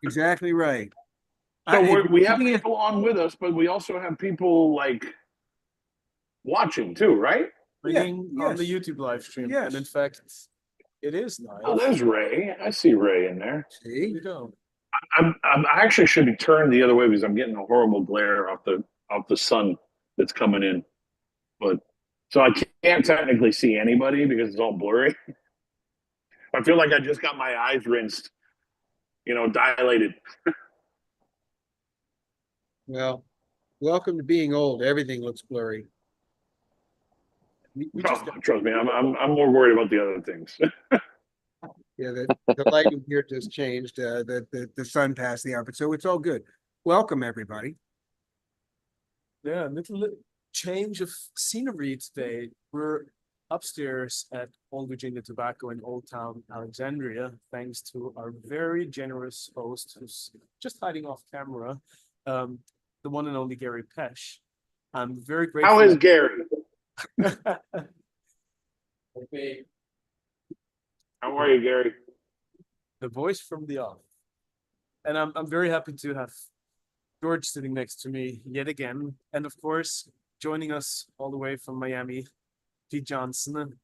Exactly right. So we have Putting it, people on with us, but we also have people like watching too, right? yeah, Streaming on the yes, YouTube live stream. And in yes. fact, it is Oh, live. there's Ray. I see Ray in there. There See, you go. I actually should be turned the other way because I'm getting a horrible glare off the sun that's coming in. But so I can't technically see anybody because it's all blurry. I feel like I just got my eyes rinsed, dilated. well, welcome to being old. Everything looks blurry. We Oh, just got trust me, I'm more worried about the other things. Yeah, the lighting here just changed. The sun passed the hour, but so it's all good. Welcome everybody. yeah, a little change of scenery today. We're upstairs at Old Virginia Tobacco in Old Town Alexandria, thanks to our very generous host who's just hiding off camera, the one and only Gary Pesh. I'm very How grateful. is Gary? Okay. How are you, Gary? The voice from the off. And I'm very happy to have George sitting next to me yet again. And of course, joining us all the way from Miami, Pete Johnson.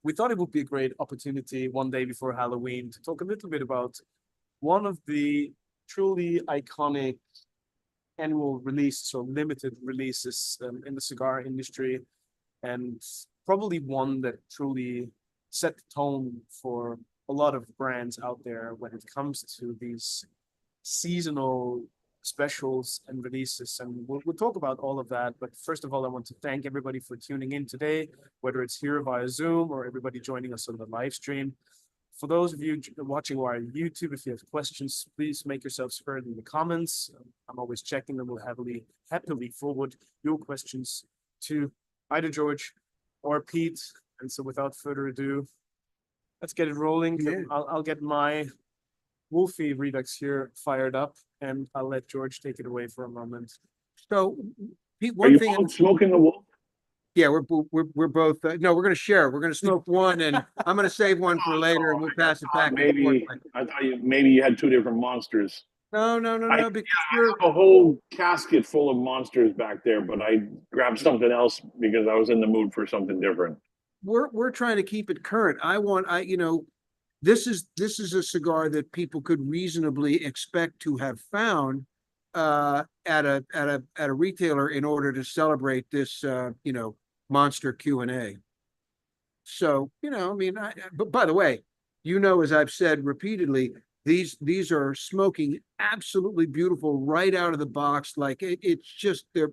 We thought it would be a great opportunity one day before Halloween to talk a little bit about one of the truly iconic annual releases or limited releases in the cigar industry, and probably one that truly set the tone for a lot of brands out there when it comes to these seasonal specials and releases. And we'll talk about all of that. But first of all, I want to thank everybody for tuning in today, whether it's here via Zoom or everybody joining us on the live stream. For those of you watching via YouTube, if you have questions, please make yourselves heard in the comments. I'm always checking and will happily forward your questions to either George or Pete. And so without further ado, let's get it rolling. Yeah. I'll get my Wolfie Redux here fired up, and I'll let George take it away for a moment. So, Pete, Are one you thing. both smoking the wolf? Yeah, we're both. No, we're going to share. We're going to smoke one, and I'm going to save one for later, and we'll pass it back and forth. I thought maybe you had two different monsters. No, because I have a whole casket full of monsters back there, but I grabbed something else because I was in the mood for something different. we're trying to keep it current. This is a cigar that people could reasonably expect to have found at a retailer in order to celebrate this monster Q&A. So, but by the way, as I've said repeatedly, these are smoking absolutely beautiful right out of the box. Like it's just they're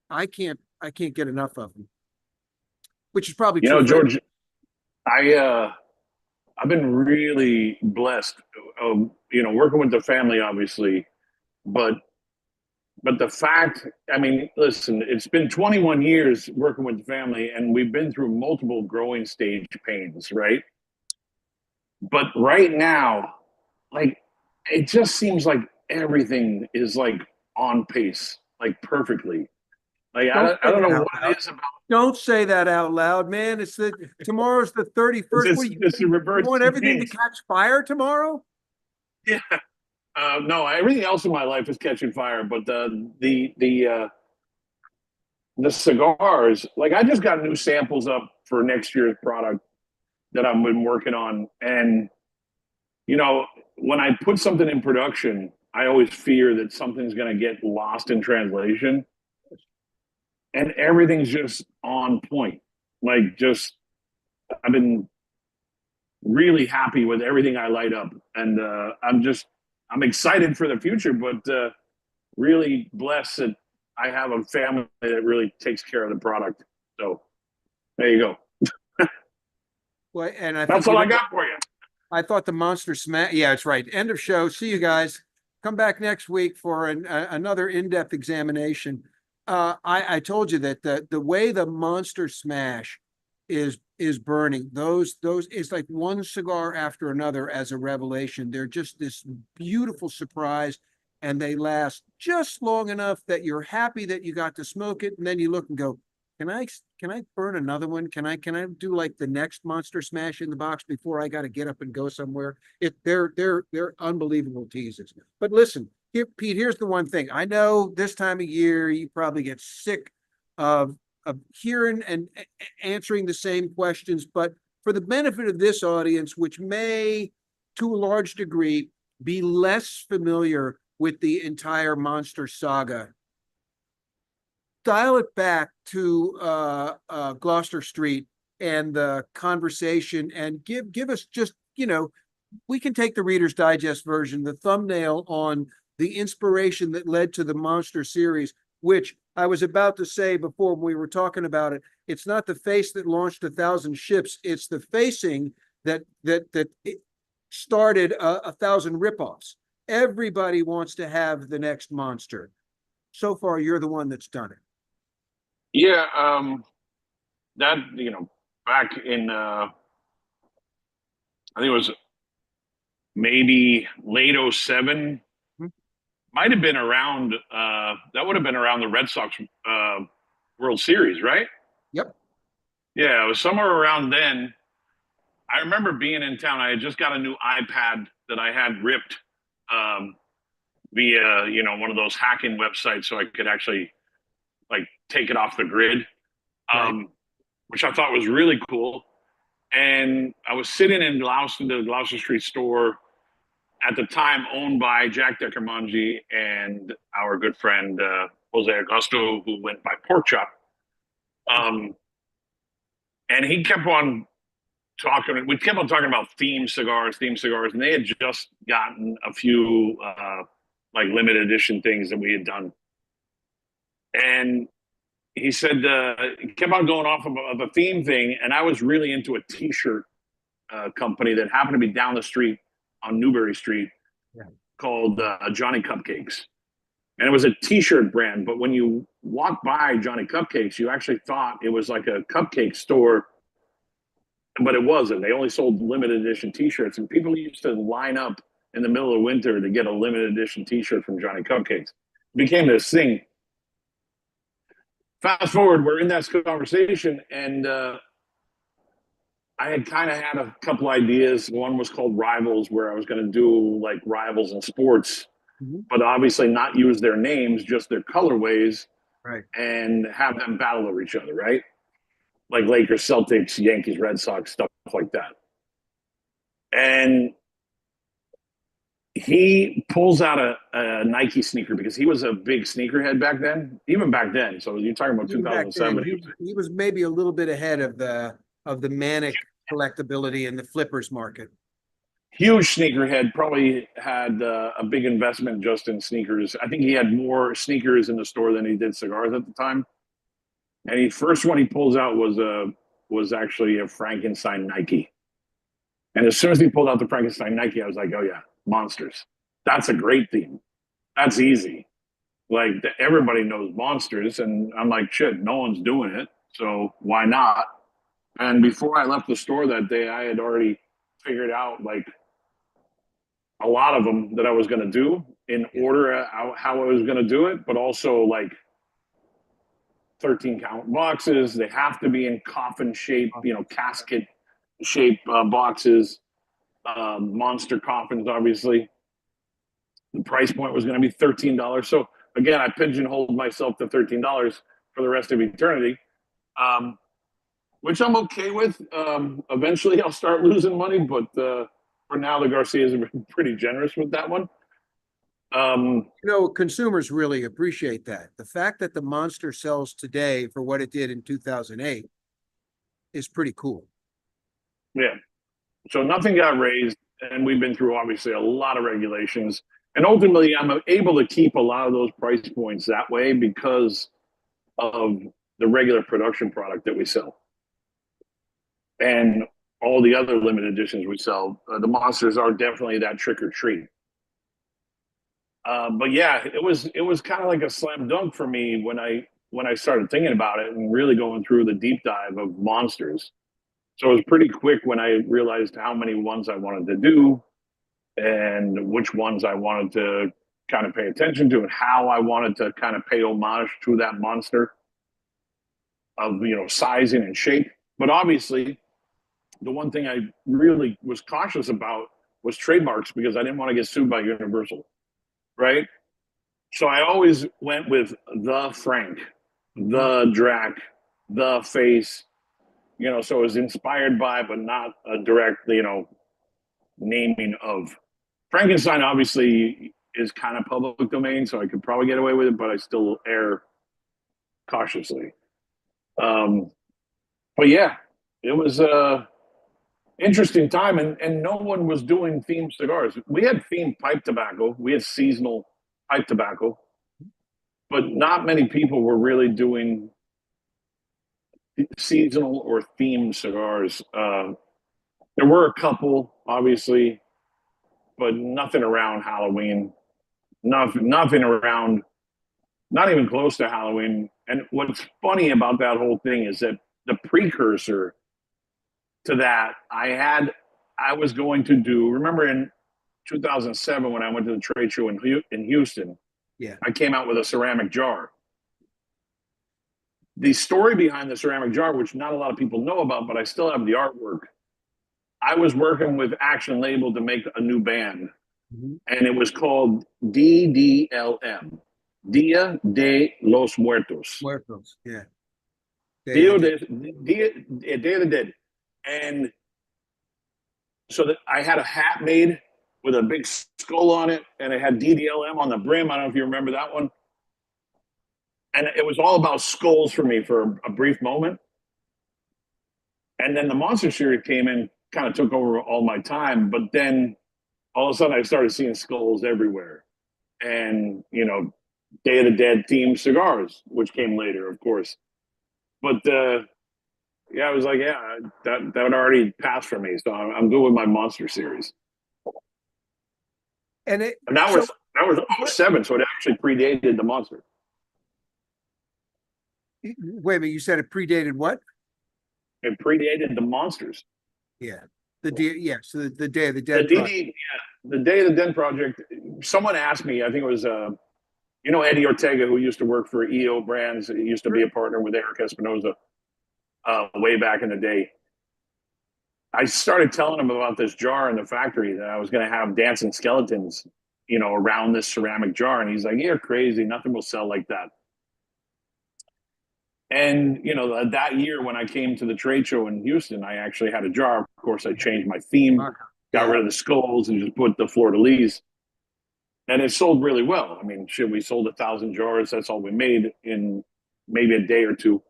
I can't get enough of them, which is probably true. George, I've been really blessed, working with the family, obviously, but the fact, I mean, listen, it's been 21 years working with the family, and we've been through multiple growing stage pains, right? But right now, like, it just seems like everything is like on pace, like perfectly. Like, I don't know what it is about. Don't say that out loud, man. Tomorrow's the 31st. It's a reverse. You want everything to catch fire tomorrow? Yeah. No, everything else in my life is catching fire, but the cigars, like I just got new samples up for next year's product that I've been working on, and when I put something in production, I always fear that something's going to get lost in translation, and everything's just on point. Like, just I've been really happy with everything I light up, and I'm excited for the future, but really blessed that I have a family that really takes care of the product. So there you go. Well, and that's all I got for you. I thought the monster smash. Yeah, it's right. End of show. See you guys. Come back next week for another in-depth examination. I told you that the way the monster smash is burning, those it's like one cigar after another as a revelation. They're just this beautiful surprise, and they last just long enough that you're happy that you got to smoke it, and then you look and go, can I burn another one? Can I do like the next Monster Smash in the box before I got to get up and go somewhere? They're unbelievable teases. But listen, here, Pete, here's the one thing. I know this time of year you probably get sick of hearing and answering the same questions, but for the benefit of this audience, which may, to a large degree, be less familiar with the entire Monster saga, dial it back to Gloucester Street and the conversation, and give us just, we can take the Reader's Digest version, the thumbnail on the inspiration that led to the Monster series, which I was about to say before when we were talking about it. It's not the face that launched 1,000 ships; it's the facing that it started 1,000 ripoffs. Everybody wants to have the next Monster. So far, you're the one that's done it. Yeah, that back in I think it was maybe late '07. Might have been around that would have been around the Red Sox World Series, right? Yep. Yeah, it was somewhere around then. I remember being in town. I had just got a new iPad that I had ripped via one of those hacking websites, so I could actually like take it off the grid, Right. which I thought was really cool. And I was sitting in the Gloucester Street store at the time, owned by Jack Deckermanji and our good friend Jose Augusto, who went by Pork Chop. And he kept on talking. We kept on talking about theme cigars, and they had just gotten a few like limited edition things that we had done. And he said he kept on going off of a theme thing, and I was really into a T-shirt company that happened to be down the street on Newbury Street, called Johnny Cupcakes. And it was a T-shirt brand, but when you walk by Johnny Cupcakes, you actually thought it was like a cupcake store, but it wasn't. They only sold limited edition T-shirts, and people used to line up in the middle of winter to get a limited edition T-shirt from Johnny Cupcakes. It became this thing. Fast forward, we're in that conversation, and I had kind of had a couple ideas. One was called Rivals, where I was going to do like rivals in sports, but obviously not use their names, just their colorways, Right. and have them battle over each other, right? Like Lakers, Celtics, Yankees, Red Sox, stuff like that. And he pulls out a Nike sneaker because he was a big sneakerhead back then, even back then. So you're talking about Even back 2007. then, he was maybe a little bit ahead of the manic collectability in the flippers market. Huge sneakerhead, probably had a big investment just in sneakers. I think he had more sneakers in the store than he did cigars at the time. And the first one he pulls out was actually a Frankenstein Nike. And as soon as he pulled out the Frankenstein Nike, I was like, oh yeah, monsters. That's a great theme. That's easy. Like everybody knows monsters, and I'm like, shit, no one's doing it, so why not? And before I left the store that day, I had already figured out like a lot of them that I was going to do in order how I was going to do it, but also like 13 count boxes. They have to be in coffin shape, casket shape boxes, monster coffins, obviously. The price point was going to be $13. So again, I pigeonholed myself to $13 for the rest of eternity, which I'm okay with. Eventually I'll start losing money, but for now, the Garcias have been pretty generous with that one. Consumers really appreciate that. The fact that the Monster sells today for what it did in 2008 is pretty cool. Yeah. So nothing got raised, and we've been through obviously a lot of regulations. And ultimately, I'm able to keep a lot of those price points that way because of the regular production product that we sell. And all the other limited editions we sell, the monsters are definitely that trick or treat. But yeah, it was kind of like a slam dunk for me when I started thinking about it and really going through the deep dive of monsters. So it was pretty quick when I realized how many ones I wanted to do and which ones I wanted to kind of pay attention to and how I wanted to kind of pay homage to that monster. of sizing and shape. But obviously, the one thing I really was cautious about was trademarks because I didn't want to get sued by Universal, right? So I always went with the Frank, the Drac, the Face, so it was inspired by, but not a direct, naming of. Frankenstein obviously is kind of public domain, so I could probably get away with it, but I still err cautiously. But yeah, it was a interesting time, and no one was doing themed cigars. We had themed pipe tobacco, we had seasonal pipe tobacco, but not many people were really doing seasonal or themed cigars. There were a couple, obviously, but nothing around Halloween. Nothing around, not even close to Halloween. And what's funny about that whole thing is that the precursor to that, I was going to do. Remember in 2007 when I went to the trade show in Houston? Yeah. I came out with a ceramic jar. The story behind the ceramic jar, which not a lot of people know about, but I still have the artwork. I was working with Action Label to make a new band, and it was called DDLM, Dia de los Muertos. Muertos, yeah. Dia of the Dead. And so that I had a hat made with a big skull on it, and it had DDLM on the brim. I don't know if you remember that one. And it was all about skulls for me for a brief moment. And then the Monster Series came in, kind of took over all my time. But then all of a sudden I started seeing skulls everywhere. And, Day of the Dead themed cigars, which came later, of course. But I was like, that would already pass for me. So I'm good with my Monster Series. And that was 07, so it actually predated the Monster. Wait a minute, you said it predated what? It predated the Monsters. Yeah. So the Day of the Dead. The Day of the Dead project. Someone asked me, I think it was Eddie Ortega, who used to work for EO Brands. He used to be a partner with Eric Espinosa way back in the day. I started telling him about this jar in the factory that I was going to have dancing skeletons, around this ceramic jar. And he's like, "You're crazy. Nothing will sell like that." And, that year when I came to the trade show in Houston, I actually had a jar. Of course, I changed my theme, got rid of the skulls, and just put the fleur-de-lis. And it sold really well. I mean, we sold 1,000 jars. That's all we made in maybe a day or two.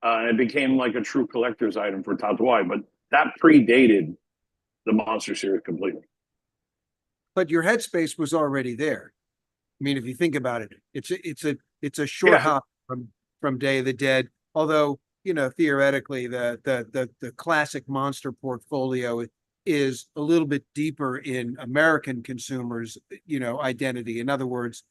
And it became like a true collector's item for Tatuaje. But that predated the Monster Series completely. But your headspace was already there. I mean, if you think about it, it's a short hop from Day of the Dead. Although, theoretically, the classic Monster portfolio is a little bit deeper in American consumers, identity. In other words,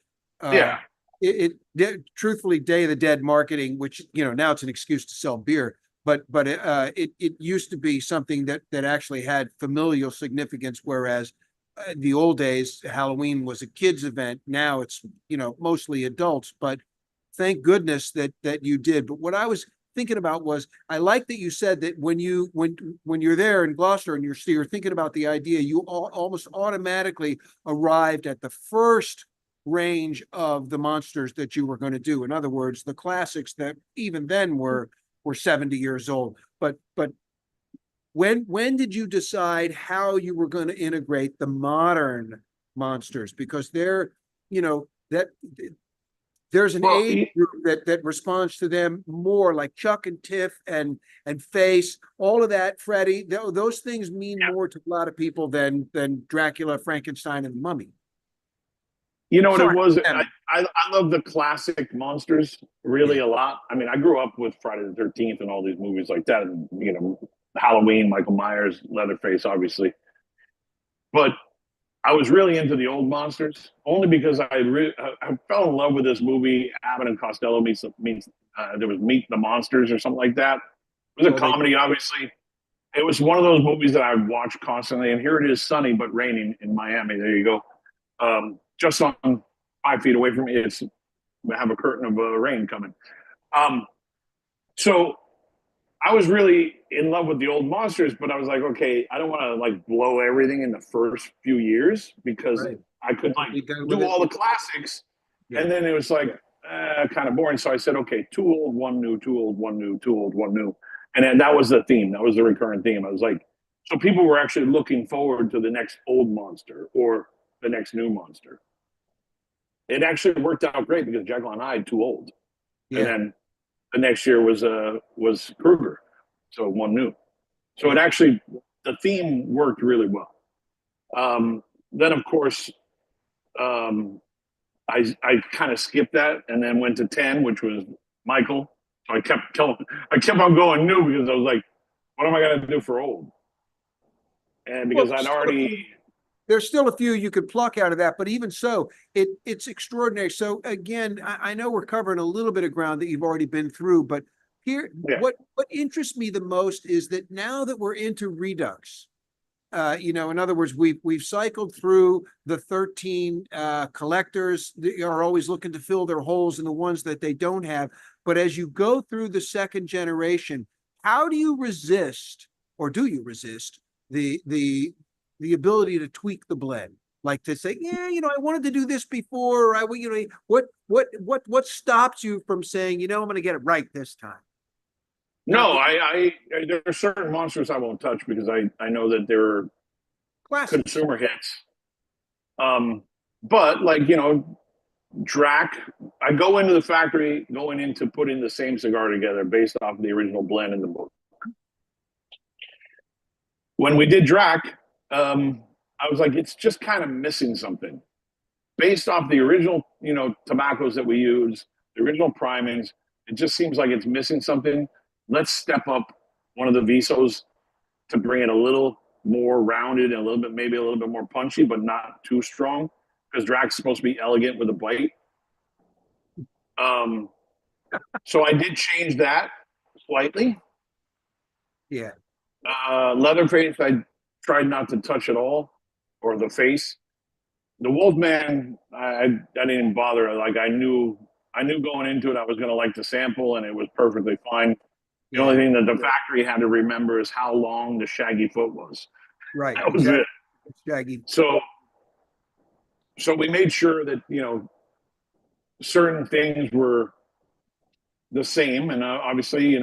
truthfully, Day of the Dead marketing, which now it's an excuse to sell beer, but it used to be something that actually had familial significance, whereas the old days Halloween was a kids event. Now it's mostly adults, but thank goodness that you did. But what I was thinking about was, I like that you said that when you're there in Gloucester and you're thinking about the idea, you almost automatically arrived at the first range of the monsters that you were going to do. In other words, the classics that even then were 70 years old. But when did you decide how you were going to integrate the modern monsters? Because there's an age group that responds to them more, like Chuck and Tiff and Face, all of that, Freddy. Those things mean more to a lot of people than Dracula, Frankenstein, and the Mummy. What it was? I love the classic monsters really a lot. I mean, I grew up with Friday the 13th and all these movies like that, and Halloween, Michael Myers, Leatherface, obviously. But I was really into the old monsters only because I fell in love with this movie. Abbott and Costello means there was Meet the Monsters or something like that. It was a comedy, obviously. It was one of those movies that I watched constantly. And here it is, sunny but raining in Miami. There you go. Just on 5 feet away from me, we have a curtain of rain coming. So I was really in love with the old monsters, but I was like, okay, I don't want to like blow everything in the first few years because Right. I could like Be done with do it. all the classics, Yeah. and then it was like kind of boring. So I said, okay, two old, one new, two old, one new, two old, one new, and then that was the theme. That was the recurrent theme. I was like, so people were actually looking forward to the next old monster or the next new monster. It actually worked out great because Jekyll and Hyde too old, and Yeah. then the next year was Kruger, so one new. So it Yeah. actually the theme worked really well. Then of course I kind of skipped that and then went to 10, which was Michael. So I kept on going new because I was like, what am I gonna do for old? And Well, because I'd already there's still a few you could pluck out of that, but even so, it's extraordinary. So again, I know we're covering a little bit of ground that you've already been through, but here, yeah, what interests me the most is that now that we're into Redux, in other words, we've cycled through the 13 collectors that are always looking to fill their holes in the ones that they don't have. But as you go through the second generation, how do you resist, or do you resist the ability to tweak the blend? Like to say, yeah, I wanted to do this before. What stops you from saying, I'm going to get it right this time? Not no, that there are certain monsters I won't touch because I know that they're classics. consumer hits. But like Drac, I go into the factory going into putting the same cigar together based off of the original blend in the book. When we did Drac, I was like, it's just kind of missing something. Based off the original, tobaccos that we use, the original primings, it just seems like it's missing something. Let's step up one of the Visos to bring it a little more rounded and a little bit, maybe a little bit more punchy, but not too strong. Because Drac's supposed to be elegant with a bite. So I did change that slightly. Yeah. Leatherface, I tried not to touch at all, or the face. The Wolfman, I didn't even bother. Like I knew going into it, I was going to like the sample, and it was perfectly fine. The only Yeah. thing that the factory had to remember is how long the shaggy foot was. Right. That was Exactly. it. Shaggy. So we made sure that certain things were the same, and obviously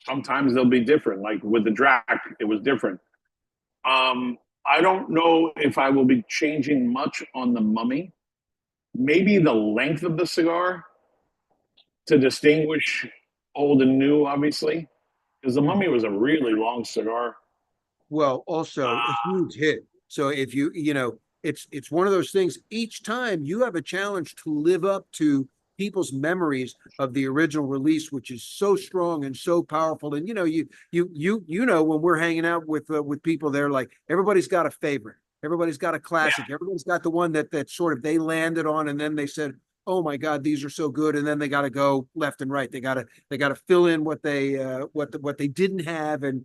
sometimes they'll be different. Like with the Drac, it was different. I don't know if I will be changing much on the Mummy. Maybe the length of the cigar to distinguish old and new, obviously, because the Mummy was a really long cigar. Well, also a huge hit. So if it's one of those things. Each time you have a challenge to live up to people's memories of the original release, which is so strong and so powerful. And when we're hanging out with people, they're like everybody's got a favorite, everybody's got a classic, everybody's got the one that sort of they landed on, and then they said, "Oh my God, these are so good," and then they got to go left and right. They got to fill in what they didn't have, and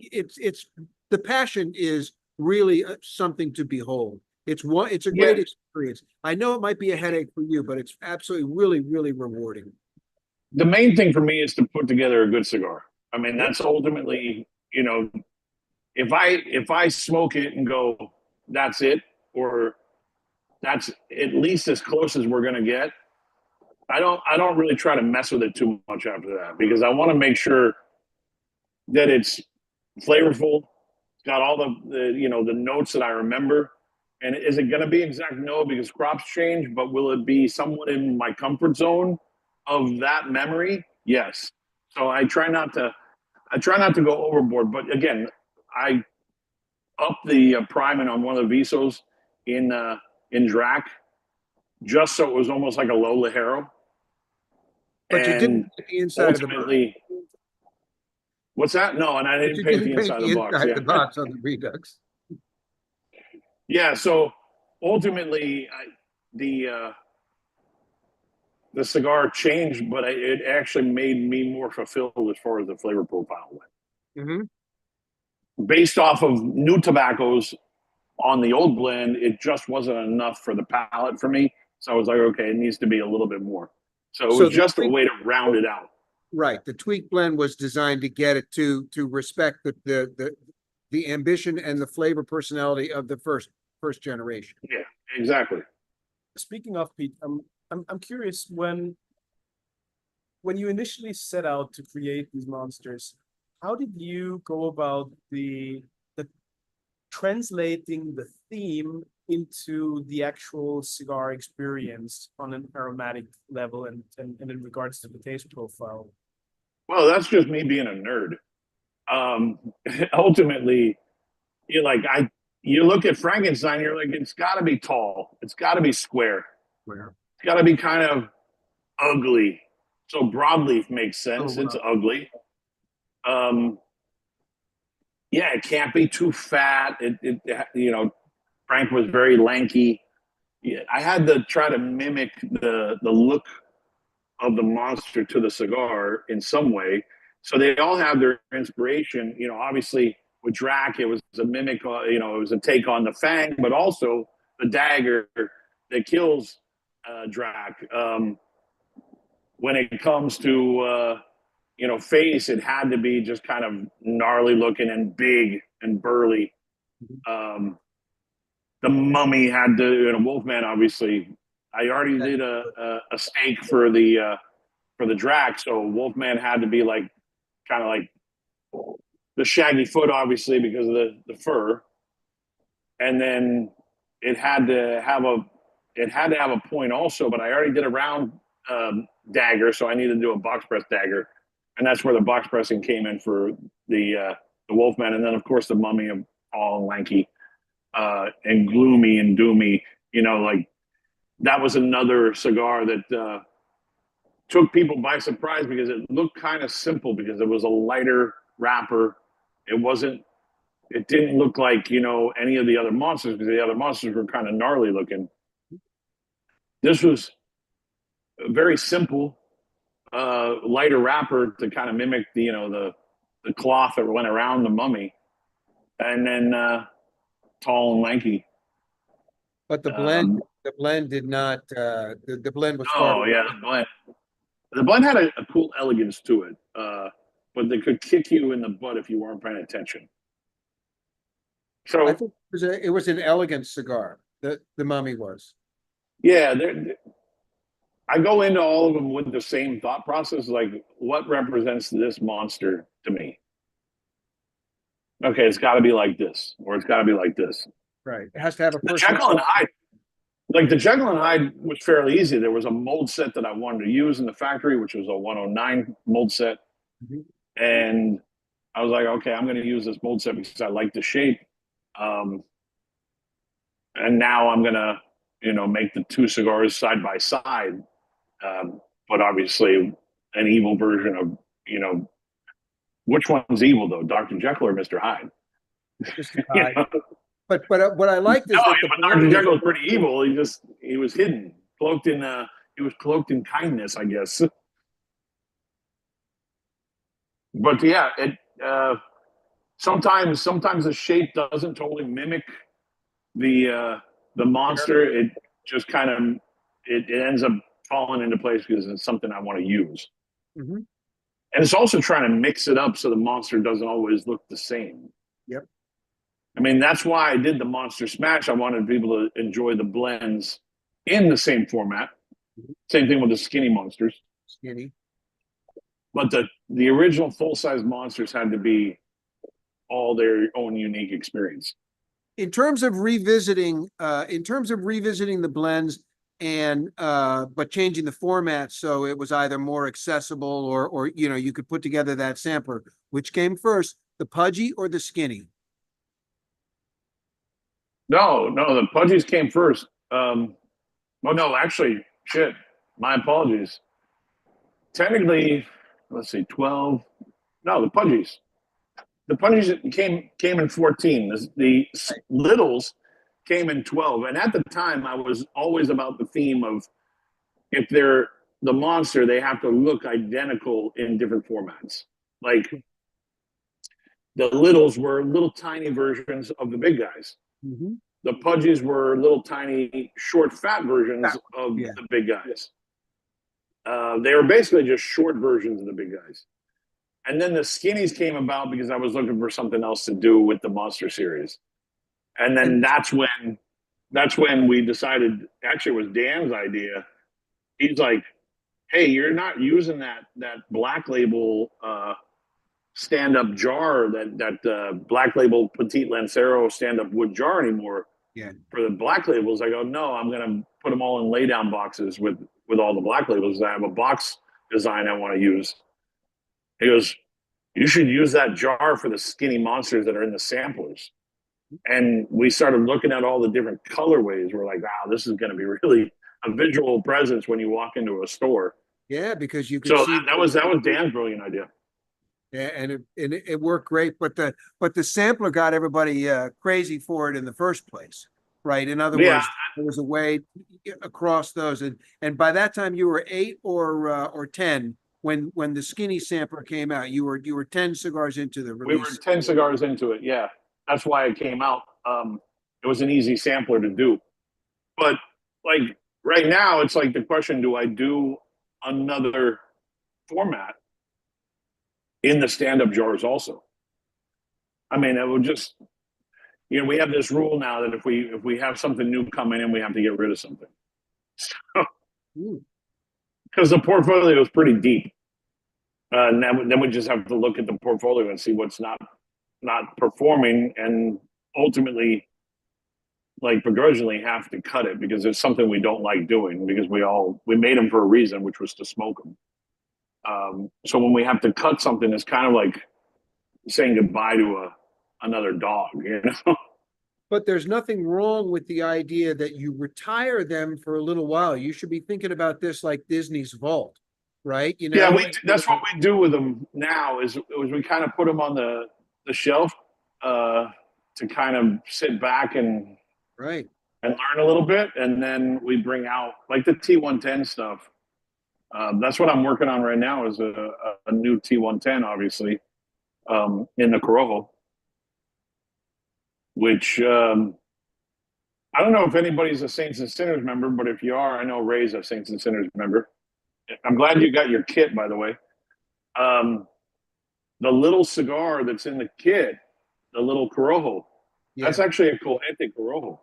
it's the passion is really something to behold. It's a Yeah, great experience. I know it might be a headache for you, but it's absolutely really, really rewarding. the main thing for me is to put together a good cigar. I mean, Yeah. that's ultimately, if I smoke it and go, that's it, or that's at least as close as we're gonna get. I don't really try to mess with it too much after that because I want to make sure that it's flavorful, got all the notes that I remember. And is it going to be exact? No, because crops change, but will it be somewhat in my comfort zone of that memory? Yes. So I try not to go overboard. But again, I upped the priming on one of the Visos in Drac just so it was almost like a low Ligero. But you didn't And get the inside of the box. ultimately, what's that? No, and I But didn't you paint didn't the paint inside of the the box. inside of Yeah. the box on the Redux. Yeah, so ultimately, the cigar changed, but it actually made me more fulfilled as far as the flavor profile went. Mm-hmm. Based off of new tobaccos on the old blend, it just wasn't enough for the palate for me. So I was like, okay, it needs to be a little bit more. So it So was the just a tweak, way to round it out. Right, the tweak blend was designed to get it to respect the ambition and the flavor personality of the first generation. Yeah, exactly. Speaking of Pete, I'm curious when you initially set out to create these monsters, how did you go about the translating the theme into the actual cigar experience on an aromatic level and in regards to the taste profile? Well, that's just me being a nerd. Ultimately, you're like you look at Frankenstein, you're like, it's got to be tall, it's got to be square, Where? it's got to be kind of ugly. So broadleaf makes sense. Oh, wow. It's ugly. Yeah, it can't be too fat. Frank was very lanky. Yeah, I had to try to mimic the look of the monster to the cigar in some way. So they all have their inspiration. Obviously with Drac, it was a mimic. It was a take on the Fang, but also the dagger that kills Drac. When it comes to face, it had to be just kind of gnarly looking and big and burly. The Mummy had to, Wolfman, obviously. I already did a steak for the Drac, so Wolfman had to be kind of like the shaggy foot, obviously, because of the fur. And then it had to have a point also, but I already did a round dagger, so I needed to do a box press dagger, and that's where the box pressing came in for the Wolfman, and then of course the Mummy of tall and lanky and gloomy and doomy. That was another cigar that took people by surprise because it looked kind of simple because it was a lighter wrapper. It didn't look like any of the other monsters because the other monsters were kind of gnarly looking. This was very simple, lighter wrapper to kind of mimic the cloth that went around the Mummy, and then tall and lanky. But the blend did not. The blend was Oh far. yeah, the blend had a cool elegance to it, but they could kick you in the butt if you weren't paying attention. So I think it was an elegant cigar. The Mummy was. yeah, I go into all of them with the same thought process, like what represents this monster to me? Okay, it's got to be like this, or it's got to be like this. Right. It has to have a The Jekyll and personality. Hyde, the Jekyll and Hyde was fairly easy. There was a mold set that I wanted to use in the factory, which was a 109 mold set. Mhm. And I was like, okay, I'm going to use this mold set because I like the shape. And now I'm going to, make the two cigars side by side. But obviously an evil version of, which one's evil though, Dr. Jekyll or Mr. Hyde? Just But what I liked is No, that but Dr. Jekyll was pretty evil. He was hidden, he was cloaked in kindness, I guess. But yeah, sometimes the shape doesn't totally mimic the monster. It just kind of it ends up falling into place because it's something I want to use. Mhm. And it's also trying to mix it up so the monster doesn't always look the same. Yep. I mean, that's why I did the Monster Smash. I wanted people to enjoy the blends in the same format. Same thing with the skinny monsters. Skinny. But the original full-size monsters had to be all their own unique experience. In terms of revisiting the blends and but changing the format so it was either more accessible or you could put together that sampler. Which came first, the pudgy or the skinny? No, the Pudgies came first. No, actually, shit. My apologies. Technically, let's see, 12. No, the Pudgies. The Pudgies came in 14. The Littles came in 12. And at the time, I was always about the theme of if they're the monster, they have to look identical in different formats. Like the Littles were little tiny versions of the big guys. Mm-hmm. The Pudgies were little tiny, short, fat versions of Yeah. the big guys. They were basically just short versions of the big guys. And then the skinnies came about because I was looking for something else to do with the Monster series. And then And- that's when we decided, actually it was Dan's idea. He's like, hey, you're not using that Black Label stand-up jar, that Black Label Petite Lancero stand-up wood jar anymore. Yeah. For the Black Labels. I go, no, I'm gonna put them all in lay down boxes with all the Black Labels. I have a box design I want to use. He goes, you should use that jar for the skinny monsters that are in the samplers. And we started looking at all the different colorways. We're like, wow, this is going to be really a visual presence when you walk into a store. Yeah, because you can So see that was Dan's brilliant idea. yeah, and it worked great, but the sampler got everybody crazy for it in the first place, right? In other Yeah. words, there was a way across those, and by that time you were 8 or 10 when the skinny sampler came out. You were 10 cigars into the We were release. 10 cigars into it. Yeah, that's why it came out. It was an easy sampler to do. But like right now, it's like the question: do I do another format in the stand-up jars also? I mean, it would just, we have this rule now that if we have something new coming in, we have to get rid of something. Because the portfolio is pretty deep. And then we just have to look at the portfolio and see what's not performing, and ultimately, like begrudgingly, have to cut it because it's something we don't like doing, because we made them for a reason, which was to smoke them. So when we have to cut something, it's kind of like saying goodbye to another dog, But there's nothing wrong with the idea that you retire them for a little while. You should be thinking about this like Disney's Vault, right? Yeah, that's what we do with them now. Is we kind of put them on the shelf to kind of sit back and right. learn a little bit, and then we bring out like the T110 stuff. That's what I'm working on right now, is a new T110, obviously, in the Corojo, which I don't know if anybody's a Saints and Sinners member, but if you are, I know Ray's a Saints and Sinners member. I'm glad you got your kit, by the way. The little cigar that's in the kit, the little Corojo, that's actually a Cojete Corojo.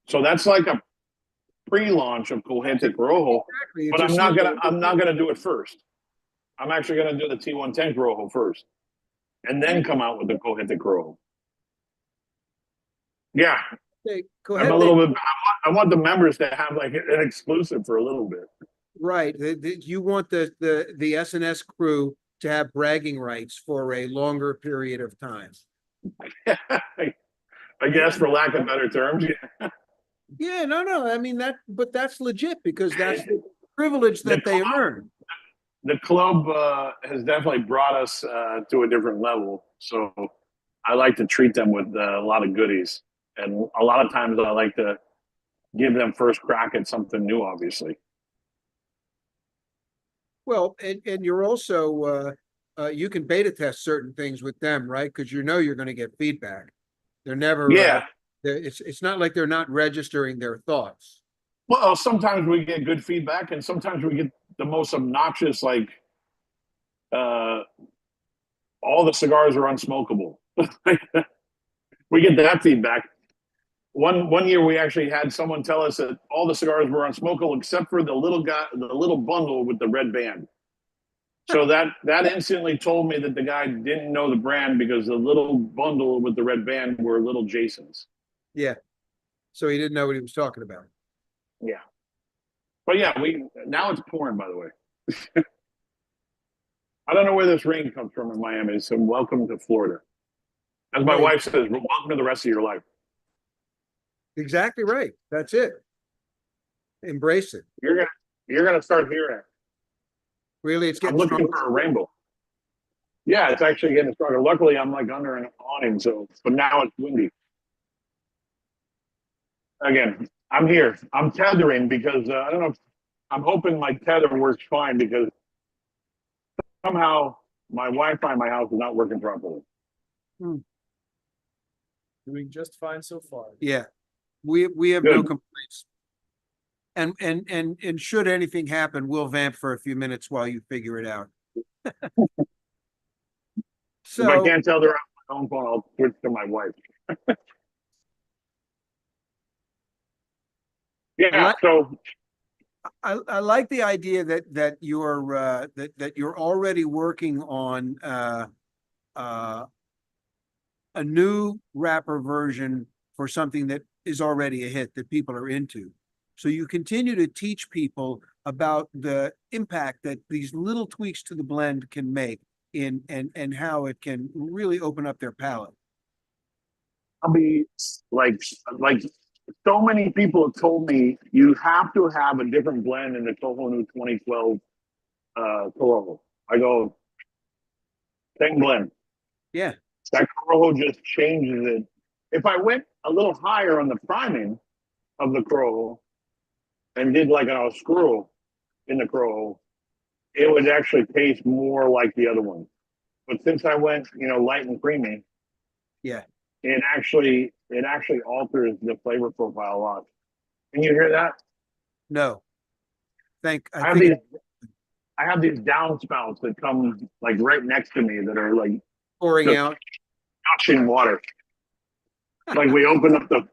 So that's like a pre-launch of Cojete Corojo, Exactly. but I'm not gonna do it first. I'm actually gonna do the T110 Corojo first, and then come out with the Cojete Corojo. Yeah, I'm a little bit. I want the members to have like an exclusive for a little bit. Right. You want the SNS crew to have bragging rights for a longer period of time. I guess, for lack of better terms. Yeah, no. I mean but that's legit, because that's the privilege that they earn. The club has definitely brought us to a different level. So I like to treat them with a lot of goodies. And a lot of times I like to give them first crack at something new, obviously. Well, and you're also you can beta test certain things with them, right? Because you're going to get feedback. They're never it's not like they're not registering their thoughts. Well, sometimes we get good feedback, and sometimes we get the most obnoxious, like all the cigars are unsmokable. We get that feedback. One year we actually had someone tell us that all the cigars were unsmokable except for the little bundle with the red band. So that instantly told me that the guy didn't know the brand, because the little bundle with the red band were little Jasons. Yeah. So he didn't know what he was talking about. Yeah. But yeah, now it's pouring, by the way. I don't know where this rain comes from in Miami, so welcome to Florida. As my wife says, welcome to the rest of your life. Exactly right. That's it. Embrace it. You're gonna start hearing it. Really, it's getting I'm looking for a rainbow. Yeah, it's actually getting stronger. Luckily, I'm like under an awning, but now it's windy. Again, I'm here. I'm tethering because I don't know. I'm hoping my tether works fine, because somehow my Wi-Fi in my house is not working properly. Doing just fine so far. Yeah. We have Good. no complaints. And should anything happen, we'll vamp for a few minutes while you figure it out. If I So can't tell they're on my own phone, I'll switch to my wife. Yeah. So I like the idea that you're that you're already working on a new wrapper version for something that is already a hit that people are into. So you continue to teach people about the impact that these little tweaks to the blend can make in and how it can really open up their palate. I'll be like so many people have told me you have to have a different blend in the Tohonu 2012 Corojo. I go, same blend. Yeah. That Corojo just changes it. If I went a little higher on the priming of the Corojo and did like an Oscuro in the Corojo, it would actually taste more like the other one. But since I went, light and creamy, Yeah. it actually alters the flavor profile a lot. Can you hear that? No. I I have think these downspouts that come like right next to me that are like pouring just out. gushing water. Like we opened up the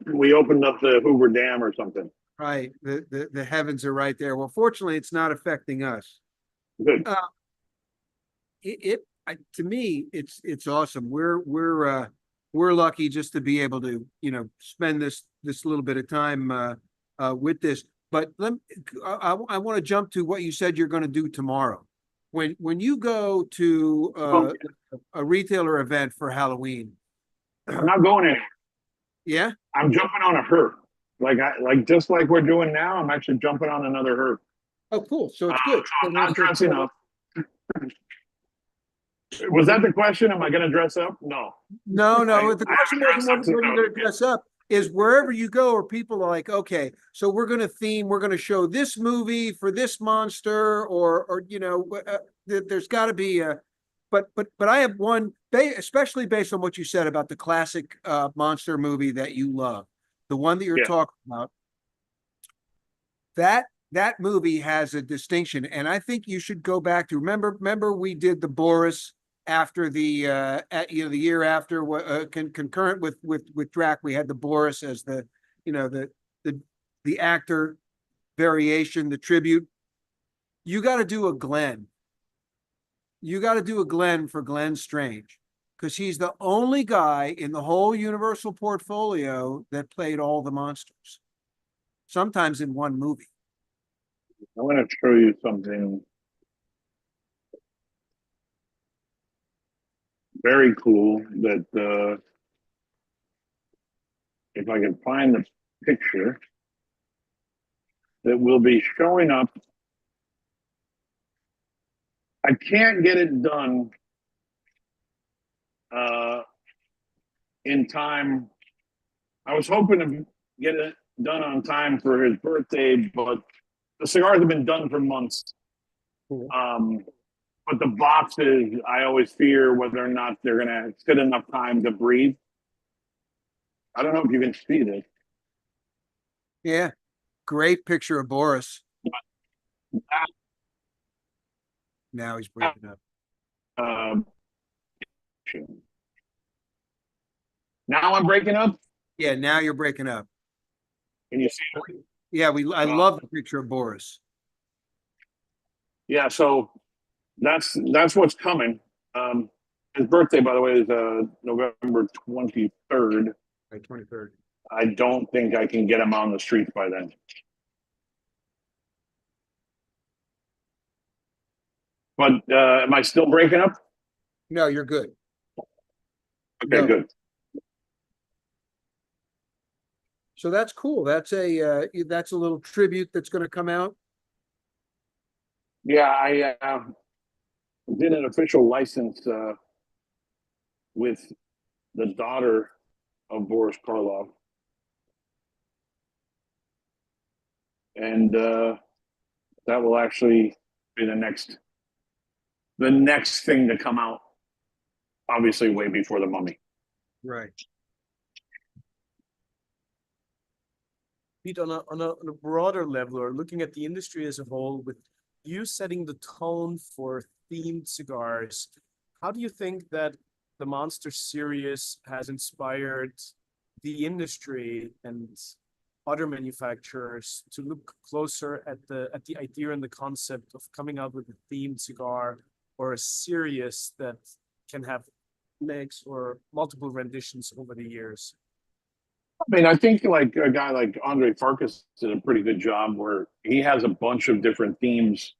Hoover Dam or something. Right. The heavens are right there. Well, fortunately, it's not affecting us. Good. To me, it's awesome. We're lucky just to be able to, spend this little bit of time with this. But I want to jump to what you said you're going to do tomorrow. When you go to a retailer event for Halloween. I'm not going anywhere. Yeah. I'm jumping on a herb. Just like we're doing now, I'm actually jumping on another herb. Oh, cool. So it's good. So I'm not dressing up. Was that the question? Am I going to dress up? No. No. The question wasn't when you're going to dress up. Is wherever you go, or people are like, okay, so we're going to show this movie for this monster, or there's got to be a. But I have one, especially based on what you said about the classic monster movie that you love, the one that you're talking about. That movie has a distinction, and I think you should go back to remember we did the Boris after the the year after concurrent with Drac, we had the Boris as the actor variation, the tribute. You got to do a Glenn. You got to do a Glenn for Glenn Strange, because he's the only guy in the whole Universal portfolio that played all the monsters, sometimes in one movie. I want to show you something very cool that if I can find the picture that will be showing up. I can't get it done in time. I was hoping to get it done on time for his birthday, but the cigars have been done for months. But the boxes, I always fear whether or not they're going to sit enough time to breathe. I don't know if you can see this. Yeah, great picture of Boris. Now he's breaking up. Now I'm breaking up. Yeah, now you're breaking up. Can you see it? Yeah, I love the picture of Boris. Yeah, so that's what's coming. His birthday, by the way, is November 23rd. Right, 23rd. I don't think I can get him on the streets by then. But am I still breaking up? No, you're good. Okay, No. good. So that's cool. That's a little tribute that's going to come out. Yeah, I did an official license with the daughter of Boris Karloff. And that will actually be the next thing to come out, obviously way before the Mummy. Right. Pete, on a broader level, or looking at the industry as a whole, with you setting the tone for themed cigars, how do you think that the Monster series has inspired the industry and other manufacturers to look closer at the idea and the concept of coming out with a themed cigar or a series that can have legs or multiple renditions over the years? I mean, I think like a guy like Andre Farkas did a pretty good job where he has a bunch of different themes,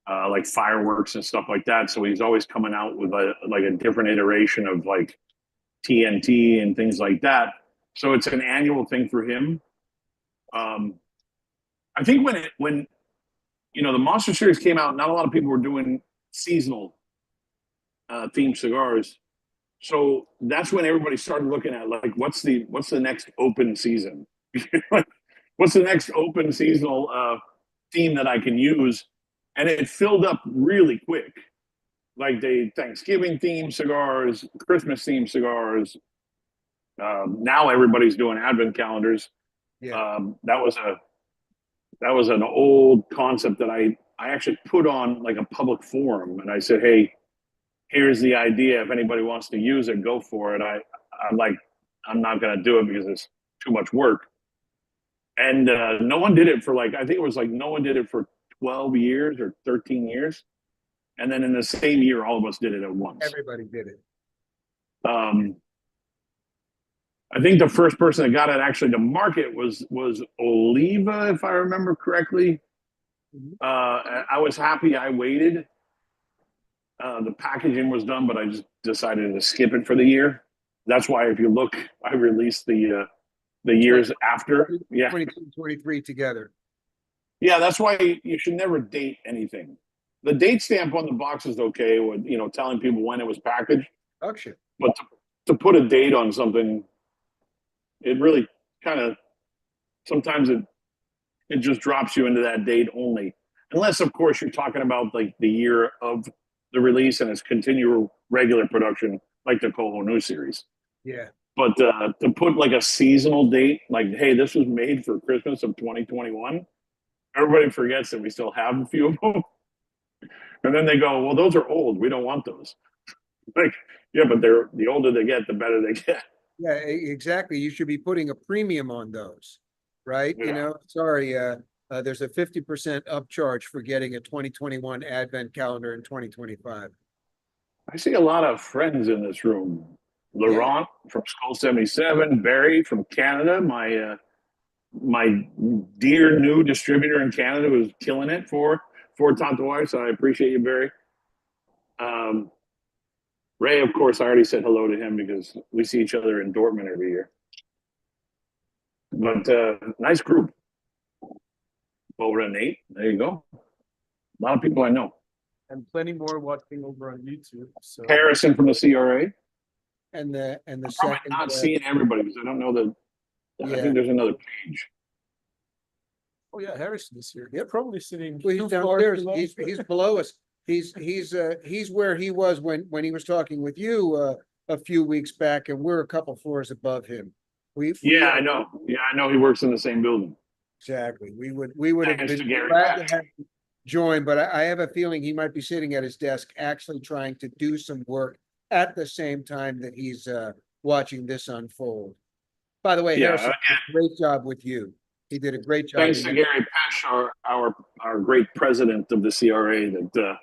like fireworks and stuff like that. So he's always coming out with a different iteration of like TNT and things like that. So it's an annual thing for him. I think when the Monster Series came out, not a lot of people were doing seasonal themed cigars. So that's when everybody started looking at like what's the next open season? What's the next open seasonal theme that I can use? And it filled up really quick. Like the Thanksgiving themed cigars, Christmas themed cigars. Now everybody's doing advent calendars. Yeah. That was an old concept that I actually put on like a public forum, and I said, hey, here's the idea. If anybody wants to use it, go for it. I'm not going to do it because it's too much work. And no one did it for I think it was like no one did it for 12 years or 13 years. And then in the same year, all of us did it at once. Everybody did it. I think the first person that got it actually to market was Oliva, if I remember correctly. I was happy I waited. The packaging was done, but I just decided to skip it for the year. That's why, if you look, I released the years after. Yeah, 22, 23 together. yeah. That's why you should never date anything. The date stamp on the box is okay with telling people when it was packaged, Auction. but to put a date on something, it really kind of sometimes it just drops you into that date only, unless of course you're talking about like the year of the release and its continual regular production, like the Coho New series. Yeah. But to put like a seasonal date, like, hey, this was made for Christmas of 2021, everybody forgets that we still have a few of them. And then they go, well, those are old. We don't want those. Like, yeah, but the older they get, the better they get. Yeah, exactly. You should be putting a premium on those, right? Yeah. Sorry, there's a 50% upcharge for getting a 2021 advent calendar in 2025. I see a lot of friends in this room. Laurent from Skull 77, Barry from Canada, my dear new distributor in Canada who's killing it for Tatuaje, so I appreciate you, Barry. Ray, of course, I already said hello to him because we see each other in Dortmund every year. But nice group. Over at Nate, there you go. A lot of people I know. And plenty more watching over on YouTube. So Harrison from the CRA. And the Probably second, not seeing everybody because I don't know that. I Yeah. think there's another page. oh yeah, Harrison is here. They're probably sitting well, he's too far downstairs. below. He's below us. He's where he was when he was talking with you a few weeks back, and we're a couple floors above him. Yeah, I know. Yeah, I know he works in the same building. Exactly. We would have Thanks been to Gary glad Patch. to have him join, but I have a feeling he might be sitting at his desk actually trying to do some work at the same time that he's watching this unfold. By the way, Yeah, Harrison, great job with you. He did a great job. Thanks to Gary Patch, our great president of the CRA, that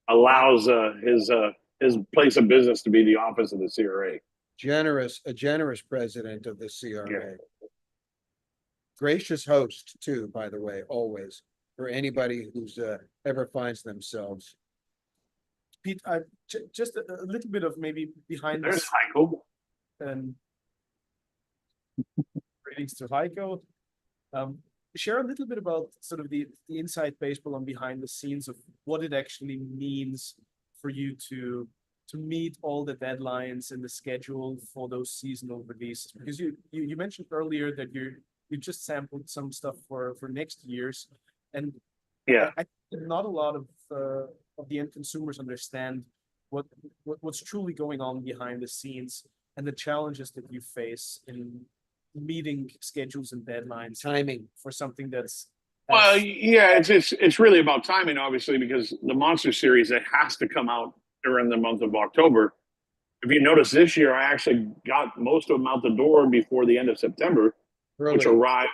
allows his place of business to be the office of the CRA. A generous president of the CRA. Gracious host too, by the way, always, for anybody who's ever finds themselves. Pete, just a little bit of maybe behind There's this Heiko. and greetings to Heiko. Share a little bit about sort of the inside baseball and behind the scenes of what it actually means for you to meet all the deadlines and the schedule for those seasonal releases. Because you mentioned earlier that you just sampled some stuff for next year's, and Yeah. I think not a lot of the end consumers understand what's truly going on behind the scenes and the challenges that you face in meeting schedules and deadlines Timing. for something that's Well, as- yeah, it's really about timing, obviously, because the Monster Series, it has to come out during the month of October. If you notice this year, I actually got most of them out the door before the end of September, which Really? arrived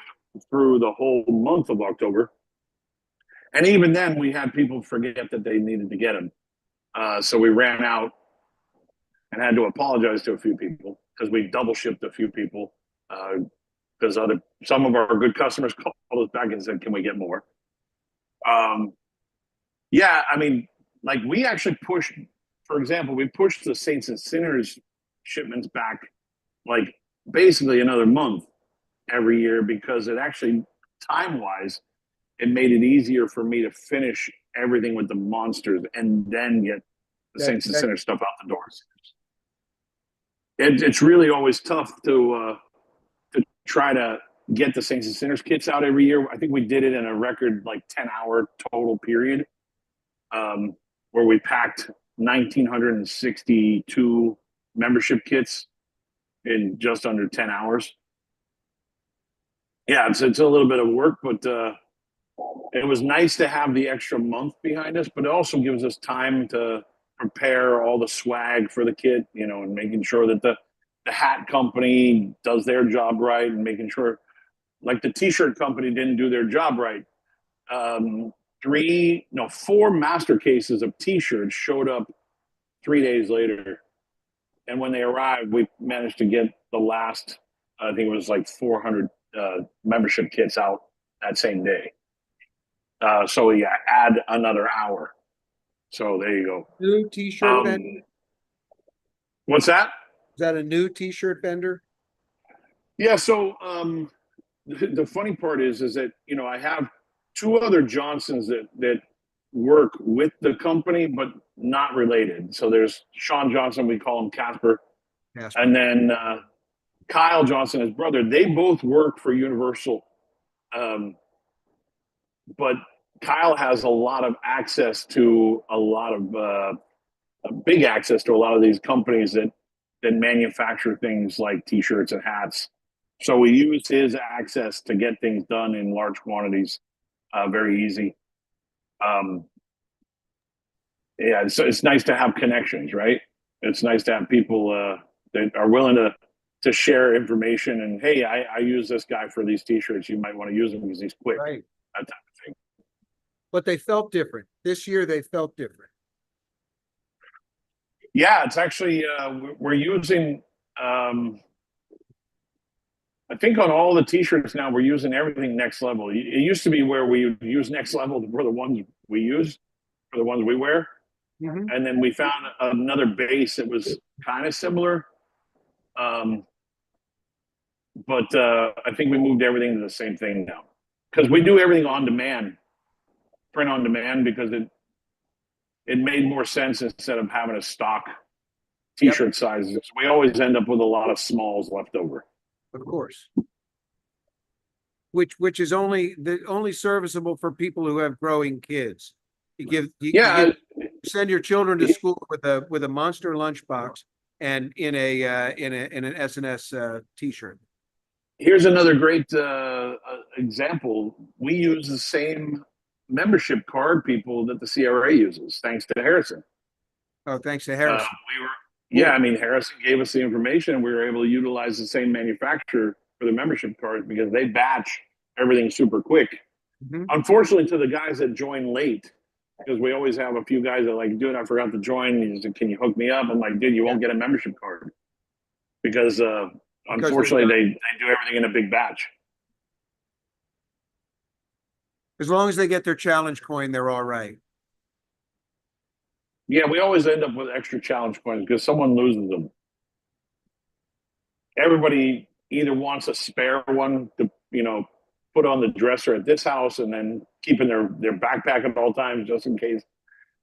through the whole month of October. And even then, we had people forget that they needed to get them. So we ran out and had to apologize to a few people because we double shipped a few people. Because some of our good customers called us back and said, "Can we get more?" Yeah, I mean, like we actually pushed. For example, we pushed the Saints and Sinners shipments back, like basically another month every year because it actually, time wise, it made it easier for me to finish everything with the monsters and then get the Saints and Sinners stuff out the doors. It's really always tough to try to get the Saints and Sinners kits out every year. I think we did it in a record like 10-hour total period, where we packed 1,962 membership kits in just under 10 hours. Yeah, it's a little bit of work, but it was nice to have the extra month behind us, but it also gives us time to prepare all the swag for the kit, you know, and making sure that the hat company does their job right and making sure like the t-shirt company didn't do their job right. 4 master cases of t-shirts showed up 3 days later. And when they arrived, we managed to get the last, I think it was like 400 membership kits out that same day. So yeah, add another hour. So there you go. New t-shirt vendor? What's that? Is that a new t-shirt vendor? Yeah. So the funny part is that, you know, I have 2 other Johnsons that work with the company, but not related. So there's Sean Johnson, we call him Casper. Yes. And then Kyle Johnson, his brother, they both work for Universal. But Kyle has a lot of access to a lot of big access to a lot of these companies that manufacture things like t-shirts and hats. So we use his access to get things done in large quantities, very easy. Yeah, it's nice to have connections, right? It's nice to have people that are willing to share information. And hey, I use this guy for these t-shirts. You might want to use him because he's quick. Right. That type of thing. But they felt different. This year they felt different. Yeah, it's actually we're using. I think on all the t-shirts now we're using everything next level. It used to be where we use next level for the ones we use, for the ones we wear. Mhm. And then we found another base that was kind of similar. But I think we moved everything to the same thing now because we do everything on demand, print on demand, because it made more sense instead of having a stock t-shirt sizes. We always end up with a lot of smalls left over. Of course. Which is only serviceable for people who have growing kids. You send your children to school with a Monster lunchbox and in an S&S t-shirt. Here's another great example. We use the same membership card, people, that the CRA uses, thanks to Harrison. Oh, thanks to Harrison. I mean, Harrison gave us the information and we were able to utilize the same manufacturer for the membership cards because they batch everything super quick. Mhm. Unfortunately, to the guys that join late, because we always have a few guys that like, dude, I forgot to join. He said, can you hook me up? I'm like, dude, you won't get a membership card because unfortunately they do everything in a big batch. As long as they get their challenge coin, they're all right. Yeah, we always end up with extra challenge coins because someone loses them. Everybody either wants a spare one to, you know, put on the dresser at this house and then keep in their backpack at all times just in case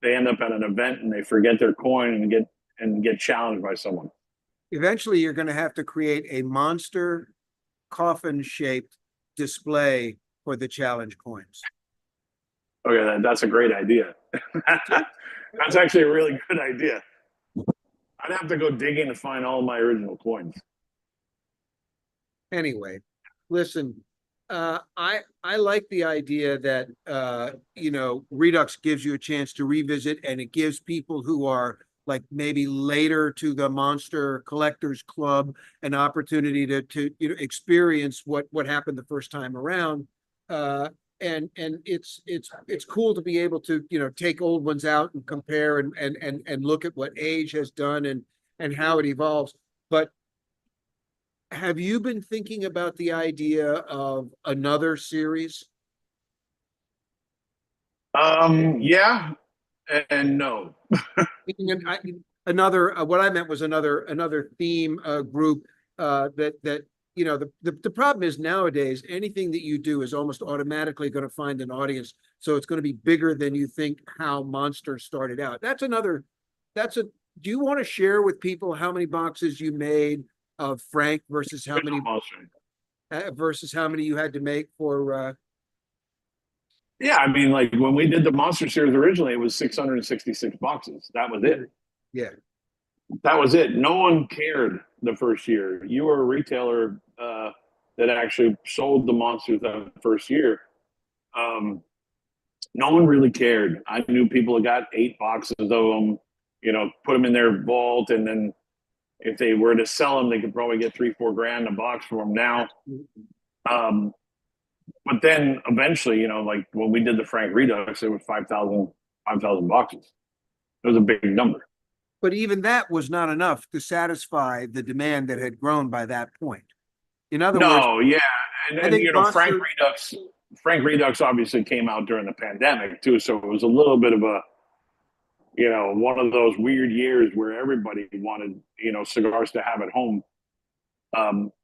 they end up at an event and they forget their coin and get challenged by someone. Eventually, you're going to have to create a monster coffin-shaped display for the challenge coins. Okay, that's a great idea. That's actually a really good idea. I'd have to go digging to find all of my original coins. Anyway, listen, I like the idea that, Redux gives you a chance to revisit, and it gives people who are like maybe later to the Monster Collectors Club an opportunity to experience what happened the first time around. And it's cool to be able to, take old ones out and compare and look at what age has done and how it evolves. But have you been thinking about the idea of another series? Yeah and no. Another, what I meant was another theme group that the problem is nowadays anything that you do is almost automatically going to find an audience, so it's going to be bigger than you think. How Monster started out, that's a do you want to share with people how many boxes you made of Frank versus how many you had to make for Yeah, I mean, like when we did the Monster Series originally, it was 666 boxes. That was it. yeah. That was it. No one cared the first year. You were a retailer that actually sold the monsters that first year. No one really cared. I knew people that got 8 boxes of them, put them in their vault, and then if they were to sell them, they could probably get 3-4 grand a box for them now. But then eventually, like when we did the Frank Redux, it was 5,000 boxes. It was a big number. But even that was not enough to satisfy the demand that had grown by that point. In other words, Yeah, and Monster... Frank Redux obviously came out during the pandemic too, so it was a little bit of a, one of those weird years where everybody wanted, cigars to have at home.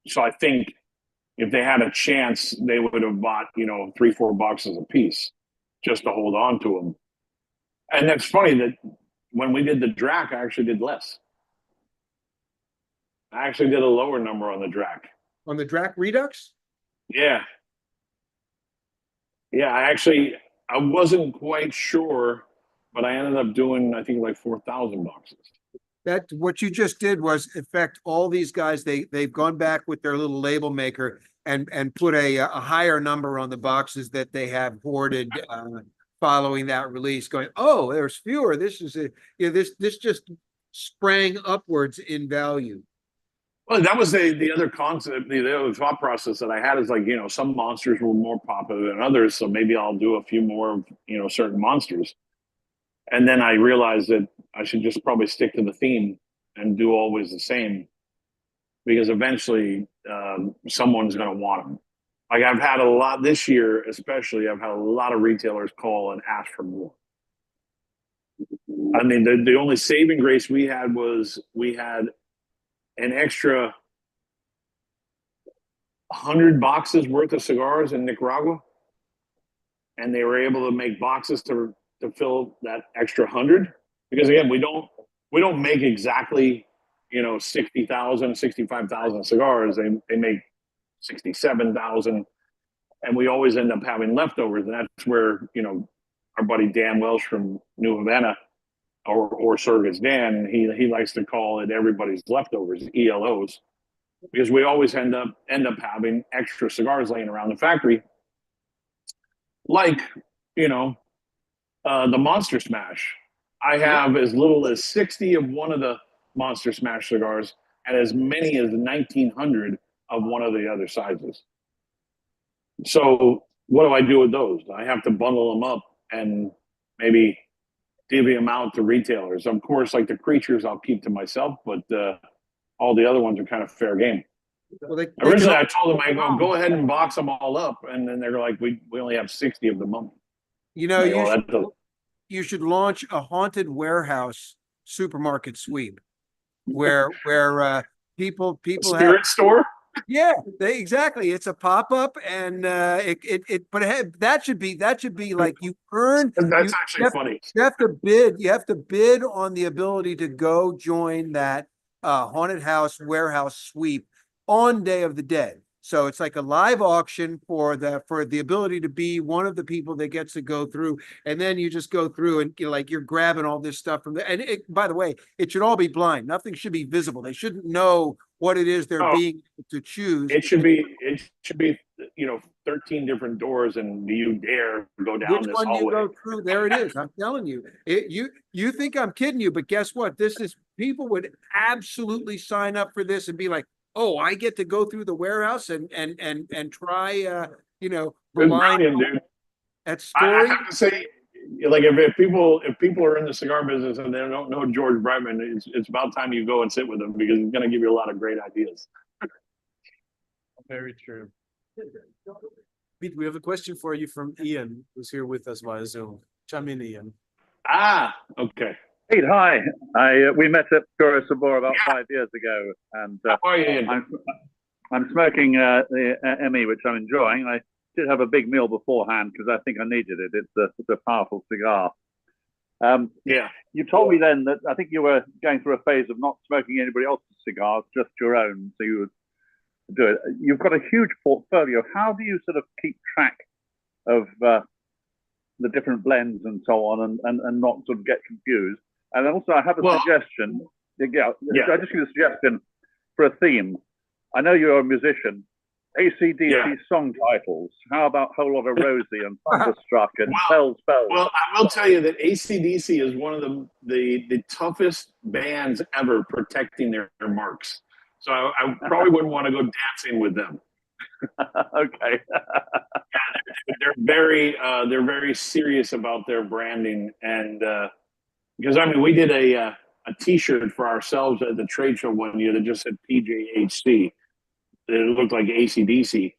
So I think if they had a chance, they would have bought, 3-4 boxes a piece just to hold on to them. And that's funny that when we did the Drac, I actually did less. I actually did a lower number on the Drac. On the Drac Redux? Yeah. Yeah, I wasn't quite sure, but I ended up doing, I think, like 4,000 boxes. That what you just did was affect all these guys. They've gone back with their little label maker and put a higher number on the boxes that they have hoarded following that release. Going, oh, there's fewer. This is this just sprang upwards in value. Well, that was the other concept, the other thought process that I had is like, some monsters were more popular than others, so maybe I'll do a few more of, certain monsters. And then I realized that I should just probably stick to the theme and do always the same, because eventually someone's going to want them. Like I've had a lot this year, especially, I've had a lot of retailers call and ask for more. I mean, the only saving grace we had was we had an extra 100 boxes worth of cigars in Nicaragua, and they were able to make boxes to fill that extra 100, because again, we don't make exactly 60,000 65,000 cigars. They make 67,000, and we always end up having leftovers, and that's where our buddy Dan Welsh from New Havana, or Surrogates Dan, he likes to call it everybody's leftovers, ELOs, because we always end up having extra cigars laying around the factory, like the Monster Smash. I have as little as 60 of one of the Monster Smash cigars and as many as 1,900 of one of the other sizes. So what do I do with those? I have to bundle them up and maybe divvy them out to retailers. Of course, like the creatures, I'll keep to myself, but all the other ones are kind of fair game. Well, originally, I told them, I go ahead and box them all up, and then they're like, we only have 60 of them. You should launch a haunted warehouse supermarket sweep where people spirit store. Yeah, exactly. It's a pop-up, and that should be like you earn. That's actually funny. You have to bid. You have to bid on the ability to go join that haunted house warehouse sweep on Day of the Dead. So it's like a live auction for the ability to be one of the people that gets to go through, and then you just go through and you're grabbing all this stuff from there. And by the way, it should all be blind. Nothing should be visible. They shouldn't know what it is they're Oh, being able to choose. it should be, 13 different doors, and do you dare go down Which this one do you hallway? go through? There it is. I'm telling you. You think I'm kidding you, but guess what? People would absolutely sign up for this and be like, oh, I get to go through the warehouse and try It's blind brilliant, dude. at I story. have to say, like, if people are in the cigar business and they don't know George Brightman, it's about time you go and sit with him, because he's going to give you a lot of great ideas. Very true. Pete, we have a question for you from Ian, who's here with us via Zoom. Chime in, Ian. Okay. Pete, hi. We met at Pura Sabor about 5 years ago, and How are you, Ian? I'm smoking the ME, which I'm enjoying. I did have a big meal beforehand because I think I needed it. It's a powerful cigar. Yeah. You told me then that I think you were going through a phase of not smoking anybody else's cigars, just your own, so you would do it. You've got a huge portfolio. How do you sort of keep track of the different blends and so on, and not sort of get confused? And also, I have a suggestion. Yeah, I just give a suggestion for a theme. I know you're a musician. AC/DC song titles. How about Whole Lot of Rosie and Thunderstruck and Bells? Well, I will tell you that AC/DC is one of the toughest bands ever protecting their marks. So I probably wouldn't want to go dancing with them. Okay. They're very serious about their branding, and because we did a T-shirt for ourselves at the trade show one year that just said PJHC. It looked like AC/DC,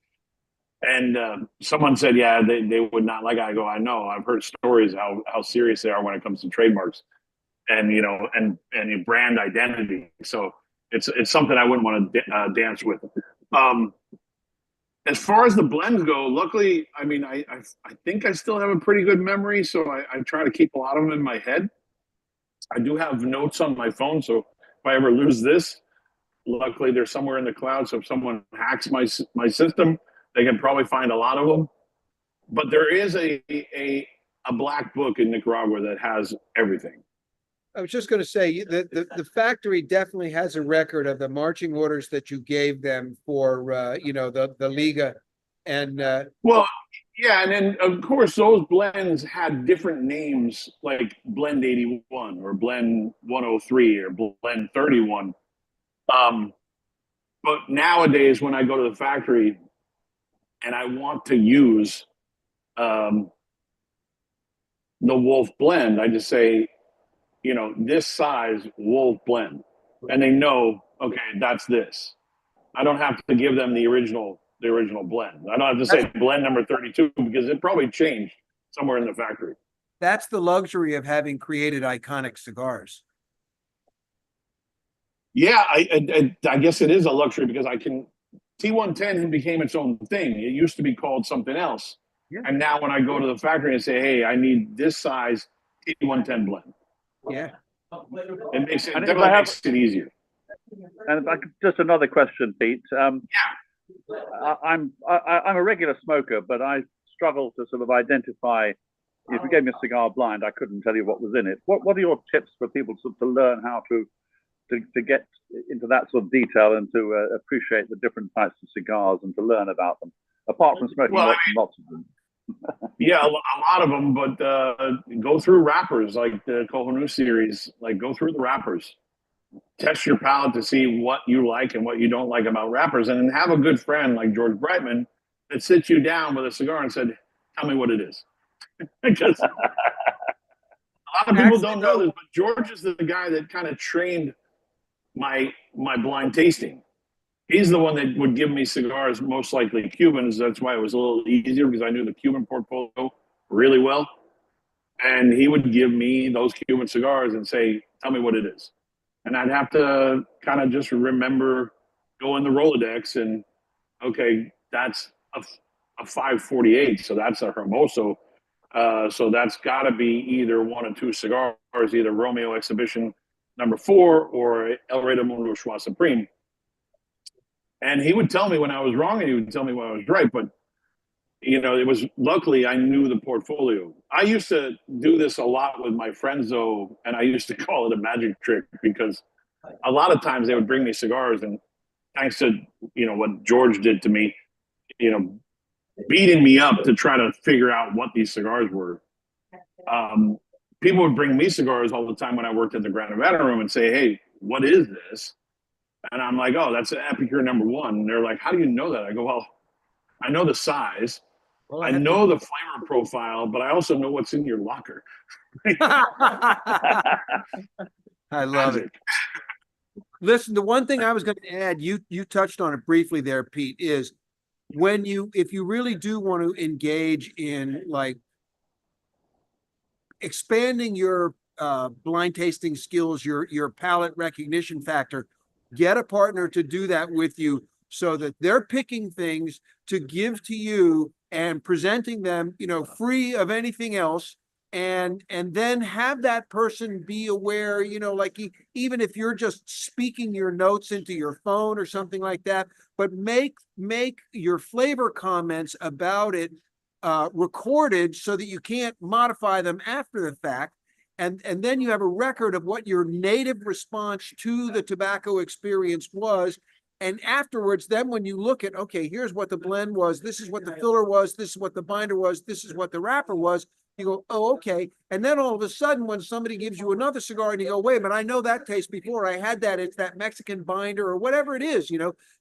and someone said, "Yeah, they would not like it." I go, "I know. I've heard stories how serious they are when it comes to trademarks, and and brand identity." So it's something I wouldn't want to dance with. As far as the blends go, luckily, I think I still have a pretty good memory, so I try to keep a lot of them in my head. I do have notes on my phone, so if I ever lose this, luckily they're somewhere in the cloud. So if someone hacks my system, they can probably find a lot of them. But there is a black book in Nicaragua that has everything. I was just going to say that the factory definitely has a record of the marching orders that you gave them for the Liga, and yeah, and then of course those blends had different names, like Blend 81 or Blend 103 or Blend 31. But nowadays, when I go to the factory and I want to use the Wolf blend, I just say, this size Wolf blend, and they know, okay, that's this. I don't have to give them the original blend. I don't have to say blend number 32, because it probably changed somewhere in the factory. that's the luxury of having created iconic cigars. Yeah, I guess it is a luxury, because T110 became its own thing. It used to be called something else. Yeah. And now when I go to the factory and say, hey, I need this size T110 blend. Yeah. It definitely makes it easier. And just another question, Pete. I'm a regular smoker, but I struggle to sort of identify. If you gave me a cigar blind, I couldn't tell you what was in it. What are your tips for people to learn how to get into that sort of detail and to appreciate the different types of cigars and to learn about them, apart from smoking lots of them? Yeah, a lot of them, but go through wrappers like the Kohonu series. Like, go through the wrappers. Test your palate to see what you like and what you don't like about wrappers, and then have a good friend like George Brightman that sits you down with a cigar and said, "Tell me what it is." Because a lot of people don't know this, but George is the guy that kind of trained my blind tasting. He's the one that would give me cigars, most likely Cubans. That's why it was a little easier, because I knew the Cuban portfolio really well. And he would give me those Cuban cigars and say, "Tell me what it is." And I'd have to kind of just remember, go in the Rolodex and, okay, that's a 548. So that's a Hermoso. So that's got to be either one of two cigars, either Romeo Exhibition number 4 or El Rey del Mundo Choix Supreme. And he would tell me when I was wrong, and he would tell me when I was right. But, it was, luckily I knew the portfolio. I used to do this a lot with my friends, though, and I used to call it a magic trick, because a lot of times they would bring me cigars and thanks to, what George did to me, you know, beating me up to try to figure out what these cigars were. People would bring me cigars all the time when I worked at the Grand Nevada Room and say, "Hey, what is this?" And I'm like, "Oh, that's an Epicure #1." And they're like, "How do you know that?" I go, "Well, I know the size, Well, I know the flavor profile, but I also know what's in your locker." I love it. Magic. Listen, the one thing I was going to add, you touched on it briefly there, Pete, is if you really do want to engage in like expanding your blind tasting skills, your palate recognition factor, get a partner to do that with you so that they're picking things to give to you and presenting them, free of anything else. And then have that person be aware, like even if you're just speaking your notes into your phone or something like that, but make your flavor comments about it recorded so that you can't modify them after the fact. And then you have a record of what your native response to the tobacco experience was. And afterwards, then when you look at, okay, here's what the blend was, this is what the filler was, this is what the binder was, this is what the wrapper was, you go, oh, okay. And then all of a sudden, when somebody gives you another cigar and you go, wait, but I know that taste before, I had that, it's that Mexican binder or whatever it is,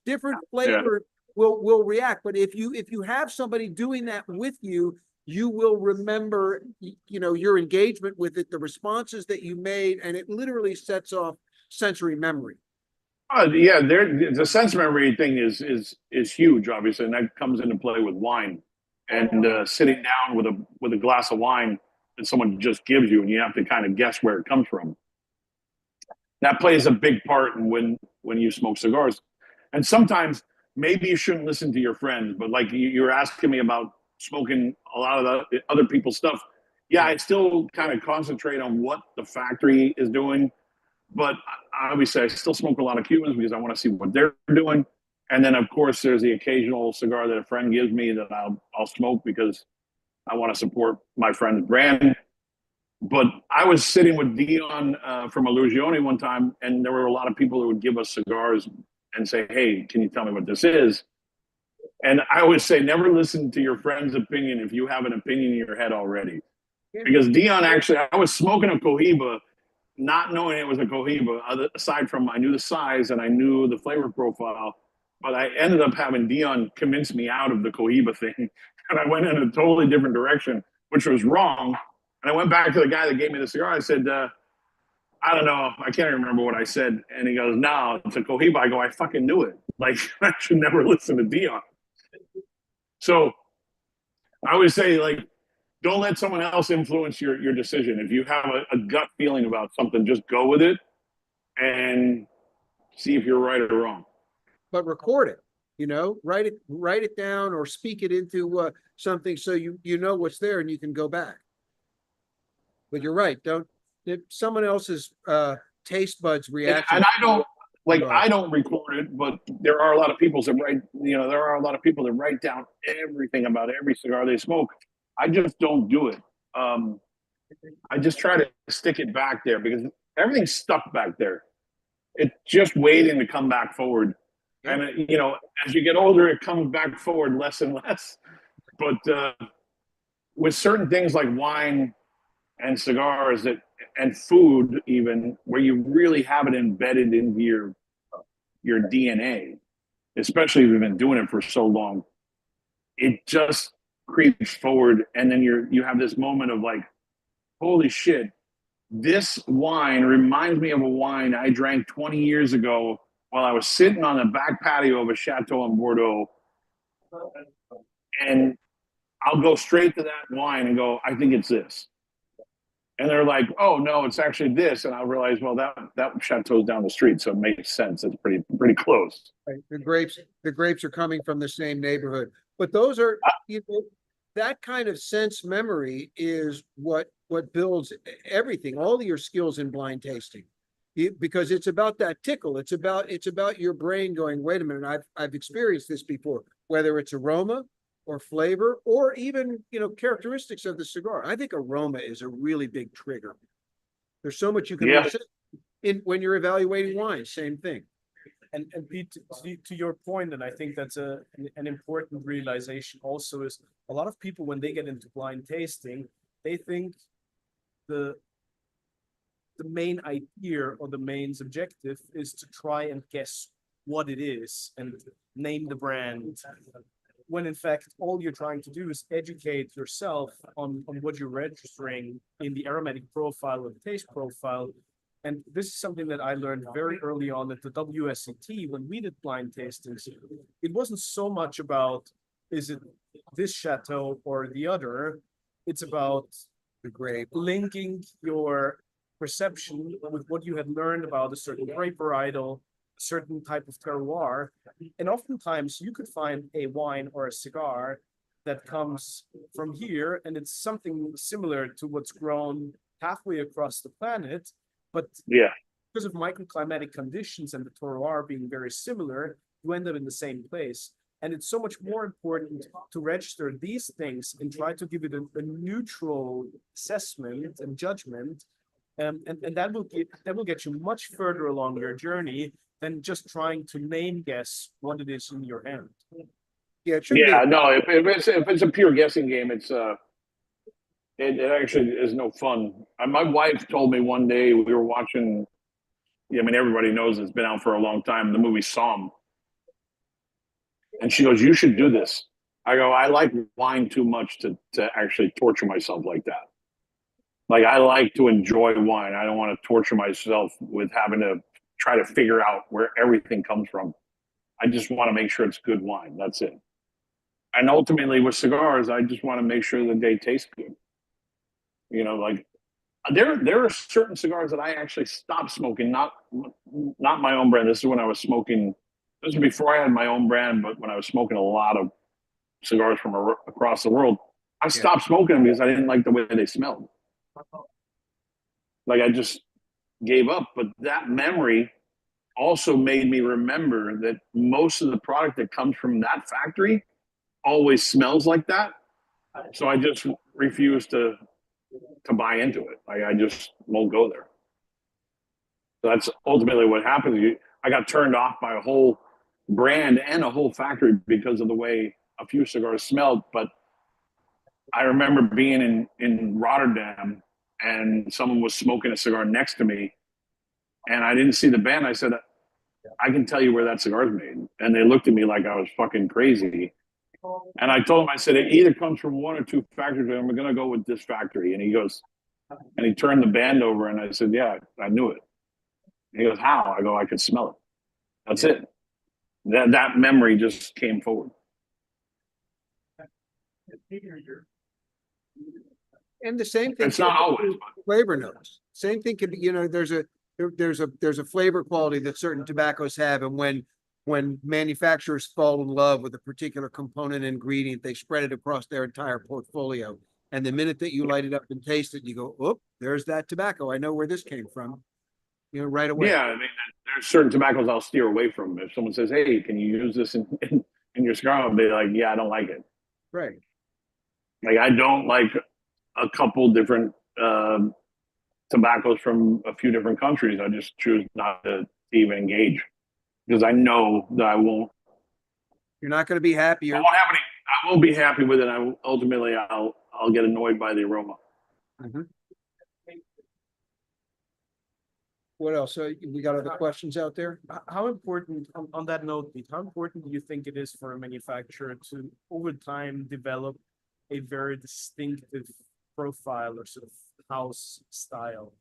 different flavor will react. But if you have somebody doing that with you, you will remember, your engagement with it, the responses that you made, and it literally sets off sensory memory. Yeah, the sense memory thing is huge, obviously, and that comes into play with wine. And sitting down with a glass of wine that someone just gives you, and you have to kind of guess where it comes from. That plays a big part in when you smoke cigars. And sometimes maybe you shouldn't listen to your friends, but like you're asking me about smoking a lot of the other people's stuff. Yeah, I still kind of concentrate on what the factory is doing, but obviously I still smoke a lot of Cubans because I want to see what they're doing. And then of course there's the occasional cigar that a friend gives me that I'll smoke because I want to support my friend's brand. But I was sitting with Dion from Illusione one time, and there were a lot of people who would give us cigars and say, "Hey, can you tell me what this is?" And I always say, never listen to your friend's opinion if you have an opinion in your head already. Because Dion actually, I was smoking a Cohiba, not knowing it was a Cohiba, aside from I knew the size and I knew the flavor profile. But I ended up having Dion convince me out of the Cohiba thing. And I went in a totally different direction, which was wrong. And I went back to the guy that gave me the cigar. I said, I don't know. I can't remember what I said. And he goes, "No, it's a Cohiba." I go, "I fucking knew it. Like, I should never listen to Dion." So I always say, like, don't let someone else influence your decision. If you have a gut feeling about something, just go with it and see if you're right or wrong. But record it, write it down or speak it into something so you know what's there and you can go back. But you're right. If someone else's taste buds reaction. And I don't record it, but there are a lot of people that write down everything about every cigar they smoke. I just don't do it. I just try to stick it back there because everything's stuck back there. It's just waiting to come back forward. And as you get older, it comes back forward less and less. But with certain things like wine and cigars and food, even where you really have it embedded into your DNA, especially if you've been doing it for so long, it just creeps forward. And then you have this moment of like, holy shit, this wine reminds me of a wine I drank 20 years ago while I was sitting on the back patio of a chateau in Bordeaux. And I'll go straight to that wine and go, I think it's this. And they're like, "Oh no, it's actually this." And I realize, well, that chateau's down the street, so it makes sense. It's pretty close. Right. The grapes are coming from the same neighborhood. But those are, that kind of sense memory is what builds everything, all of your skills in blind tasting. Because it's about that tickle. It's about your brain going, wait a minute, I've experienced this before, whether it's aroma or flavor, or even, characteristics of the cigar. I think aroma is a really big trigger. There's so much you can listen in when you're evaluating wine, same thing. And Pete, to your point, and I think that's an important realization also, is a lot of people when they get into blind tasting, they think the main idea or the main objective is to try and guess what it is and name the brand, when in fact all you're trying to do is educate yourself on what you're registering in the aromatic profile or the taste profile. And this is something that I learned very early on at the WSET when we did blind tastings. It wasn't so much about, is it this chateau or the other? It's about The grape. linking your perception with what you had learned about a certain grape varietal, a certain type of terroir. And oftentimes you could find a wine or a cigar that comes from here, and it's something similar to what's grown halfway across the planet. But Yeah. because of microclimatic conditions and the terroir being very similar, you end up in the same place. And it's so much more important to register these things and try to give it a neutral assessment and judgment. And that will get you much further along your journey than just trying to name guess what it is in your hand. Yeah, it should be. Yeah, no, if it's a pure guessing game, it actually is no fun. My wife told me one day we were watching, I mean, everybody knows it's been out for a long time, the movie Somm. And she goes, "You should do this." I go, "I like wine too much to actually torture myself like that. Like, I like to enjoy wine. I don't want to torture myself with having to try to figure out where everything comes from. I just want to make sure it's good wine. That's it." And ultimately with cigars, I just want to make sure that they taste good. You know, like there are certain cigars that I actually stopped smoking, not my own brand. This is when I was smoking. This was before I had my own brand, but when I was smoking a lot of cigars from across the world, I stopped smoking them because I didn't like the way they smelled. Like, I just gave up. But that memory also made me remember that most of the product that comes from that factory always smells like that. So I just refuse to buy into it. I just won't go there. So that's ultimately what happens. I got turned off by a whole brand and a whole factory because of the way a few cigars smelled. But I remember being in Rotterdam and someone was smoking a cigar next to me and I didn't see the band. I said, "I can tell you where that cigar is made." And they looked at me like I was fucking crazy. And I told him, I said, "It either comes from one or two factories, and I'm going to go with this factory." And he goes, and he turned the band over, and I said, "Yeah, I knew it." And he goes, "How?" I go, "I could smell it." That's it. That memory just came forward. And the same thing. It's not always, but Flavor notes. Same thing could be, there's a flavor quality that certain tobaccos have, and when manufacturers fall in love with a particular component ingredient, they spread it across their entire portfolio. And the minute that you light it up and taste it, you go, "Oh, there's that tobacco. I know where this came from." Right away. yeah, I mean, there's certain tobaccos I'll steer away from. If someone says, "Hey, can you use this in your cigar?" I'll be like, "Yeah, I don't like it." Right. Like, I don't like a couple different tobaccos from a few different countries. I just choose not to even engage because I know that I won't. You're not going to be happier. I won't be happy with it. Ultimately I'll get annoyed by the aroma. Mhm. What else? We got other questions out there? How important, on that note, Pete, how important do you think it is for a manufacturer to, over time, develop a very distinctive profile or sort of house style?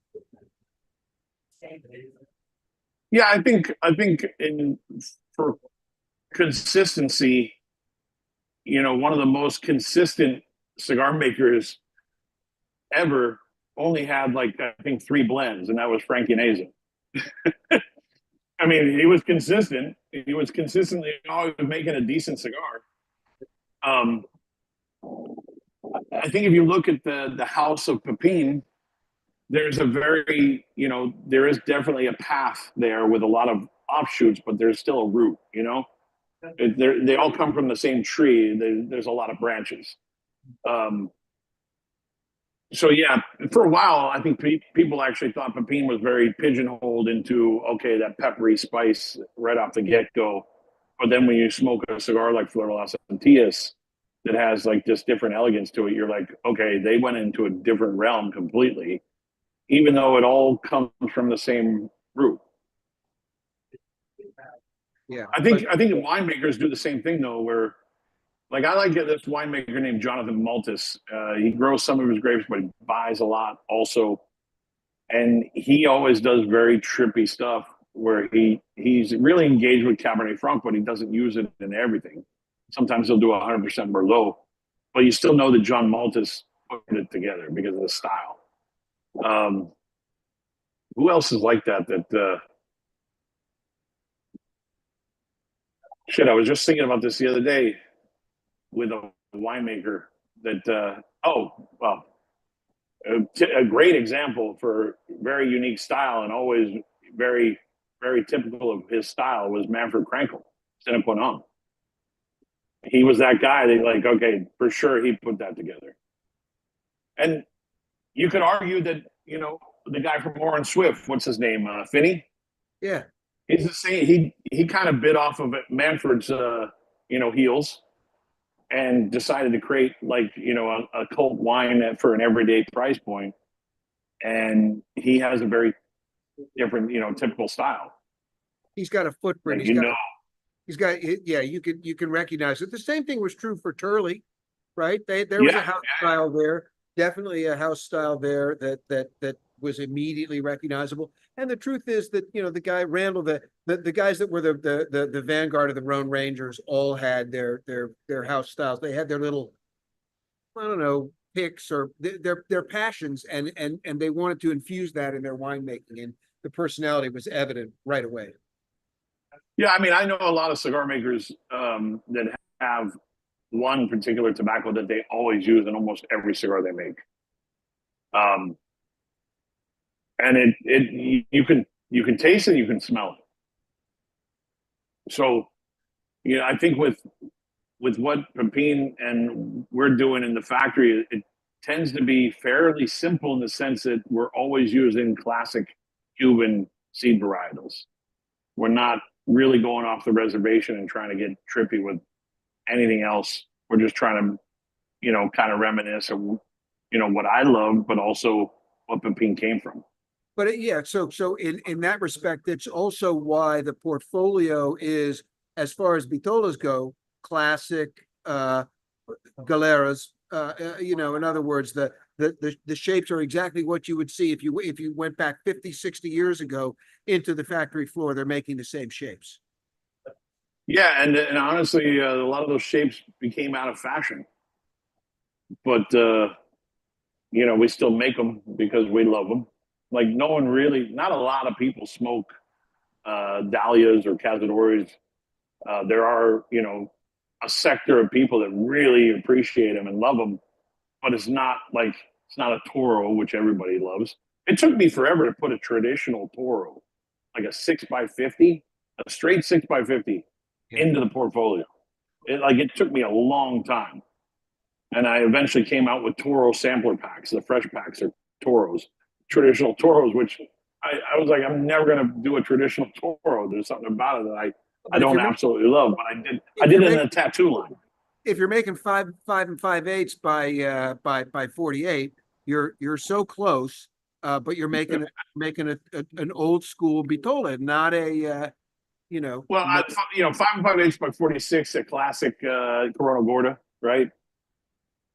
Yeah, I think for consistency, one of the most consistent cigar makers ever only had like, I think, 3 blends, and that was Frankie Neza. I mean, he was consistent. He was consistently always making a decent cigar. I think if you look at the House of Pepin, there's there is definitely a path there with a lot of offshoots, but there's still a root. They all come from the same tree. There's a lot of branches. So yeah, for a while, I think people actually thought Pepin was very pigeonholed into, okay, that peppery spice right off the get go. But then when you smoke a cigar like Flor de las Antillas that has like this different elegance to it, you're like, okay, they went into a different realm completely, even though it all comes from the same root. Yeah. I think the winemakers do the same thing though, where like I like this winemaker named Jonathan Maltis. He grows some of his grapes, but he buys a lot also, and he always does very trippy stuff where he's really engaged with Cabernet Franc, but he doesn't use it in everything. Sometimes he'll do 100% Merlot, but you still know that John Maltis put it together because of the style. Who else is like that? Shit, I was just thinking about this the other day with a winemaker that a great example for very unique style and always very very typical of his style was Manfred Krankel, Cinnamon. He was that guy that like, okay, for sure he put that together. And you could argue that, you know, the guy from Orange Swift, what's his name, Finney, Yeah. he's the same. He kind of bit off of Manfred's heels and decided to create like, you know, a cult wine for an everyday price point. And he has a very different, you know, typical style. He's got a footprint. Like, Yeah, you can recognize it. The same thing was true for Turley, right? There was a house style there, definitely a house style there that was immediately recognizable. And the truth is that, you know, the guy Randall, the guys that were the vanguard of the Rhone Rangers all had their house styles. They had their little, I don't know, picks or their passions, and they wanted to infuse that in their winemaking, and the personality was evident right away. Yeah, I mean, I know a lot of cigar makers that have one particular tobacco that they always use in almost every cigar they make. And you can taste it, you can smell it. So, you know, I think with what Pepin and we're doing in the factory, it tends to be fairly simple in the sense that we're always using classic Cuban seed varietals. We're not really going off the reservation and trying to get trippy with anything else. We're just trying to, you know, kind of reminisce of, you know, what I love, but also what Pepin came from. But yeah, so in that respect, it's also why the portfolio is, as far as Bitolas go, classic galeras. You know, in other words, the shapes are exactly what you would see if you went back 50, 60 years ago into the factory floor. They're making the same shapes. Yeah, and honestly, a lot of those shapes became out of fashion, but you know, we still make them because we love them. Like not a lot of people smoke dahlias or cazadores. There are, you know, a sector of people that really appreciate them and love them, but it's not a Toro, which everybody loves. It took me forever to put a traditional Toro, like a 6x50, a straight 6x50 into the portfolio. It took me a long time. And I eventually came out with Toro sampler packs. The fresh packs are Toros, traditional Toros, which I was like, I'm never going to do a traditional Toro. There's something about it that I don't absolutely love, but I did it in a tattoo line. If you're making 5 and 5/8 by 48, you're so close, but you're making an old school Bitola, not a you know. Well, 5 and 5/8 by 46, a classic Corona Gorda, right?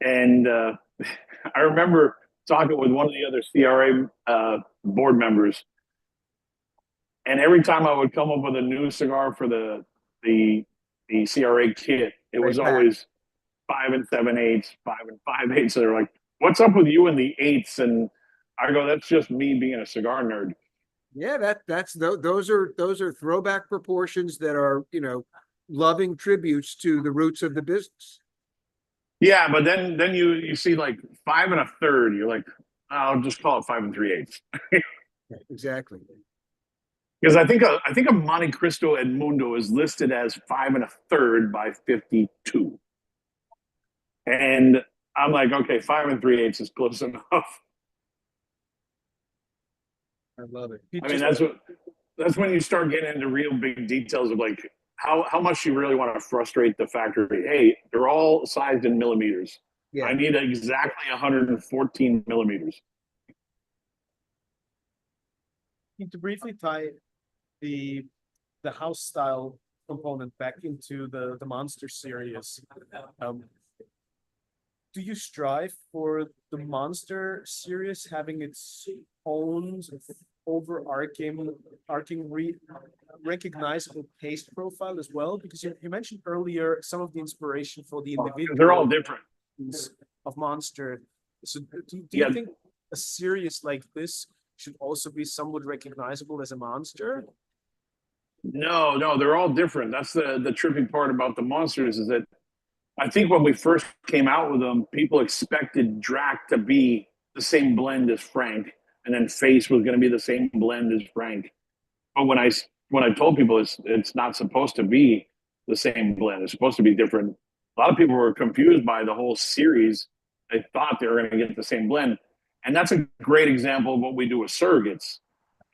And I remember talking with one of the other CRA board members, and every time I would come up with a new cigar for the CRA kit, it was always 5 and 7/8, 5 and 5/8. So they're like, "What's up with you and the eighths?" And I go, "That's just me being a cigar nerd." Yeah, those are throwback proportions that are, you know, loving tributes to the roots of the business. Yeah, but then you see like 5 1/3. You're like, I'll just call it 5 3/8. Exactly. Because I think a Monte Cristo Edmundo is listed as 5 1/3 by 52. And I'm like, okay, 5 3/8 is close enough. I love it. I mean, that's when you start getting into real big details of like how much you really want to frustrate the factory. Hey, they're all sized in millimeters. Yeah. I need exactly 114 millimeters. To briefly tie the house style component back into the Monster series, do you strive for the Monster series having its own overarching recognizable taste profile as well? Because you mentioned earlier some of the inspiration for the individual They're all different of Monster. So do Yeah. you think a series like this should also be somewhat recognizable as a Monster? No, they're all different. That's the trippy part about the monsters is that I think when we first came out with them, people expected Drac to be the same blend as Frank, and then Face was going to be the same blend as Frank. But when I told people it's not supposed to be the same blend, it's supposed to be different. A lot of people were confused by the whole series. They thought they were going to get the same blend, and that's a great example of what we do with surrogates.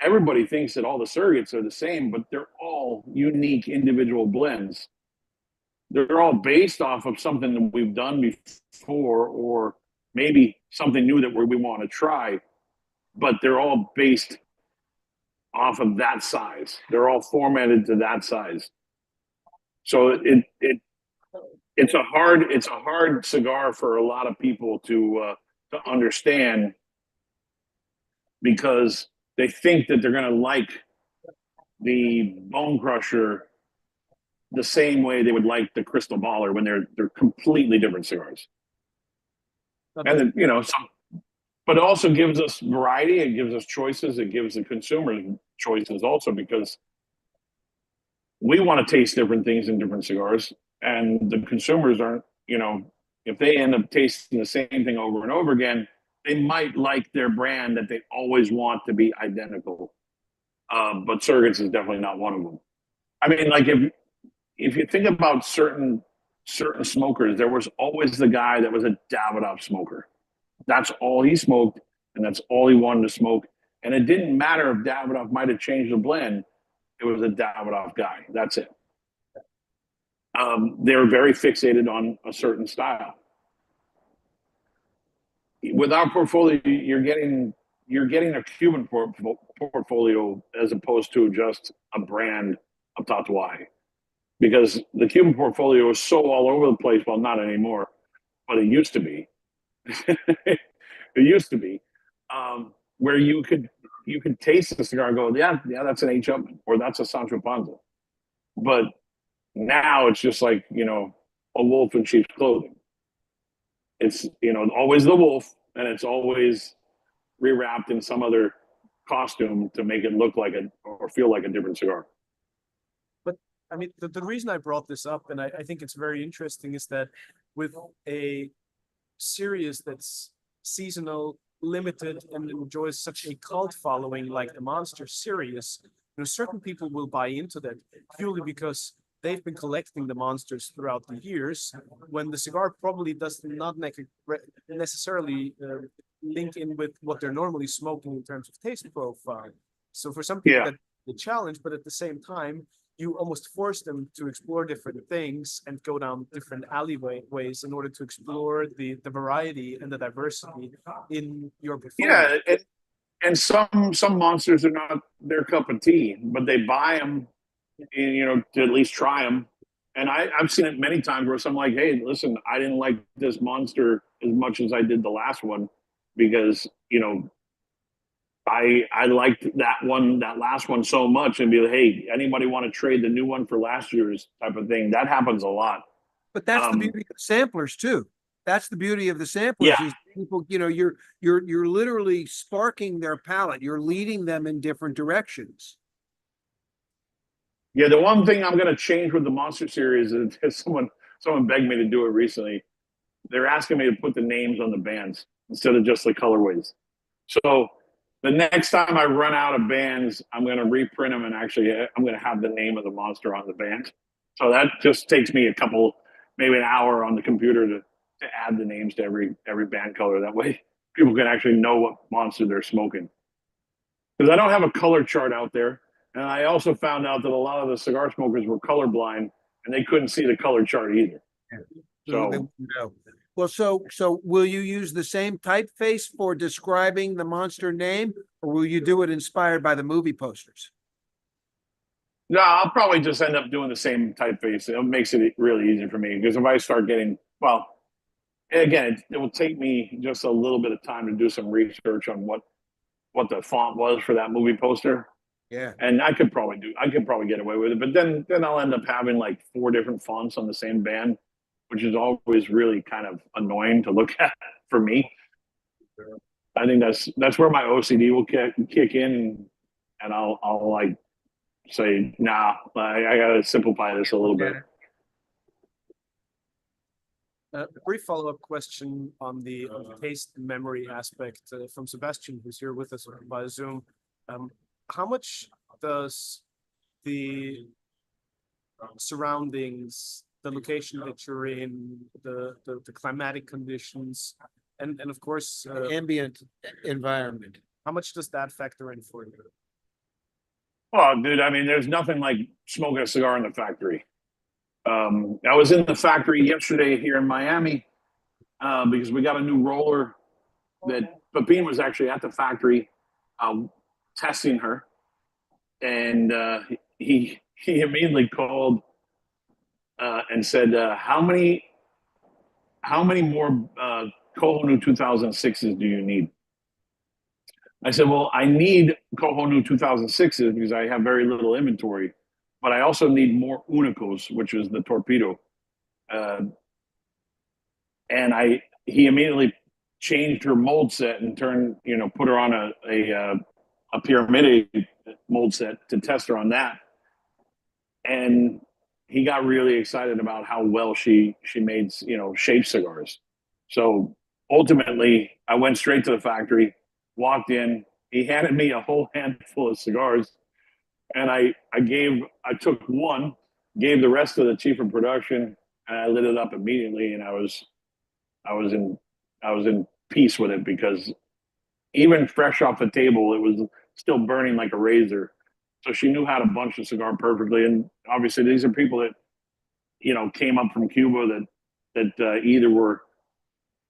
Everybody thinks that all the surrogates are the same, but they're all unique individual blends. They're all based off of something that we've done before, or maybe something new that we want to try, but they're all based off of that size. They're all formatted to that size. So it's a hard cigar for a lot of people to understand, because they think that they're going to like the Bone Crusher the same way they would like the Crystal Baller when they're completely different cigars. And then, but it also gives us variety. It gives us choices. It gives the consumers choices also, because we want to taste different things in different cigars, and the consumers aren't. If they end up tasting the same thing over and over again, they might like their brand that they always want to be identical. But surrogates is definitely not one of them. I mean, like if you think about certain smokers, there was always the guy that was a Davidoff smoker. That's all he smoked, and that's all he wanted to smoke. And it didn't matter if Davidoff might have changed the blend. It was a Davidoff guy. That's it. They were very fixated on a certain style. With our portfolio, you're getting a Cuban portfolio as opposed to just a brand of Tatuaje. Because the Cuban portfolio is so all over the place. Well, not anymore, but it used to be. It used to be where you could taste the cigar and go, yeah, that's an H. Upman, or that's a Sancho Panza. But now it's just like a wolf in sheep's clothing. It's always the wolf, and it's always rewrapped in some other costume to make it look like or feel like a different cigar. I mean, the reason I brought this up, and I think it's very interesting, is that with a series that's seasonal, limited, and enjoys such a cult following like the Monster series, certain people will buy into that purely because they've been collecting the monsters throughout the years, when the cigar probably does not necessarily link in with what they're normally smoking in terms of taste profile. So for some people, that's the challenge, but at the same time, you almost force them to explore different things and go down different alleyways in order to explore the variety and the diversity in your portfolio. Yeah, and some monsters are not their cup of tea, but they buy them, to at least try them. And I've seen it many times where I'm like, hey, listen, I didn't like this monster as much as I did the last one, because I liked that last one so much, and be like, hey, anybody want to trade the new one for last year's type of thing? That happens a lot. But that's the beauty of samplers too. That's the beauty of the samplers. Yeah. Is people, you're literally sparking their palate. You're leading them in different directions. Yeah, the one thing I'm going to change with the Monster series is someone begged me to do it recently. They're asking me to put the names on the bands instead of just the colorways. So the next time I run out of bands, I'm going to reprint them, and actually I'm going to have the name of the monster on the band. So that just takes me maybe an hour on the computer to do that. to add the names to every band color. That way people can actually know what monster they're smoking. Because I don't have a color chart out there. And I also found out that a lot of the cigar smokers were colorblind and they couldn't see the color chart either. So they So wouldn't know. Well, so will you use the same typeface for describing the monster name, or will you do it inspired by the movie posters? no, I'll probably just end up doing the same typeface. It makes it really easy for me because if I start getting, well, again, it will take me just a little bit of time to do some research on what the font was for that movie poster. Yeah. And I could probably get away with it, but then I'll end up having like 4 different fonts on the same band, which is always really kind of annoying to look at for me. I think that's where my OCD will kick in, and I'll like say, nah, I gotta simplify this a little bit. A brief follow-up question on the taste and memory aspect from Sebastian, who's here with us by Zoom. How much does the surroundings, the location that you're in, the climatic conditions, and of course, Ambient environment. how much does that factor in for you? Oh, dude, I mean, there's nothing like smoking a cigar in the factory. I was in the factory yesterday here in Miami because we got a new roller that Pepin was actually at the factory testing her, and he immediately called and said, "How many more Kohonu 2006s do you need?" I said, "Well, I need Kohonu 2006s because I have very little inventory, but I also need more Unicos, which is the torpedo." And he immediately changed her mold set and put her on a pyramid mold set to test her on that. And he got really excited about how well she made, shaped cigars. So ultimately I went straight to the factory, walked in, he handed me a whole handful of cigars, and I took one, gave the rest to the chief of production, and I lit it up immediately, and I was in peace with it because even fresh off the table, it was still burning like a razor. So she knew how to bunch the cigar perfectly. And obviously these are people that, came up from Cuba that either were,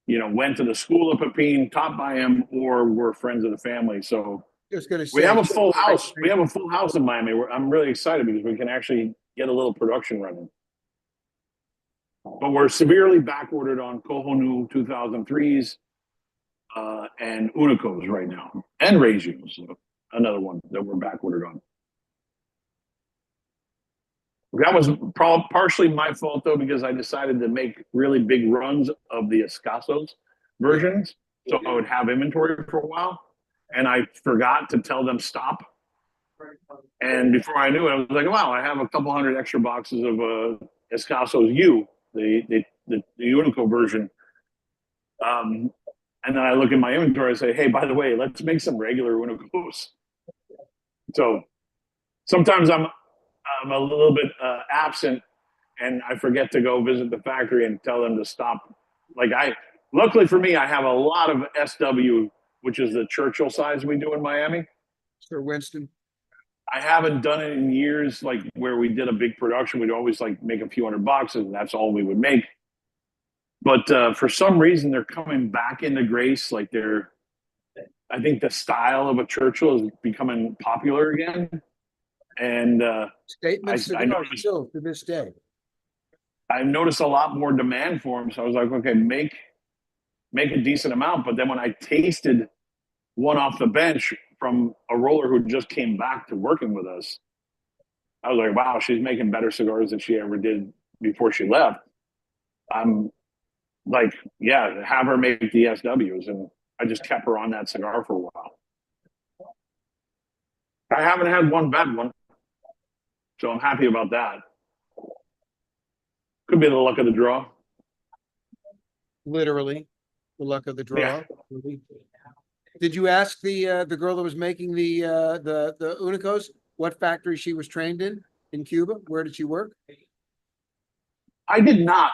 went to the school of Pepin, taught by him, or were friends of the family. So Just gonna say. we have a full house. We have a full house in Miami. I'm really excited because we can actually get a little production running. But we're severely back ordered on Kohonu 2003s and Unicos right now, and Regios, another one that we're back ordered on. That was partially my fault though, because I decided to make really big runs of the Escassos versions, so I would have inventory for a while, and I forgot to tell them stop. And before I knew it, I was like, wow, I have a couple hundred extra boxes of Escassos U, the Unico version. And then I look at my inventory and say, hey, by the way, let's make some regular Unicos. So sometimes I'm a little bit absent, and I forget to go visit the factory and tell them to stop. Luckily for me, I have a lot of SW, which is the Churchill size we do in Miami. Sir Winston. I haven't done it in years, like where we did a big production. We'd always make a few hundred boxes, and that's all we would make. But for some reason, they're coming back into grace. I think the style of a Churchill is becoming popular again. And Statements I noticed, still to this day. I noticed a lot more demand for them. So I was like, okay, make a decent amount. But then when I tasted one off the bench from a roller who just came back to working with us, I was like, wow, she's making better cigars than she ever did before she left. I'm like, yeah, have her make the SWs. And I just kept her on that cigar for a while. I haven't had one bad one, so I'm happy about that. Could be the luck of the draw. Literally, the luck of the draw. Yeah. Did you ask the girl that was making the Unicos what factory she was trained in Cuba? Where did she work? I did not.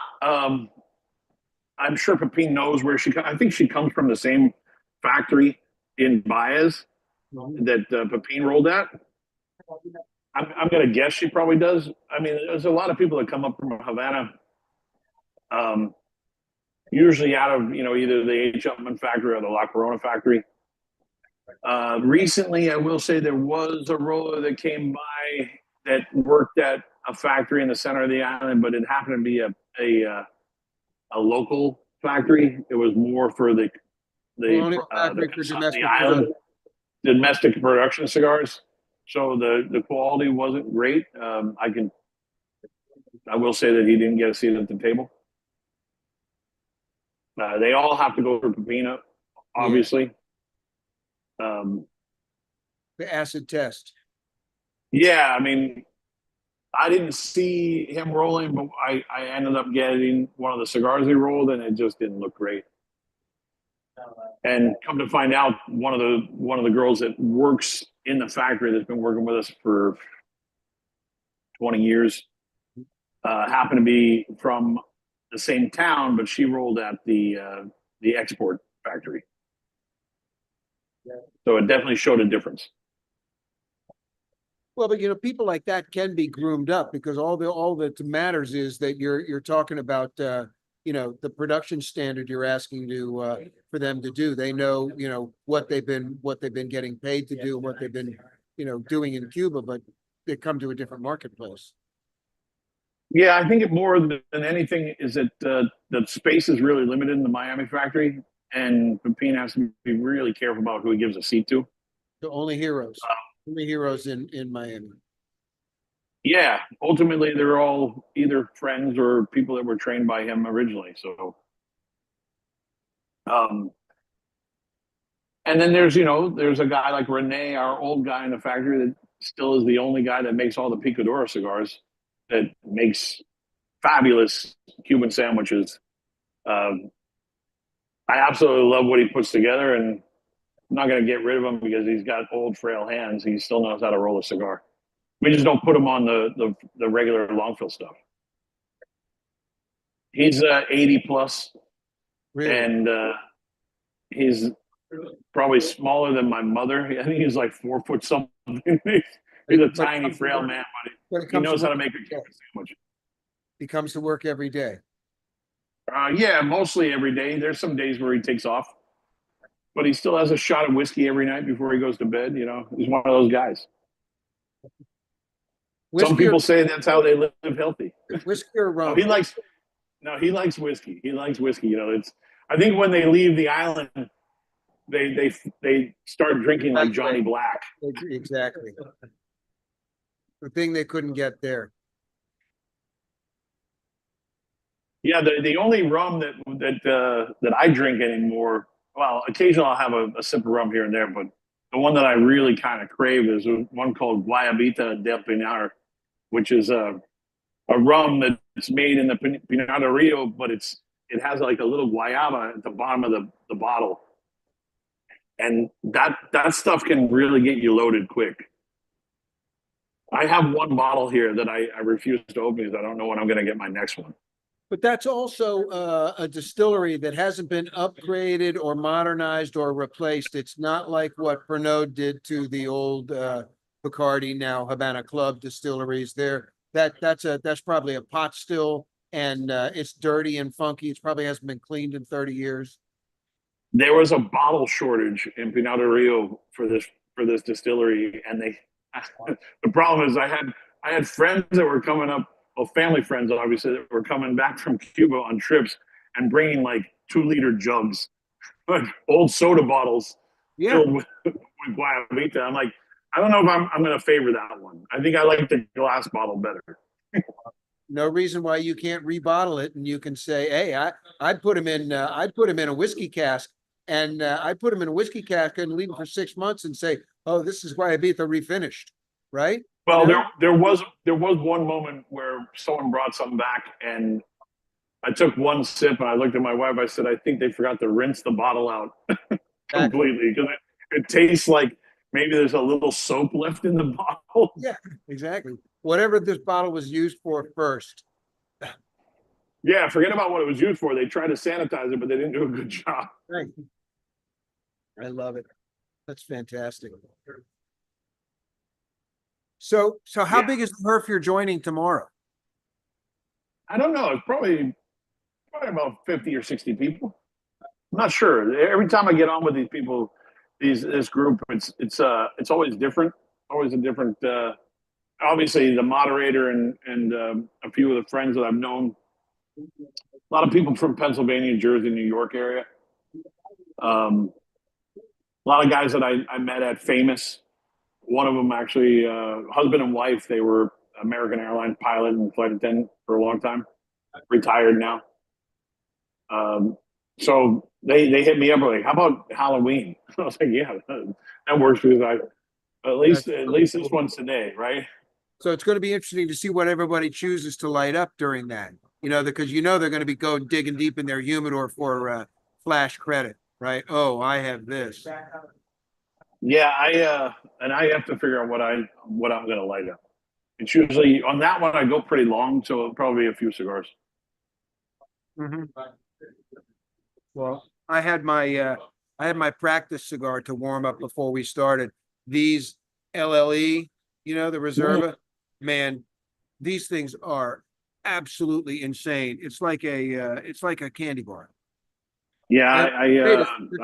I'm sure Pepin knows where I think she comes from the same factory in Baez that Pepin rolled at. I'm going to guess she probably does. I mean, there's a lot of people that come up from Havana, usually out of, either the H. Upman factory or the La Corona factory. Recently, I will say there was a roller that came by that worked at a factory in the center of the island, but it happened to be a local factory. It was more for the island, domestic production cigars. So the quality wasn't great. I will say that he didn't get a seat at the table. They all have to go through Pepina, obviously. The acid test. Yeah, I mean, I didn't see him rolling, but I ended up getting one of the cigars he rolled, and it just didn't look great. And come to find out, one of the girls that works in the factory that's been working with us for 20 years happened to be from the same town, but she rolled at the export factory. So it definitely showed a difference. Well, but people like that can be groomed up, because all that matters is that you're talking about the production standard you're asking for them to do. They know what they've been getting paid to do, what they've been doing in Cuba, but they come to a different marketplace. Yeah, I think it more than anything is that the space is really limited in the Miami factory, and Pepin has to be really careful about who he gives a seat to. So only heroes. Only heroes in Miami. Yeah, ultimately they're all either friends or people that were trained by him originally. So, and then there's a guy like Rene, our old guy in the factory, that still is the only guy that makes all the Picadora cigars, that makes fabulous Cuban sandwiches. I absolutely love what he puts together, and I'm not going to get rid of him because he's got old, frail hands. He still knows how to roll a cigar. We just don't put him on the regular long fill stuff. He's 80 plus, Really? and he's probably smaller than my mother. I think he's like 4 foot something. He's a tiny, frail man, but he knows how to make a Cuban sandwich. He comes to work every day. Yeah, mostly every day. There's some days where he takes off, but he still has a shot of whiskey every night before he goes to bed. He's one of those guys. Some people say that's how they live healthy. Whiskey or rum? He likes whiskey. He likes whiskey. I think when they leave the island, they start drinking like Johnny Black. Exactly. The thing they couldn't get there. Yeah, the only rum that I drink anymore. Well, occasionally I'll have a sip of rum here and there, but the one that I really kind of crave is one called Guayabita del Pinar, which is a rum that's made in the Pinar del Rio, but it has like a little guayaba at the bottom of the bottle, and that stuff can really get you loaded quick. I have one bottle here that I refuse to open because I don't know when I'm going to get my next one. But that's also a distillery that hasn't been upgraded or modernized or replaced. It's not like what Pernod did to the old Bacardi, now Havana Club distilleries. That's probably a pot still, and it's dirty and funky. It probably hasn't been cleaned in 30 years. There was a bottle shortage in Pinar del Rio for this distillery, and the problem is I had friends that were coming up. Well, family friends, obviously, that were coming back from Cuba on trips and bringing like 2-liter jugs, like old soda bottles filled with Guayabita. I'm like, I don't know if I'm going to favor that one. I think I like the glass bottle better. No reason why you can't rebottle it, and you can say, "Hey, I'd put him in a whiskey cask, and I'd put him in a whiskey cask and leave him for 6 months and say, oh, this is Guayabita refinished,' right?" Well, there was one moment where someone brought something back, and I took one sip, and I looked at my wife. I said, "I think they forgot to rinse the bottle out completely, because it tastes like maybe there's a little soap left in the bottle." Yeah, exactly. Whatever this bottle was used for first. Yeah, forget about what it was used for. They tried to sanitize it, but they didn't do a good job. Right. I love it. That's fantastic. So how Yeah. big is the Herf you're joining tomorrow? I don't know. It's probably about 50 or 60 people. I'm not sure. Every time I get on with these people, this group, it's always different. Always a different. Obviously, the moderator and a few of the friends that I've known. A lot of people from Pennsylvania, Jersey, New York area. A lot of guys that I met at Famous. One of them actually, husband and wife. They were American Airlines pilot and flight attendant for a long time. Retired now. So they hit me up like, "How about Halloween?" I was like, "Yeah, that works because at least this one's today, right?" So it's going to be interesting to see what everybody chooses to light up during that. Because they're going to be going digging deep in their humidor for flash credit, right? Oh, I have this. Yeah, I have to figure out what I'm going to light up. It's usually on that one I go pretty long, so it'll probably be a few cigars. Mhm. Well, I had my practice cigar to warm up before we started. These LLE, the Reserva, man, these things are absolutely insane. It's like a candy bar. Yeah,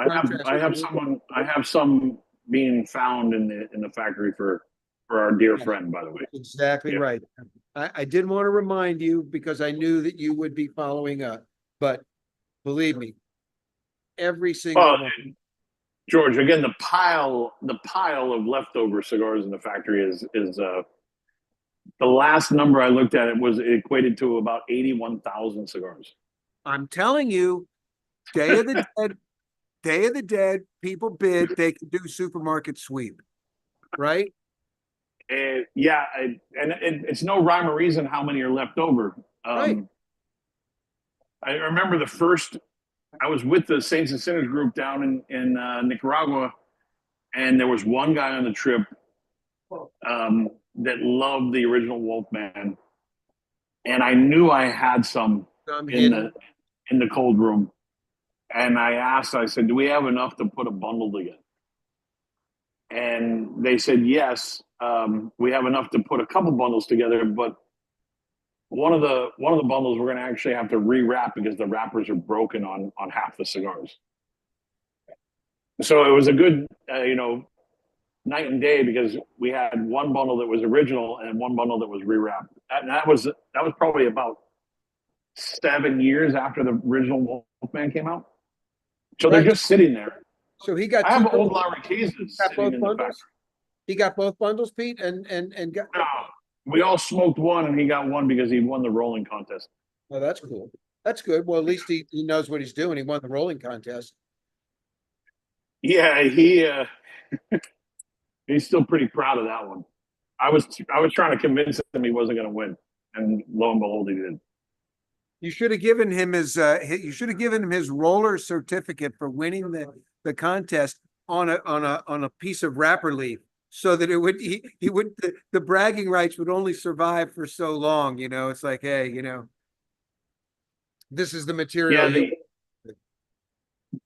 Contrast. I have some being found in the factory for our dear friend, by the way. Exactly Yeah. right. I did want to remind you because I knew that you would be following up, but believe me, every single Well, one. George, again, the pile of leftover cigars in the factory is the last number I looked at it equated to about 81,000 cigars. I'm telling you, Day of the Dead, people bid, they can do supermarket sweep, right? And yeah, it's no rhyme or reason how many are left over. Right. I remember I was with the Saints and Sinners group down in Nicaragua, and there was one guy on the trip that loved the original Wolfman, and I knew I had some in the cold room, and I said, "Do we have enough to put a bundle together?" And they said, "Yes, we have enough to put a couple bundles together, but one of the bundles we're going to actually have to rewrap because the wrappers are broken on half the cigars." So it was a good night and day because we had one bundle that was original and one bundle that was rewrapped. And that was probably about 7 years after the original Wolfman came out. So they're just sitting there. So he got I have two old Lowry cases sitting in the factory. He got both bundles, Pete, and got. No, we all smoked one, and he got one because he won the rolling contest. Oh, that's cool. That's good. Well, at least he knows what he's doing. He won the rolling contest. Yeah, he's still pretty proud of that one. I was trying to convince him he wasn't going to win, and lo and behold, he did. You should have given him his roller certificate for winning the contest on a piece of wrapper leaf, so that he would the bragging rights would only survive for so long. It's like, hey, this is the material.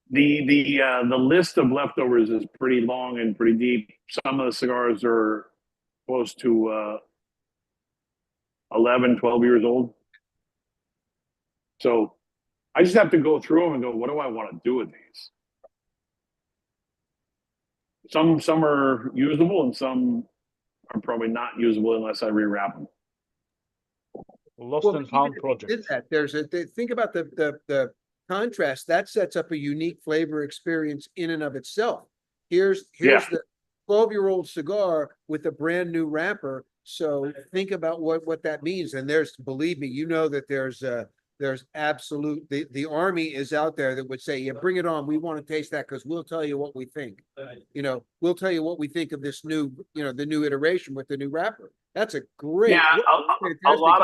Yeah, the list of leftovers is pretty long and pretty deep. Some of the cigars are close to 11, 12 years old. So I just have to go through them and go, what do I want to do with these? Some are usable and some are probably not usable unless I rewrap them. Lost and found project. Did that. Think about the contrast that sets up a unique flavor experience in and of itself. Here's the 12-year-old cigar with a brand new wrapper. So think about what that means. And believe me, that there's absolute, the army is out there that would say, yeah, bring it on. We want to taste that because we'll tell you what we think. We'll tell you what we think of this new, the new iteration with the new wrapper. That's a great. Yeah, a lot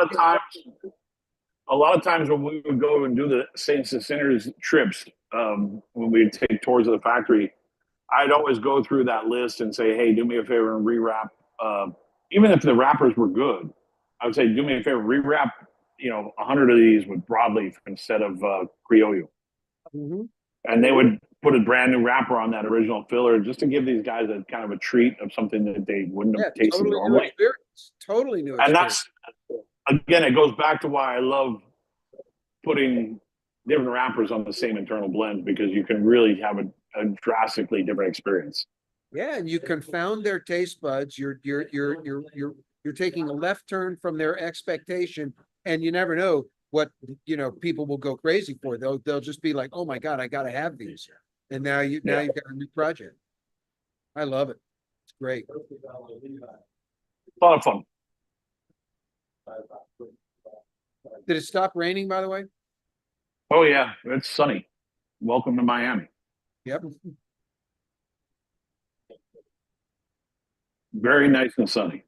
of times when we would go and do the Saints and Sinners trips, when we'd take tours of the factory, I'd always go through that list and say, hey, do me a favor and rewrap. Even if the wrappers were good, I would say, do me a favor, rewrap 100 of these with broadleaf instead of criollo. Mhm. And they would put a brand new wrapper on that original filler just to give these guys a kind of a treat of something that they wouldn't Yeah, have tasted totally new normally. experience. Totally new And experience. that's, again, it goes back to why I love putting different wrappers on the same internal blend, because you can really have a drastically different experience. Yeah, and you confound their taste buds. You're taking a left turn from their expectation, and you never know what people will go crazy for. They'll just be like, "Oh my God, I gotta have these," and now you've got a new project. I love it. It's great. A lot of fun. Did it stop raining, by the way? Oh yeah, it's sunny. Welcome to Miami. Yep. Very nice and sunny.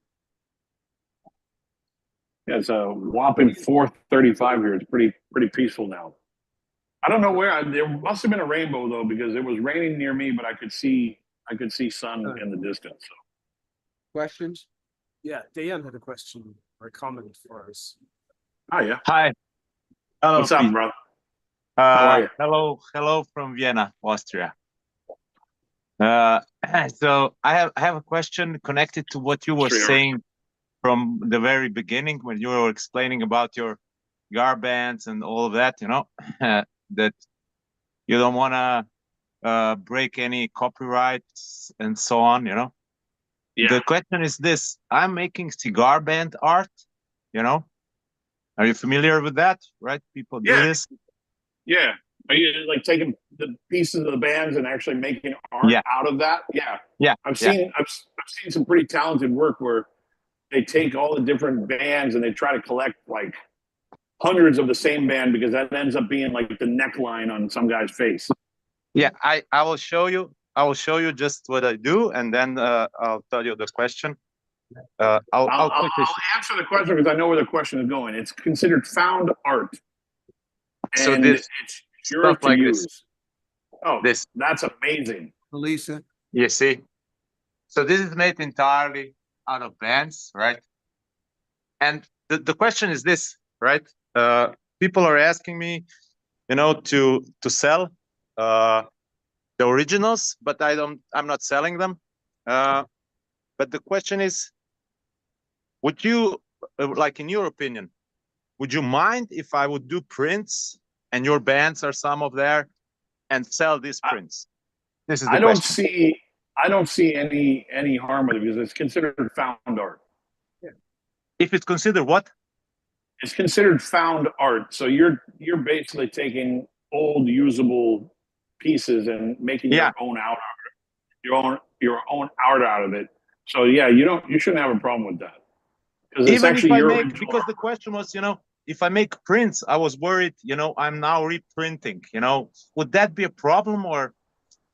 Yeah, it's a whopping 4:35 here. It's pretty peaceful now. I don't know where. There must have been a rainbow though, because it was raining near me, but I could see sun in the distance. So. Questions? Yeah, Dayan had a question or a comment for us. Oh yeah. Hi. Hello, What's up, Pete. bro? How are you? Hello from Vienna, Austria. So I have a question connected to what you were Sure. saying from the very beginning when you were explaining about your cigar bands and all of that. That you don't want to break any copyrights and so on. Yeah. The question is this: I'm making cigar band art. Are you familiar with that? Right? People do Yeah. this. Yeah. Are you like taking the pieces of the bands and actually making art out of that? Yeah. Yeah. I've seen some pretty talented work where they take all the different bands and they try to collect like hundreds of the same band, because that ends up being like the neckline on some guy's face. Yeah, I will show you. I will show you just what I do, and then I'll tell you the question. I'll quickly. Answer the question because I know where the question is going. It's considered found art, So and this it's yours to like use. this. Oh, This. that's amazing. Melissa? You see. So this is made entirely out of bands, right? And the question is this, right? People are asking me, to sell the originals, but I'm not selling them. But the question is, would you, like in your opinion, would you mind if I would do prints and your bands are some of there and sell these prints? This is the question. I don't see any harm with it because it's considered found art. If it's considered what? It's considered found art. So you're basically taking old usable pieces and making your own art out of it. Your own art out of it. So yeah, you shouldn't have a problem with that. Because it's Even actually if I your make, original because the question was, if I make prints, I was worried, I'm now reprinting, would that be a problem or,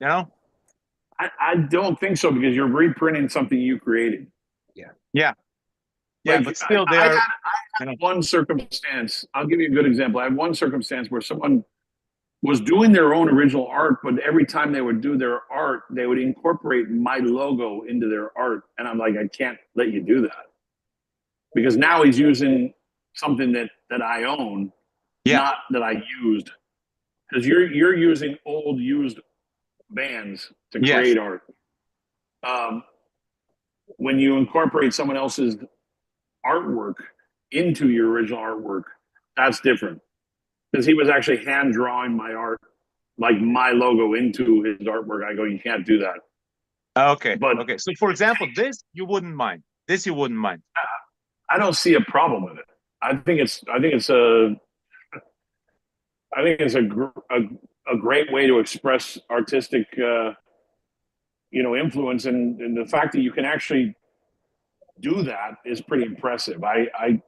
I don't think so, because you're reprinting something you created. Yeah, Like, but still I there. had one circumstance. I'll give you a good example. I had one circumstance where someone was doing their own original art, but every time they would do their art, they would incorporate my logo into their art, and I'm like, I can't let you do that, because now he's using something that I own, not that I used. Because you're using old used bands to create art. When you incorporate someone else's artwork into your original artwork, that's different, because he was actually hand drawing my art, like my logo, into his artwork. I go, you can't do that. Okay. But okay. So for example, this you wouldn't mind. This you wouldn't mind. I don't see a problem with it. I think it's a great way to express artistic influence, and the fact that you can actually do that is pretty impressive. I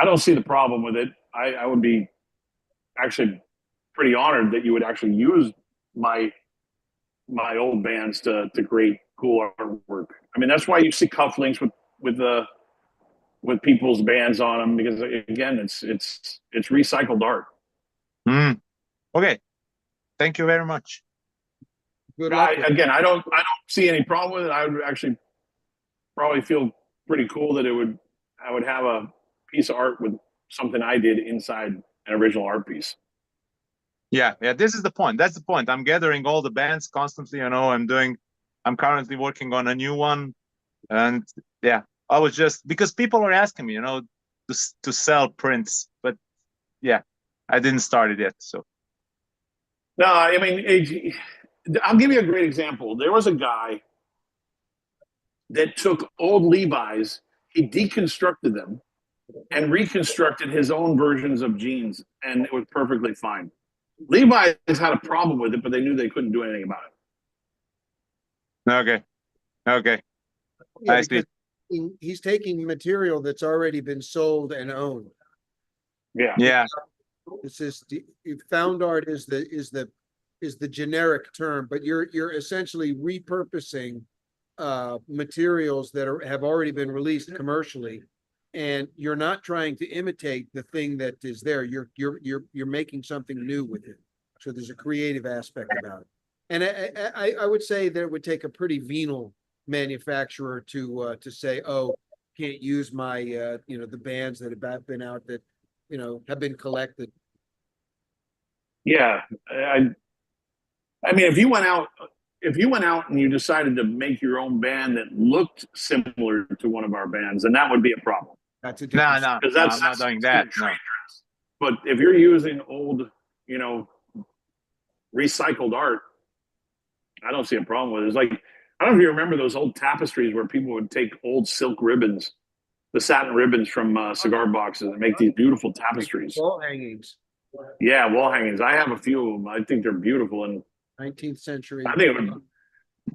don't see the problem with it. I would be actually pretty honored that you would actually use my old bands to create cool artwork. I mean, that's why you see cufflinks with people's bands on them, because again, it's recycled art. Okay, thank you very much. Good luck. I don't see any problem with it. I would actually probably feel pretty cool that I would have a piece of art with something I did inside an original art piece. Yeah, this is the point. That's the point. I'm gathering all the bands constantly, I'm currently working on a new one. And yeah, I was just, because people are asking me, to sell prints, but yeah, I didn't start it yet. So No, I mean, I'll give you a great example. There was a guy that took old Levi's, he deconstructed them and reconstructed his own versions of jeans, and it was perfectly fine. Levi's had a problem with it, but they knew they couldn't do anything about it. okay, Yeah, I see. because he's taking material that's already been sold and owned. Yeah, This is found art is the generic term, but you're essentially repurposing materials that have already been released commercially, and you're not trying to imitate the thing that is there. You're making something new with it. So there's a creative aspect about it. And I would say that it would take a pretty venal manufacturer to say, oh, can't use my the bands that have been out that have been collected. Yeah, I mean, if you went out and you decided to make your own band that looked similar to one of our bands, then that would be a problem. That's a no, different Because I'm not doing that. No. But if you're using old, recycled art, I don't see a problem with it. It's like, I don't know if you remember those old tapestries where people would take old silk ribbons, the satin ribbons from cigar boxes, and make these beautiful tapestries. wall hangings, Yeah, wall hangings. I have a few of them. I think they're beautiful, and 19th century. I think it would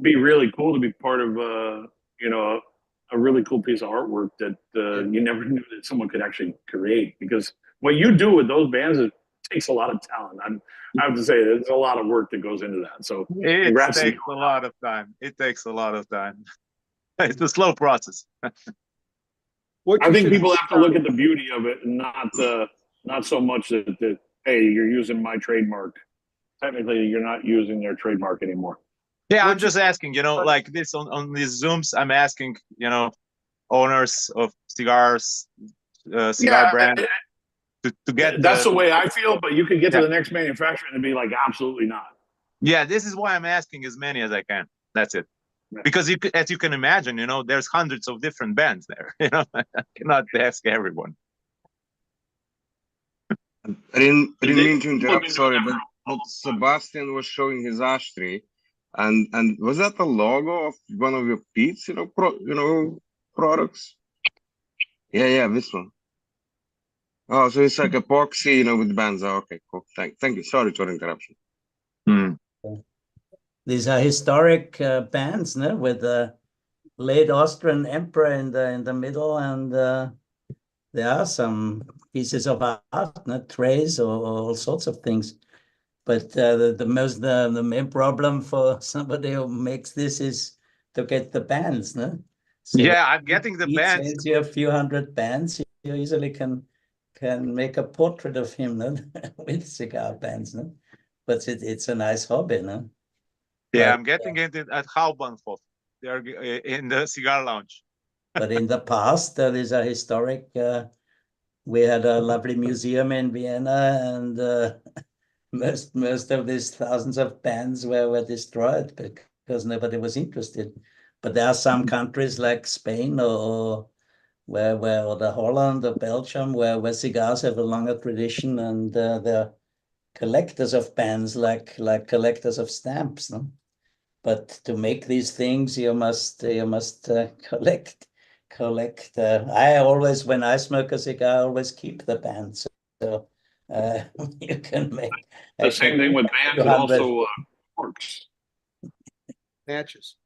be really cool to be part of a really cool piece of artwork that you never knew that someone could actually create. Because what you do with those bands, it takes a lot of talent. I have to say, there's a lot of work that goes into that. So It takes a lot of time. It takes a lot of time. It's a slow process. I think people have to look at the beauty of it, and not so much that hey, you're using my trademark. Technically, you're not using their trademark anymore. Yeah, I'm just asking, like this on these Zooms, I'm asking, owners of cigars, cigar brand to get that's the way I feel, but you could get to the next manufacturer and be like, absolutely not. Yeah, this is why I'm asking as many as I can. That's it. Because as you can imagine, there's hundreds of different bands there. I cannot ask everyone. I didn't mean to interrupt, sorry, but Sebastian was showing his ashtray, and was that the logo of one of your Pete's, products? Yeah, this one. Oh, so it's like epoxy, with bands. Oh, okay, cool. Thank you. Sorry for the interruption. These are historic bands, no? With the late Austrian emperor in the middle, and there are some pieces of art, no? Trays or all sorts of things. But the main problem for somebody who makes this is to get the bands, no? So yeah, I'm getting the bands. Since you have a few hundred bands, you easily can make a portrait of him, no? With cigar bands, no? But it's a nice hobby, no? Yeah, I'm getting it at Hauptbahnhof. They are in the cigar lounge. But in the past, there is a historic. We had a lovely museum in Vienna, and most of these thousands of bands were destroyed because nobody was interested. But there are some countries like Spain or the Holland or Belgium where cigars have a longer tradition, and they're collectors of bands like collectors of stamps, no? But to make these things, you must collect. I always, when I smoke a cigar, I always keep the bands. So you can make the same thing with bands and also corks. Matches.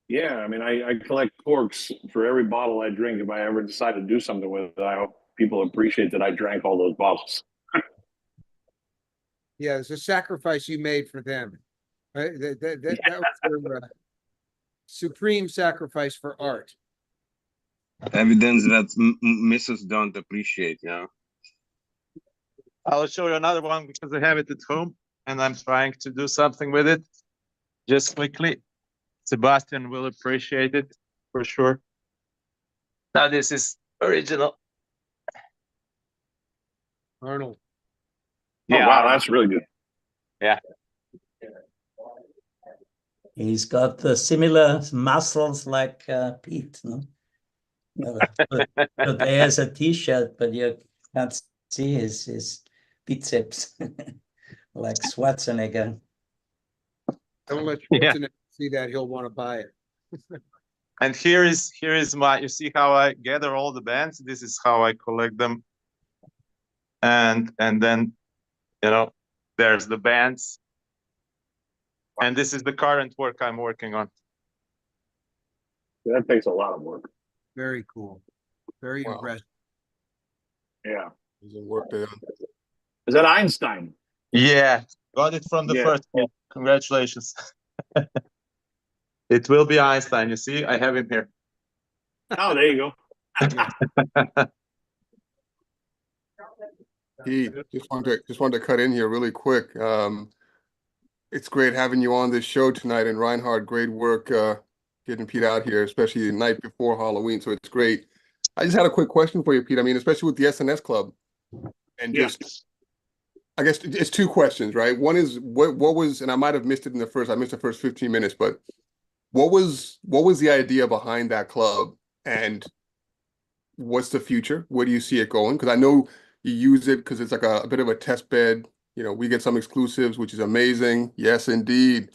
Yeah, I mean, I collect corks for every bottle I drink. If I ever decide to do something with it, I hope people appreciate that I drank all those bottles. Yeah, it's a sacrifice you made for them. Right? That was your supreme sacrifice for art. Evidence that misses don't appreciate, I'll show you another one because I have it at home and I'm trying to do something with it. Just quickly, Sebastian will appreciate it for sure. Now this is original. Arnold. Oh, wow, that's really good. He's got similar muscles like Pete, no? So there's a T-shirt, but you can't see his biceps like Schwarzenegger. Don't let Yeah. Schwarzenegger see that, he'll want to buy it. And here is my, you see how I gather all the bands? This is how I collect them. And then, you know, there's the bands. And this is the current work I'm working on. That takes a lot of work. Very cool. Very Wow. impressive. Yeah. There's a work there. Is that Einstein? Yeah, got it from the Yeah. first one. Congratulations. It will be Einstein. You see, I have him here. Oh, there you go. He just wanted to cut in here really quick. It's great having you on this show tonight, and Reinhard, great work getting Pete out here, especially the night before Halloween. So it's great. I just had a quick question for you, Pete. I mean, especially with the SNS Club, and Yeah. just, I guess it's two questions, right? One is what was, and I might have missed it in the first. I missed the first 15 minutes, but what was the idea behind that club, and what's the future? Where do you see it going? Because I know you use it because it's like a bit of a test bed. You know, we get some exclusives, which is amazing. Yes, indeed.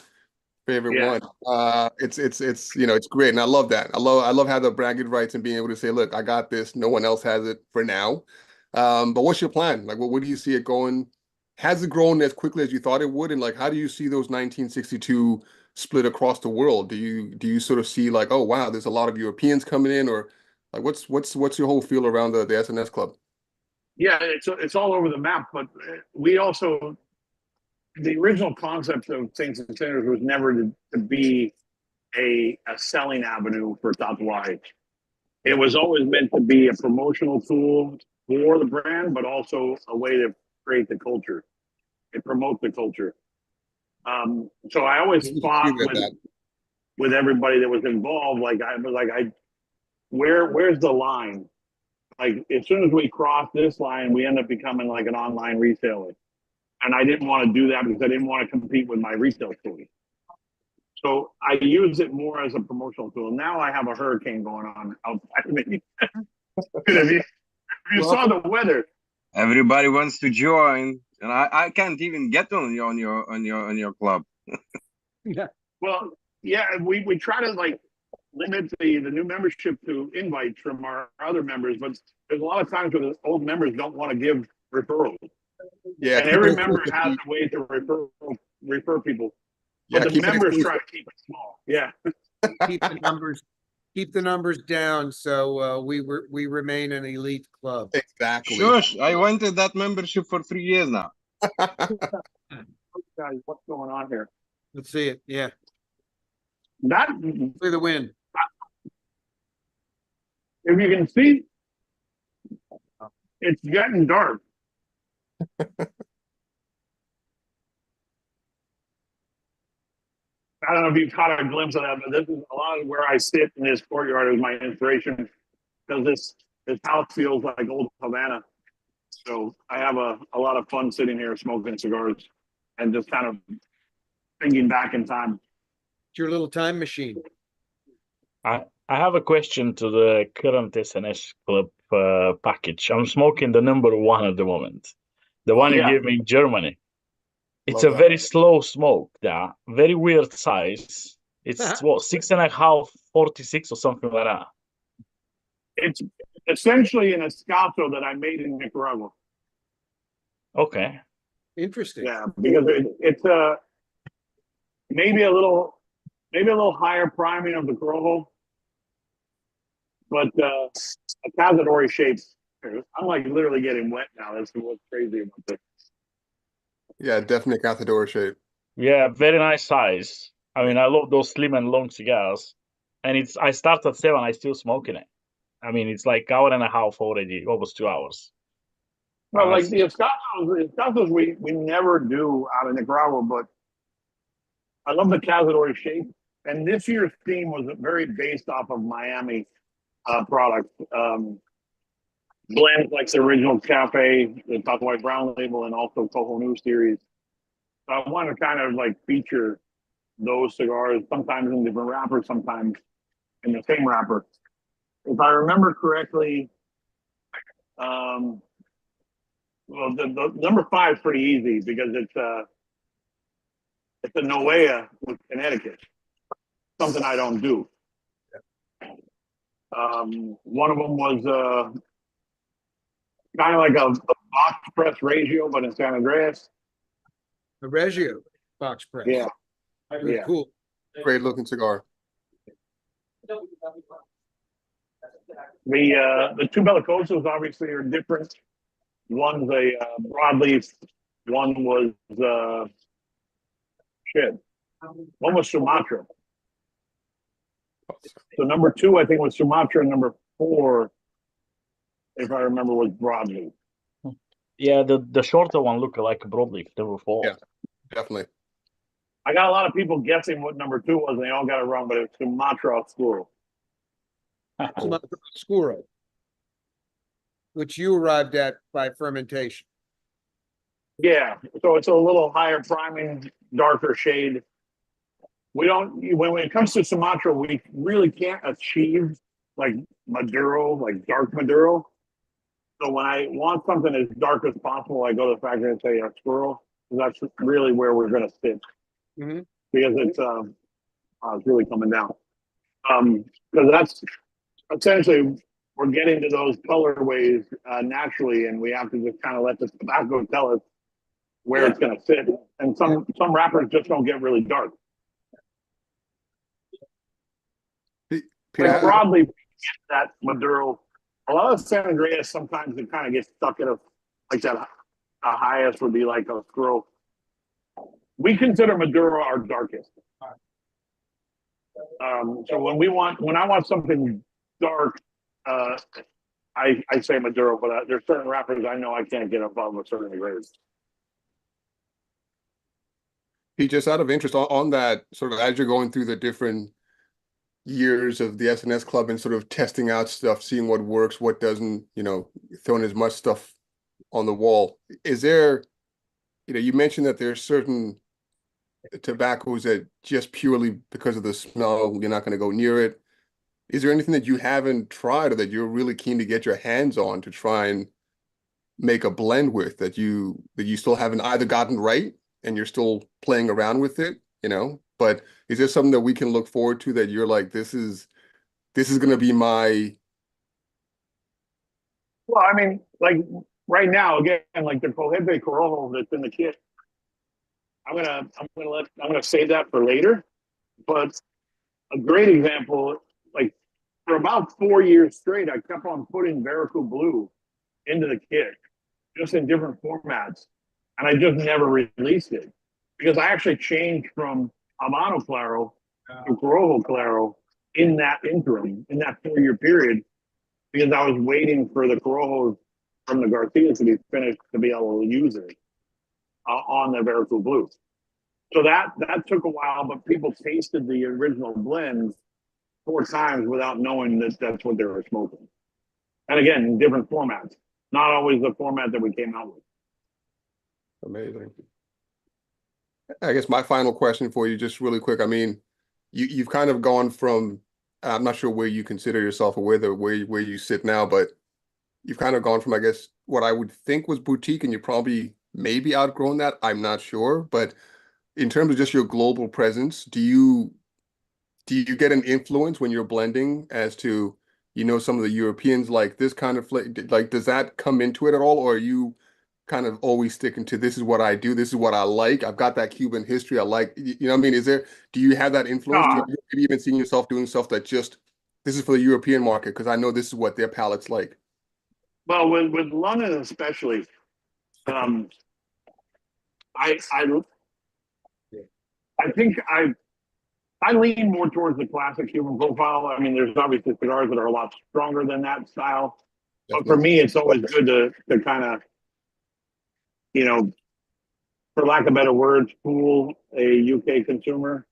Favorite Yeah. one. It's you know, it's great, and I love that. I love how the bragging rights and being able to say, look, I got this. No one else has it for now. But what's your plan? Like, where do you see it going? Has it grown as quickly as you thought it would? And like, how do you see those 1962 split across the world? Do you sort of see like, oh wow, there's a lot of Europeans coming in, or like what's your whole feel around the SNS Club? Yeah, it's all over the map, but we also, the original concept of Saints and Sinners was never to be a selling avenue for Tatuaje. It was always meant to be a promotional tool for the brand, but also a way to create the culture and promote the culture. So I always fought with everybody that was involved. Where's the line? Like, as soon as we cross this line, we end up becoming like an online retailer. And I didn't want to do that because I didn't want to compete with my retail stores. So I use it more as a promotional tool. Now I have a hurricane going on outside of me. if you saw the weather. Everybody wants to join, and I can't even get on your club. Yeah. Well, yeah, we try to like limit the new membership to invites from our other members, but there's a lot of times where the old members don't want to give referrals. Yeah, And every member has a way to refer people. But the members try to keep it small. Yeah. keep the numbers down, so we remain an elite club. Exactly. Shush! I wanted that membership for 3 years now. Guys, what's going on here? Let's see it. Yeah. That, Clear the wind. if you can see, it's getting dark. I don't know if you've caught a glimpse of that, but this is a lot of where I sit in this courtyard is my inspiration, because this house feels like old Havana. So I have a lot of fun sitting here smoking cigars and just kind of thinking back in time. It's your little time machine. I have a question to the current SNS Club package. I'm smoking the number 1 at the moment, the one you gave me in Germany. It's Love a that. very slow smoke, yeah, very weird size. It's what, 6.5, 46 or something like that. It's essentially an escato that I made in Nicaragua. Okay. Interesting. Yeah, because it's maybe a little higher priming of the Corojo, but a Cazadores shape. I'm like literally getting wet now. That's what's crazy about this. Yeah, definitely Cazador shape. Yeah, very nice size. I mean, I love those slim and long cigars. And I start at 7, I still smoking it. I mean, it's like hour and a half already, almost 2 hours. Well, like the escatos we never do out of Nicaragua, but I love the Cazadores shape. And this year's theme was very based off of Miami products. blends like the original Cafe, the Tatuaje Brown label, and also Coho New series. So I want to kind of like feature those cigars, sometimes in different wrappers, sometimes in the same wrapper. If I remember correctly, well, the number 5 is pretty easy because it's a Noea with Connecticut, something I don't do. One of them was kind of like a box press ratio, but in San Andreas. The Reggio box press. Yeah. Very Yeah. cool. Great looking cigar. The two Bellicosos obviously are different. One's a broadleaf. One was one was Sumatra. So number 2, I think, was Sumatra, and number 4, if I remember, was broadleaf. Yeah, the shorter one looked like a broadleaf. Number 4. Yeah. Definitely. I got a lot of people guessing what number 2 was, and they all got it wrong, but it's Sumatra Oscuro. Sumatra Oscuro, which you arrived at by fermentation. Yeah, so it's a little higher priming, darker shade. We don't, when it comes to Sumatra, we really can't achieve like Maduro, like dark Maduro. So when I want something as dark as possible, I go to the factory and say Oscuro. That's really where we're going to sit. Mhm. Because it's really coming down. Because that's essentially, we're getting to those colorways naturally, and we have to just kind of let the tobacco tell us where it's going to sit. And some wrappers just don't get really dark. Peter, Like broadly, that Maduro, a lot of San Andreas, sometimes it kind of gets stuck in like that. A highest would be like a scroll. We consider Maduro our darkest. So when I want something dark, I say Maduro, but there's certain wrappers I know I can't get above a certain degree. Pete, just out of interest on that, sort of as you're going through the different years of the SNS Club and sort of testing out stuff, seeing what works, what doesn't, throwing as much stuff on the wall. Is there, you mentioned that there's certain tobaccos that just purely because of the smell, you're not going to go near it. Is there anything that you haven't tried or that you're really keen to get your hands on to try and make a blend with that you still haven't either gotten right and you're still playing around with it, but is there something that we can look forward to that you're like, this is going to be my... Well, I mean, like right now, again, like the Cohebe Corojo that's in the kit, I'm gonna save that for later. But a great example, like for about 4 years straight, I kept on putting Veracruz Blue into the kit, just in different formats, and I just never released it because I actually changed from Habano Claro to Corojo Claro in that interim, in that 4-year period, because I was waiting for the Corojos from the Garcias to be finished to be able to use it on the Veracruz Blue. So that took a while, but people tasted the original blends 4 times without knowing that that's what they were smoking. And again, in different formats, not always the format that we came out with. Amazing. I guess my final question for you, just really quick. I mean, you've kind of gone from, I'm not sure where you consider yourself or where you sit now, but you've kind of gone from, I guess, what I would think was boutique, and you probably maybe outgrown that. I'm not sure, but in terms of just your global presence, do you get an influence when you're blending as to, some of the Europeans like this kind of flavor? Like, does that come into it at all, or are you kind of always sticking to this is what I do, this is what I like? I've got that Cuban history. I like, what I mean? Do you have that influence? Do you maybe even seeing yourself doing stuff that just this is for the European market because I know this is what their palate's like? Well, with London especially, I think I lean more towards the classic Cuban profile. I mean, there's obviously cigars that are a lot stronger than that style, but for me, it's always good to kind of, for lack of better words, fool a UK consumer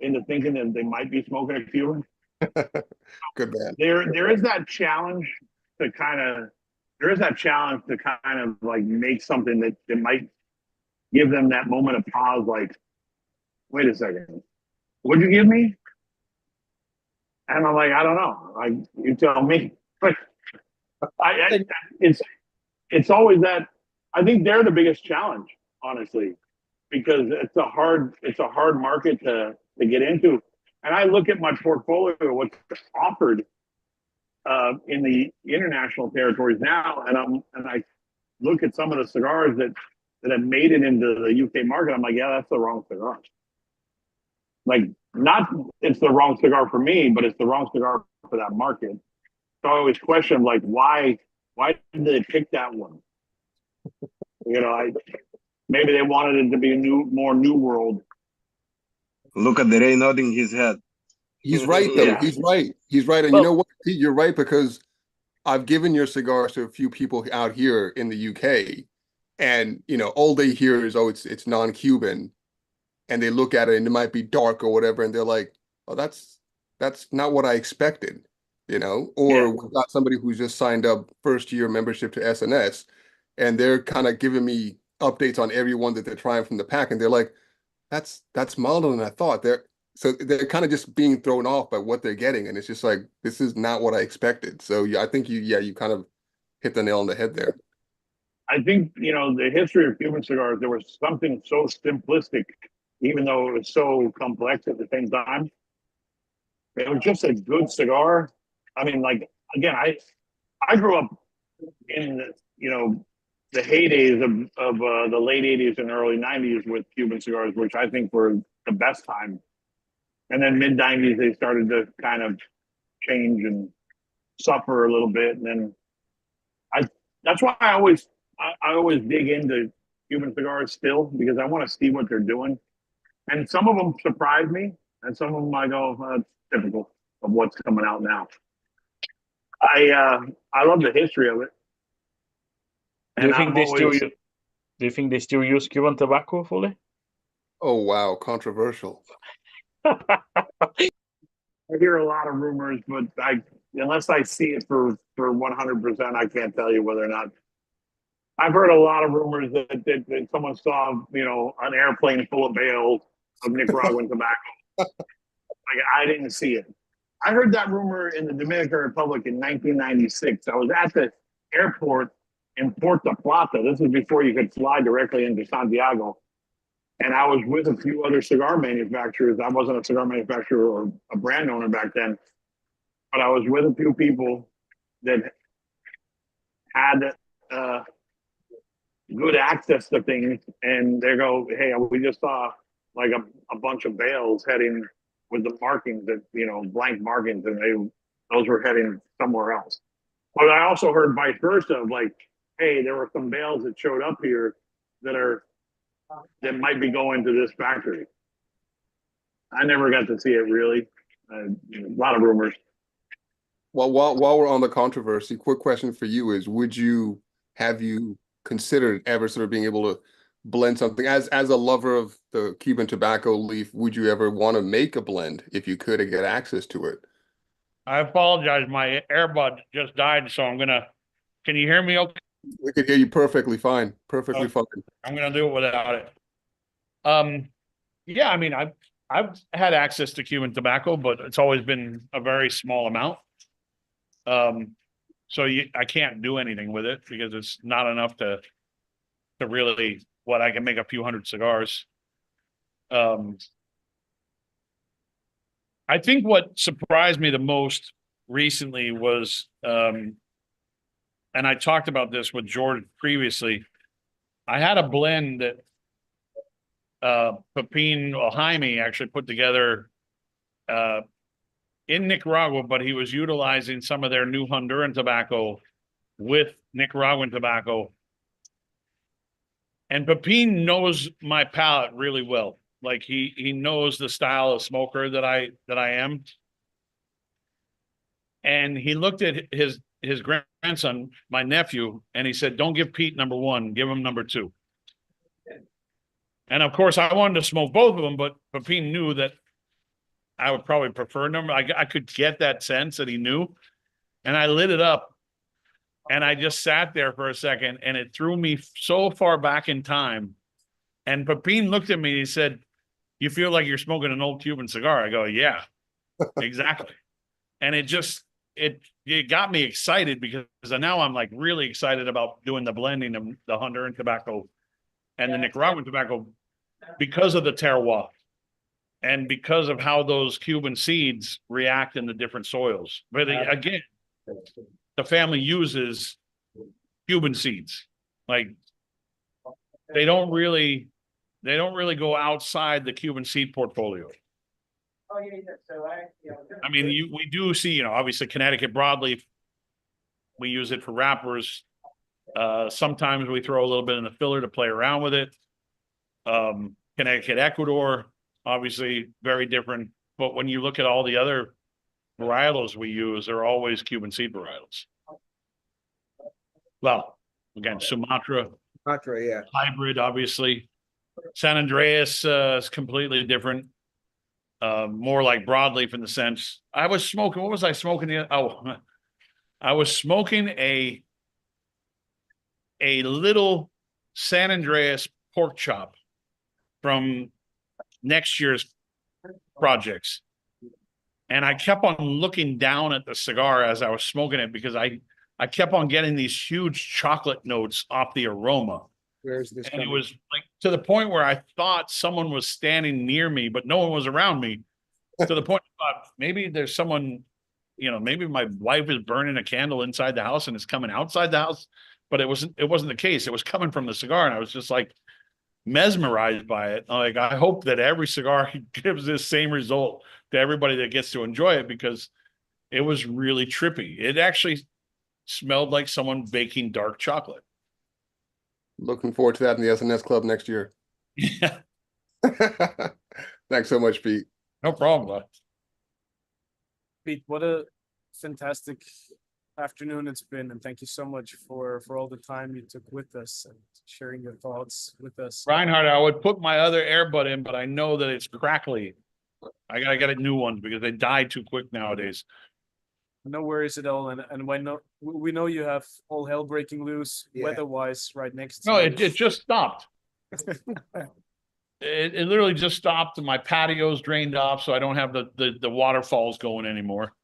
into thinking that they might be smoking a Cuban. Good man. There is that challenge to kind of there is that challenge to kind of like make something that might give them that moment of pause, like, wait a second, what'd you give me? And I'm like, I don't know. Like, you tell me. But it's always that. I think they're the biggest challenge, honestly, because it's a hard market to get into. And I look at my portfolio, what's offered in the international territories now, and I look at some of the cigars that have made it into the UK market. I'm like, yeah, that's the wrong cigar. Like, not it's the wrong cigar for me, but it's the wrong cigar for that market. So I always question, like, why did they pick that one? You know, maybe they wanted it to be more new world. Look at the Ray nodding his head. He's right though. Yeah. He's right. He's right. And you know what, Pete, you're right, because I've given your cigars to a few people out here in the UK, and you know, all they hear is, oh, it's non-Cuban, and they look at it and it might be dark or whatever, and they're like, oh, that's not what I expected, you know. Or we've got somebody who's just signed up first year membership to SNS, and they're kind of giving me updates on every one that they're trying from the pack, and they're like, that's milder than I thought. They're kind of just being thrown off by what they're getting, and it's just like, this is not what I expected. So yeah, I think you kind of hit the nail on the head there. I think, you know, the history of Cuban cigars, there was something so simplistic, even though it was so complex at the same time. It was just a good cigar. I mean, like, again, I grew up in the, you know, the heydays of the late 80s and early 90s with Cuban cigars, which I think were the best time. And then mid 90s, they started to kind of change and suffer a little bit. And then that's why I always dig into Cuban cigars still, because I want to see what they're doing. And some of them surprise me, and some of them I go, it's typical of what's coming out now. I love the history of it. Do you think they still use Cuban tobacco fully? Oh wow, controversial. I hear a lot of rumors, but unless I see it for 100%, I can't tell you whether or not. I've heard a lot of rumors that someone saw, you know, an airplane full of bales of Nicaraguan tobacco. Like, I didn't see it. I heard that rumor in the Dominican Republic in 1996. I was at the airport in Puerto Plata. This is before you could fly directly into Santiago. And I was with a few other cigar manufacturers. I wasn't a cigar manufacturer or a brand owner back then, but I was with a few people that had good access to things. And they go, hey, we just saw like a bunch of bales heading with the markings that, you know, blank markings, and those were heading somewhere else. But I also heard vice versa of like, hey, there were some bales that showed up here that might be going to this factory. I never got to see it really. A lot of rumors. Well, while we're on the controversy, quick question for you is, have you considered ever sort of being able to blend something as a lover of the Cuban tobacco leaf? Would you ever want to make a blend if you could and get access to it? I apologize. My earbud just died, so can you hear me okay? We could hear you perfectly fine. Perfectly fine. I'm gonna do it without it. Yeah, I mean, I've had access to Cuban tobacco, but it's always been a very small amount. So I can't do anything with it because it's not enough to really what I can make a few hundred cigars. I think what surprised me the most recently was, and I talked about this with George previously. I had a blend that Pepin Jaime actually put together in Nicaragua, but he was utilizing some of their new Honduran tobacco with Nicaraguan tobacco. And Pepin knows my palate really well. Like he knows the style of smoker that I am. And he looked at his grandson, my nephew, and he said, "Don't give Pete number one, give him number two." And of course, I wanted to smoke both of them, but Pepin knew that I would probably prefer number. I could get that sense that he knew, and I lit it up. And I just sat there for a second, and it threw me so far back in time. And Pepin looked at me and he said, "You feel like you're smoking an old Cuban cigar?" I go, "Yeah, exactly." And it got me excited because now I'm like really excited about doing the blending of the Honduran tobacco and the Nicaraguan tobacco because of the terroir and because of how those Cuban seeds react in the different soils. But again, the family uses Cuban seeds. Like they don't really go outside the Cuban seed portfolio. I mean, we do see, obviously Connecticut broadleaf. We use it for wrappers. Sometimes we throw a little bit in the filler to play around with it. Connecticut Ecuador, obviously very different. But when you look at all the other varietals we use, they're always Cuban seed varietals. Well, again, Sumatra, yeah. hybrid, obviously. San Andreas is completely different. More like broadleaf in the sense. I was smoking. What was I smoking? I was smoking a little San Andreas pork chop from next year's projects. And I kept on looking down at the cigar as I was smoking it because I kept on getting these huge chocolate notes off the aroma. Where's this? And it was like to the point where I thought someone was standing near me, but no one was around me. To the point I thought maybe there's someone, maybe my wife is burning a candle inside the house and it's coming outside the house. But it wasn't the case. It was coming from the cigar. And I was just like mesmerized by it. Like, I hope that every cigar gives this same result to everybody that gets to enjoy it because it was really trippy. It actually smelled like someone baking dark chocolate. Looking forward to that in the SNS Club next year. Yeah. Thanks so much, Pete. No problem, bud. Pete, what a fantastic afternoon it's been, and thank you so much for all the time you took with us and sharing your thoughts with us. Reinhard, I would put my other earbud in, but I know that it's crackly. I gotta get a new one because they die too quick nowadays. No worries at all, and we know you have all hell breaking loose weather-wise right next to No, you. it just stopped. It literally just stopped, and my patio's drained off, so I don't have the waterfalls going anymore.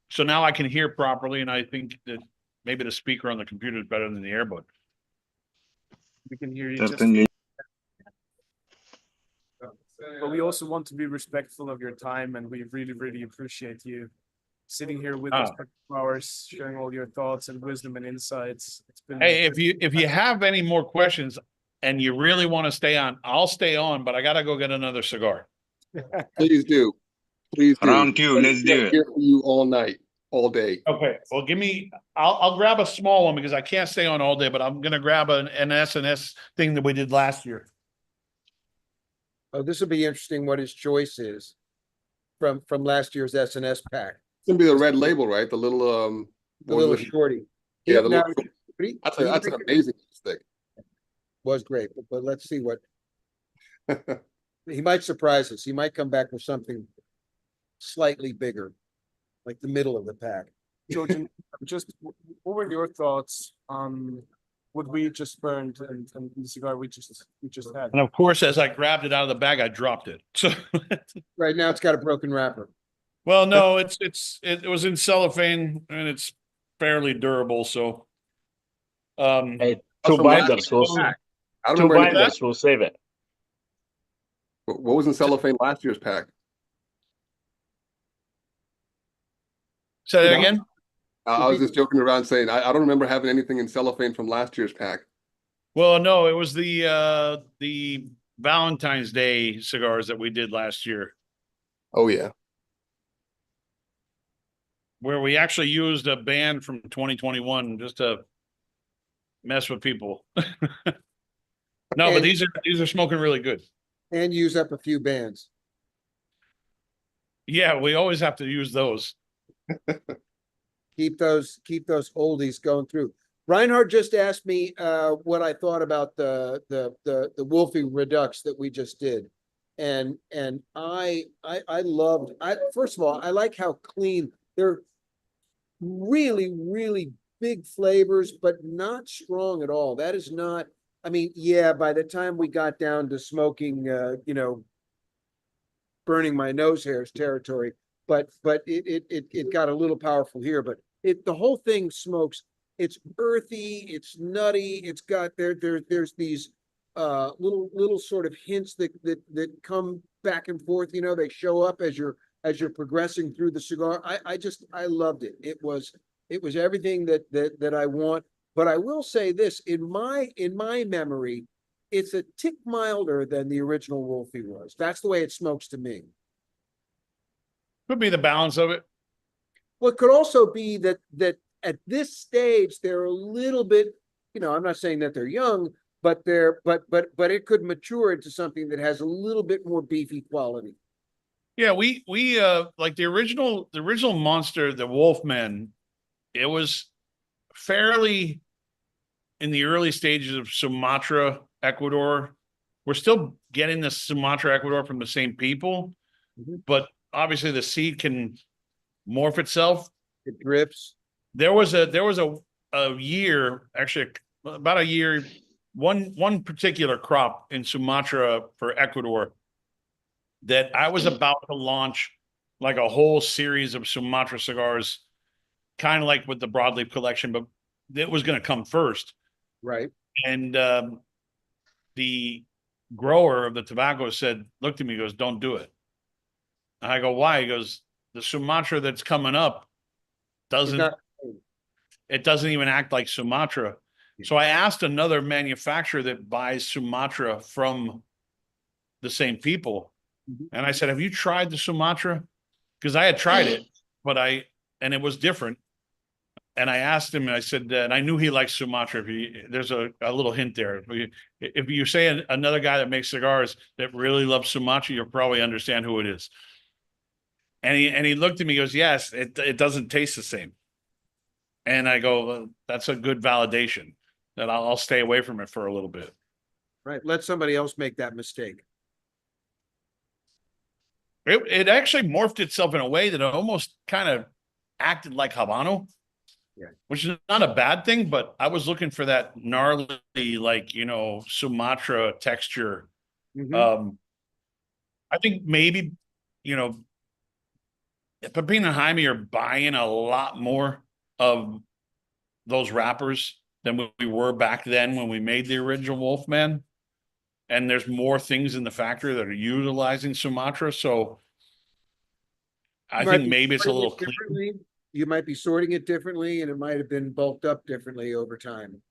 So now I can hear properly, and I think that maybe the speaker on the computer is better than the earbud. We can hear you Certainly. but we also want to be respectful of your time, and we really, really appreciate you sitting here with us for 2 hours, sharing all your thoughts and wisdom and insights. It's been Hey, if you have any more questions and you really want to stay on, I'll stay on, but I gotta go get another cigar. Please do. Please do. Round two, let's do it. Here for you all night, all day. Okay, well, I'll grab a small one because I can't stay on all day, but I'm gonna grab an SNS thing that we did last year. Oh, this will be interesting what his choice is from last year's SNS pack. It's gonna be the red label, right? The little The little shorty. Yeah, the Now, little, that's an amazing stick. was great, but let's see what he might surprise us. He might come back with something slightly bigger, like the middle of the pack. Georgian, just what were your thoughts on what we just burned and the cigar we just had? And of course, as I grabbed it out of the bag, I dropped it. So Right now, it's got a broken wrapper. well, no, it was in cellophane and it's fairly durable. So Hey, That's two from last binders year's will pack. I don't two remember anything. binders will save it. What was in cellophane last year's pack? say that No. again. I was just joking around saying I don't remember having anything in cellophane from last year's pack. Well, no, it was the Valentine's Day cigars that we did last year, Oh yeah. where we actually used a band from 2021 just to mess with people. No, but these are smoking really good. And use up a few bands. Yeah, we always have to use those. Keep those oldies going through. Reinhard just asked me what I thought about the Wolfie Redux that we just did. And I loved first of all, I like how clean they're really, really big flavors, but not strong at all. That is not, I mean, yeah, by the time we got down to smoking, burning my nose hairs territory, but it got a little powerful here, but the whole thing smokes. It's earthy, it's nutty, it's got there's these little sort of hints that come back and forth, they show up as you're progressing through the cigar. I loved it. It was everything that I want. But I will say this, in my memory, it's a tick milder than the original Wolfie was. That's the way it smokes to me. Could be the balance of it. Well, it could also be that at this stage they're a little bit, I'm not saying that they're young, but it could mature into something that has a little bit more beefy quality. Yeah, we like the original Monster, the Wolfman, it was fairly in the early stages of Sumatra, Ecuador. We're still getting the Sumatra, Ecuador from the same people, but obviously the seed can morph itself. It drifts. There was a year, actually about a year, one particular crop in Sumatra for Ecuador that I was about to launch like a whole series of Sumatra cigars, kind of like with the broadleaf collection, but it was going to come first. Right. And the grower of the tobacco looked at me, goes, "Don't do it." And I go, "Why?" He goes, "The Sumatra that's coming up doesn't even act like Sumatra." So I asked another manufacturer that buys Sumatra from the same people. And I said, "Have you tried the Sumatra?" Because I had tried it, and it was different. And I asked him, and I said, and I knew he likes Sumatra. There's a little hint there. If you say another guy that makes cigars that really loves Sumatra, you'll probably understand who it is. And he looked at me, goes, "Yes, it doesn't taste the same." And I go, well, "That's a good validation that I'll stay away from it for a little bit." Right. Let somebody else make that mistake. It actually morphed itself in a way that it almost kind of acted like Habano. Yeah. Which is not a bad thing, but I was looking for that gnarly, like, Sumatra texture. I think maybe, Pepin and Jaime are buying a lot more of those wrappers than we were back then when we made the original Wolfman. And there's more things in the factory that are utilizing Sumatra. So I think maybe it's a little clean. You might be sorting it differently, and it might have been bulked up differently over time.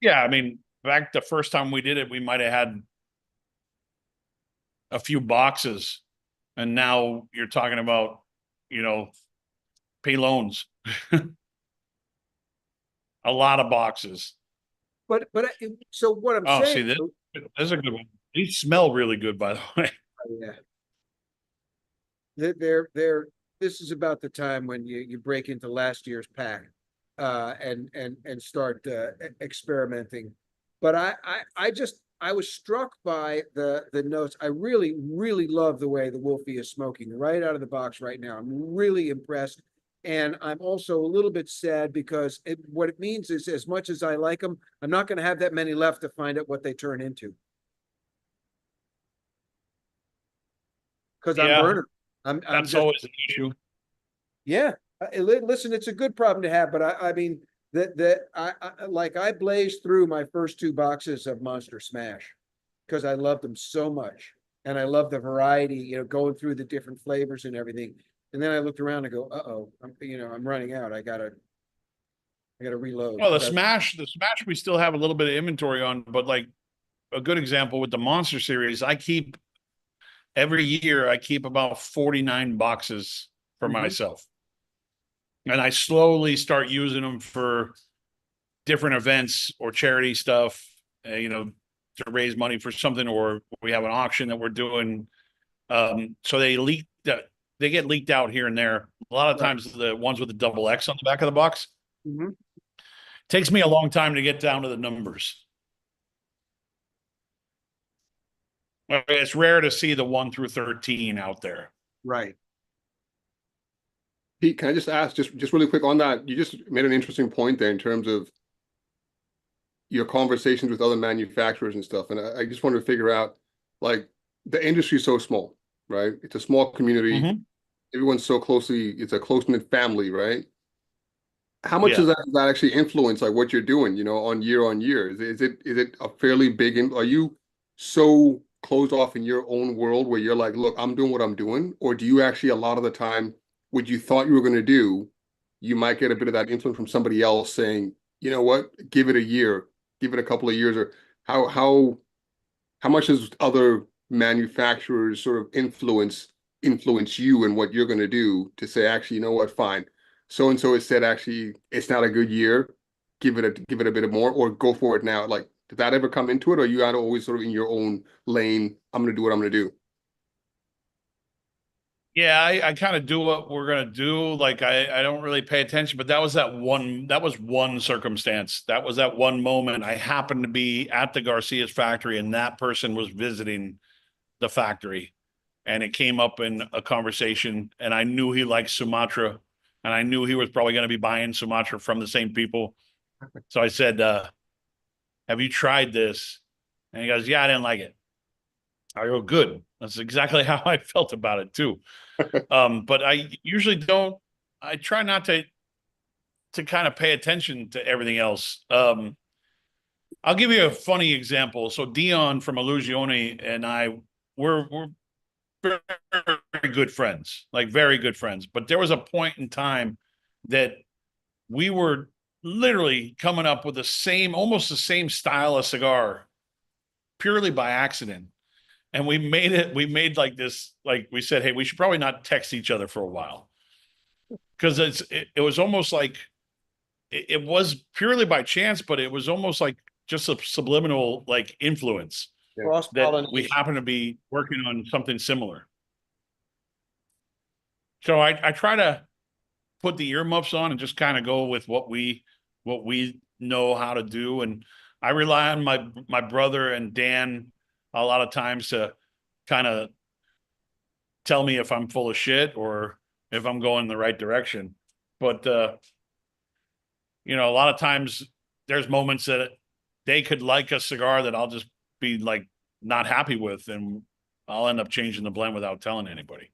Yeah, I mean, back the first time we did it, we might have had a few boxes, and now you're talking about, pay loans. A lot of boxes. But so what I'm saying. See, this is a good one. These smell really good, by the way. Yeah. This is about the time when you break into last year's pack, and start experimenting. But I was struck by the notes. I really, really love the way the Wolfie is smoking right out of the box right now. I'm really impressed. And I'm also a little bit sad because what it means is, as much as I like them, I'm not going to have that many left to find out what they turn into. Because I'm burning. That's always an issue. Yeah. Listen, it's a good problem to have, but I mean, I blazed through my first 2 boxes of Monster Smash because I loved them so much. And I love the variety, going through the different flavors and everything. And then I looked around and go, I'm running out. I gotta reload. Well, the Smash, we still have a little bit of inventory on, but like a good example with the Monster series, every year I keep about 49 boxes for myself. And I slowly start using them for different events or charity stuff, to raise money for something, or we have an auction that we're doing. So they get leaked out here and there. A lot of times the ones with the double X on the back of the box. Takes me a long time to get down to the numbers. It's rare to see the 1 through 13 out there. Right. Pete, can I just ask, just really quick on that? You just made an interesting point there in terms of your conversations with other manufacturers and stuff. And I just wanted to figure out, like, the industry is so small, right? It's a small community. Mhm. Everyone's so closely, it's a close-knit family, right? How much Yeah. does that actually influence like what you're doing, you know, on year? Is it a fairly big are you so closed off in your own world where you're like, look, I'm doing what I'm doing? Or do you actually a lot of the time what you thought you were going to do, you might get a bit of that influence from somebody else saying, you know what, give it a year, give it a couple of years, or how much does other manufacturers sort of influence you and what you're going to do to say, actually, you know what, fine. So and so has said, actually, it's not a good year. Give it a bit of more, or go for it now. Like, did that ever come into it, or you are always sort of in your own lane? I'm going to do what I'm going to do. Yeah, I kind of do what we're gonna do. Like I don't really pay attention, but that was one circumstance. That was that one moment. I happened to be at the Garcia's factory and that person was visiting the factory. And it came up in a conversation, and I knew he liked Sumatra, and I knew he was probably going to be buying Sumatra from the same people. So I said, have you tried this? And he goes, yeah, I didn't like it. I go, good. That's exactly how I felt about it too. But I usually don't. I try not to kind of pay attention to everything else. I'll give you a funny example. So Dion from Illusione and I we're very, very good friends, like very good friends. But there was a point in time that we were literally coming up with almost the same style of cigar, purely by accident. And we made like this, like we said, hey, we should probably not text each other for a while. Because it was almost like it was purely by chance, but it was almost like just a subliminal like influence that we happen to be working on something similar. So I try to put the earmuffs on and just kind of go with what we know how to do. And I rely on my brother and Dan a lot of times to kind of tell me if I'm full of shit or if I'm going in the right direction. But you know, a lot of times there's moments that they could like a cigar that I'll just be like not happy with, and I'll end up changing the blend without telling anybody.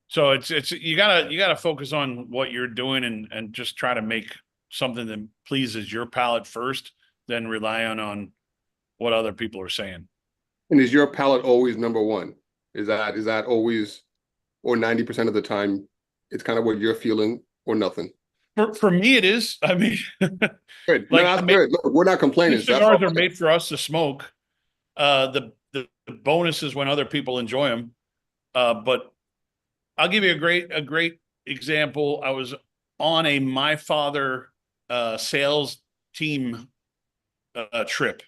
So it's you gotta focus on what you're doing and just try to make something that pleases your palate first, then rely on what other people are saying. And is your palate always number one? Is that always, or 90% of the time, it's kind of what you're feeling or nothing? For me, it is. I mean, good. No, that's good. Look, we're not complaining. Cigars are made for us to smoke. The bonus is when other people enjoy them. But I'll give you a great example. I was on a My Father sales team trip.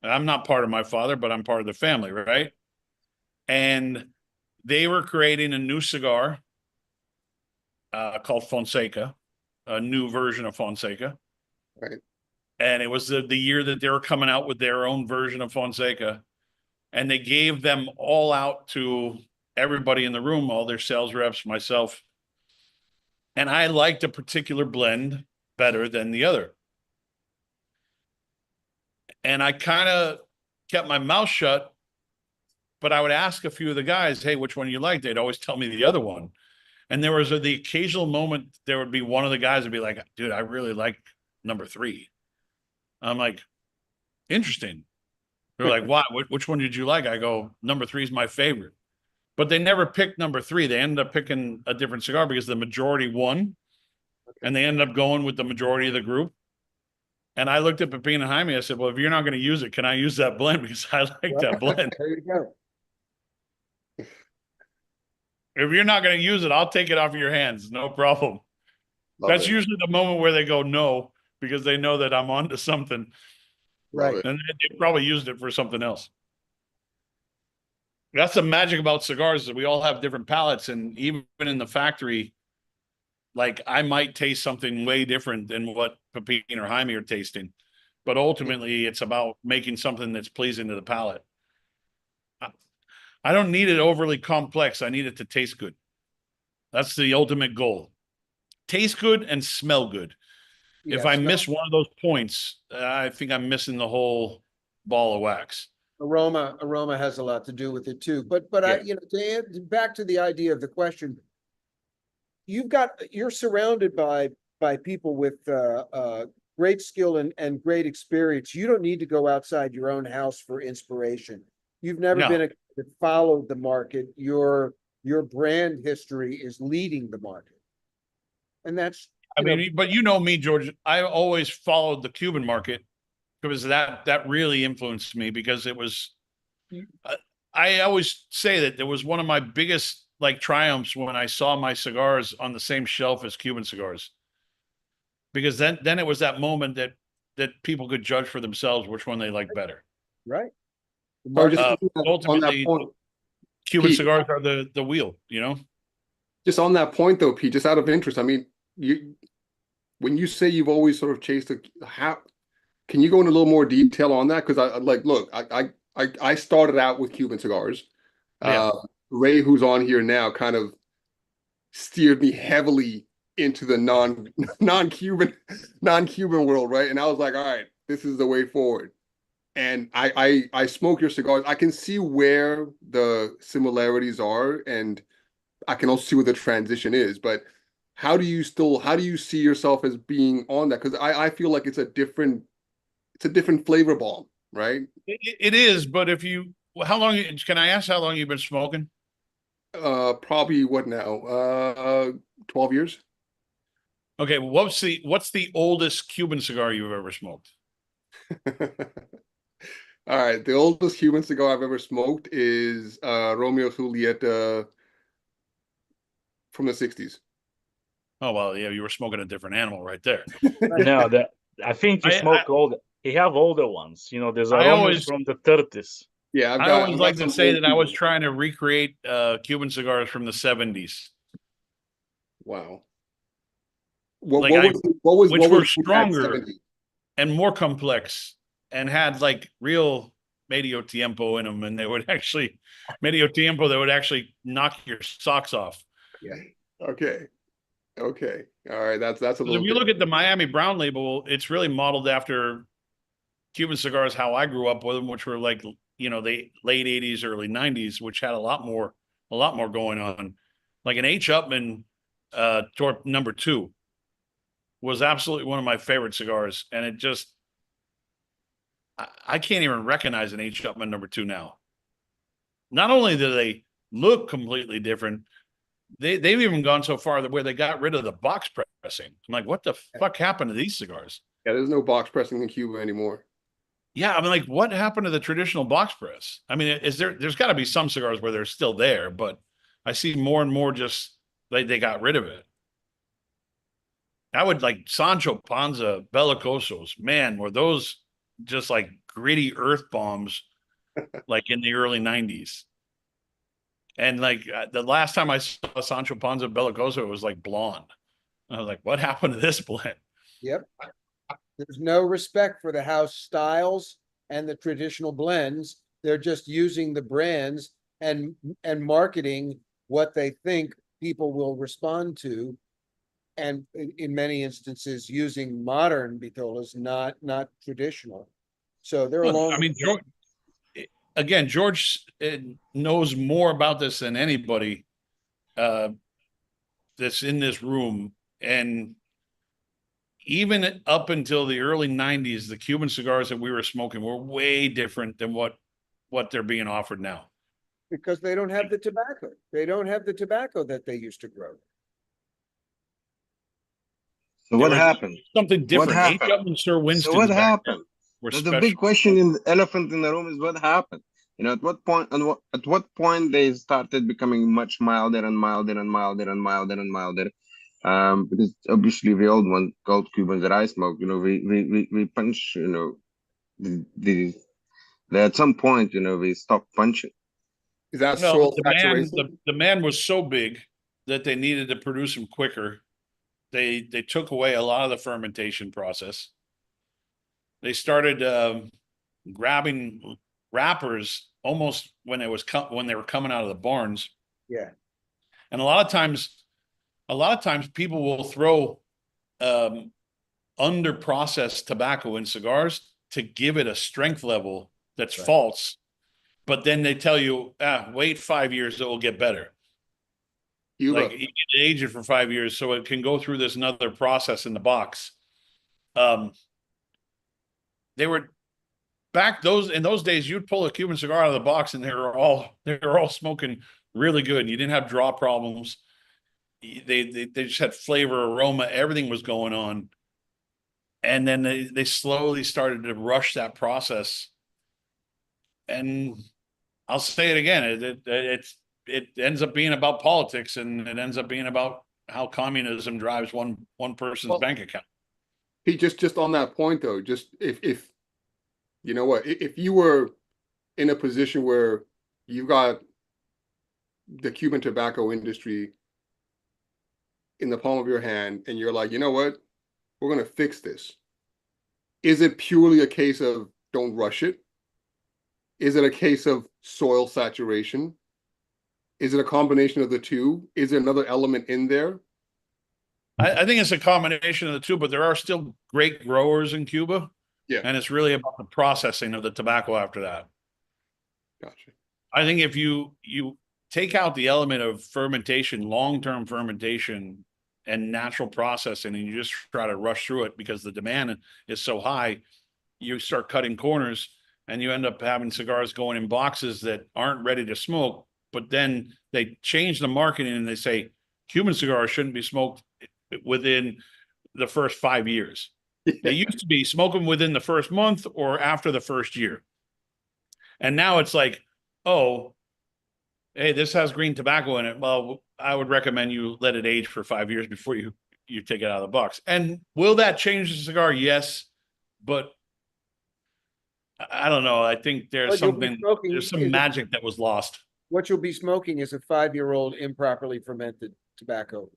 I'm not part of My Father, but I'm part of the family, right? And they were creating a new cigar called Fonseca, a new version of Fonseca. Right. And it was the year that they were coming out with their own version of Fonseca. And they gave them all out to everybody in the room, all their sales reps, myself. And I liked a particular blend better than the other. And I kind of kept my mouth shut, but I would ask a few of the guys, hey, which one you like? They'd always tell me the other one. And there was the occasional moment, there would be one of the guys would be like, dude, I really like number 3. I'm like, interesting. They're like, why? Which one did you like? I go, number 3 is my favorite. But they never picked number 3. They ended up picking a different cigar because the majority won. And they ended up going with the majority of the group. And I looked at Pepin and Jaime. I said, well, if you're not going to use it, can I use that blend? Because I like that blend. There you go. If you're not going to use it, I'll take it off your hands. No problem. That's usually the moment where they go no, because they know that I'm onto something. Right. And they probably used it for something else. That's the magic about cigars, is we all have different palates. And even in the factory, like I might taste something way different than what Pepin or Jaime are tasting. But ultimately, it's about making something that's pleasing to the palate. I don't need it overly complex. I need it to taste good. That's the ultimate goal. Taste good and smell good. If I miss one of those points, I think I'm missing the whole ball of wax. Aroma has a lot to do with it too. But Yeah. back to the idea of the question. You're surrounded by people with great skill and great experience. You don't need to go outside your own house for inspiration. You've never No. been a that followed the market. Your brand history is leading the market. And that's but you know me, George. I always followed the Cuban market because that really influenced me because it was. I always say that there was one of my biggest like triumphs when I saw my cigars on the same shelf as Cuban cigars, because then it was that moment that people could judge for themselves which one they like better. right. Or just on that Ultimately, point, Cuban Pete, cigars are the wheel, you know. just on that point though, Pete, just out of interest, I mean, when you say you've always sort of chased how can you go into a little more detail on that? Because I started out with Cuban cigars. Yeah. Ray, who's on here now, kind of steered me heavily into the non-Cuban world, right? And I was like, all right, this is the way forward. And I smoke your cigars. I can see where the similarities are, and I can also see where the transition is. But how do you see yourself as being on that? Because I feel like it's a different flavor bomb, right? It is, but how long can I ask how long you've been smoking? Probably what now? 12 years. Okay, what's the oldest Cuban cigar you've ever smoked? All right, the oldest Cuban cigar I've ever smoked is Romeo Julieta from the 60s. Oh well, yeah, you were smoking a different animal right there. No, I think you smoke older. You have older ones. You know, there's aromas from the 30s. Yeah, I always like to say that I was trying to recreate Cuban cigars from the 70s. Wow. Which were stronger and more complex and had like real medio tiempo in them, and they would actually knock your socks off. Yeah. Okay. All right. That's a little. If you look at the Miami Brown label, it's really modeled after Cuban cigars how I grew up with them, which were like, you know, the late 80s, early 90s, which had a lot more going on. Like an H. Upman Torp number 2 was absolutely one of my favorite cigars. And it just, I can't even recognize an H. Upman number 2 now. Not only do they look completely different, they've even gone so far that where they got rid of the box pressing. I'm like, what the fuck happened to these cigars? Yeah, there's no box pressing in Cuba anymore. Yeah, I mean, like, what happened to the traditional box press? I mean, there's got to be some cigars where they're still there, but I see more and more just they got rid of it. I would like Sancho Panza, Bellicosos, man, were those just like gritty earth bombs, like in the early 90s. And like the last time I saw Sancho Panza Bellicoso, it was like blonde. I was like, what happened to this blend? Yep. There's no respect for the house styles and the traditional blends. They're just using the brands and marketing what they think people will respond to. And in many instances, using modern vitolas, not traditional. So they're along. I mean, George knows more about this than anybody that's in this room. And even up until the early 90s, the Cuban cigars that we were smoking were way different than what they're being offered now. Because they don't have the tobacco. They don't have the tobacco that they used to grow. So what happened? Something different. What happened? Sir Winston. So what happened? The big question in the elephant in the room is what happened? You know, at what point they started becoming much milder and milder and milder and milder and milder. Because obviously the old one called Cubans that I smoke, you know, we punch, you know, at some point, you know, we stopped punching. Is that the man was so big that they needed to produce him quicker. They took away a lot of the fermentation process. They started grabbing wrappers almost when they were coming out of the barns. Yeah. And a lot of times a lot of times people will throw under processed tobacco in cigars to give it a strength level that's false. But then they tell you, wait 5 years, it will get better. Cuba. Like you can age it for 5 years so it can go through this another process in the box. They were in those days, you'd pull a Cuban cigar out of the box and they were all smoking really good. You didn't have draw problems. They just had flavor, aroma, everything was going on. And then they slowly started to rush that process. And I'll say it again, it ends up being about politics, and it ends up being about how communism drives one person's bank account. Pete, just on that point though, just if you know what, if you were in a position where you got the Cuban tobacco industry in the palm of your hand and you're like, you know what, we're going to fix this. Is it purely a case of don't rush it? Is it a case of soil saturation? Is it a combination of the two? Is there another element in there? I think it's a combination of the two, but there are still great growers in Cuba. Yeah. And it's really about the processing of the tobacco after that. Gotcha. I think if you take out the element of fermentation, long-term fermentation and natural processing, and you just try to rush through it because the demand is so high, you start cutting corners and you end up having cigars going in boxes that aren't ready to smoke. But then they change the marketing and they say Cuban cigars shouldn't be smoked within the first 5 years. They used to be smoke them within the first month or after the first year. And now it's like, oh, hey, this has green tobacco in it. Well, I would recommend you let it age for 5 years before you take it out of the box. And will that change the cigar? Yes. But I don't know. I think there's some magic that was lost. What you'll be smoking is a 5-year-old improperly fermented tobacco.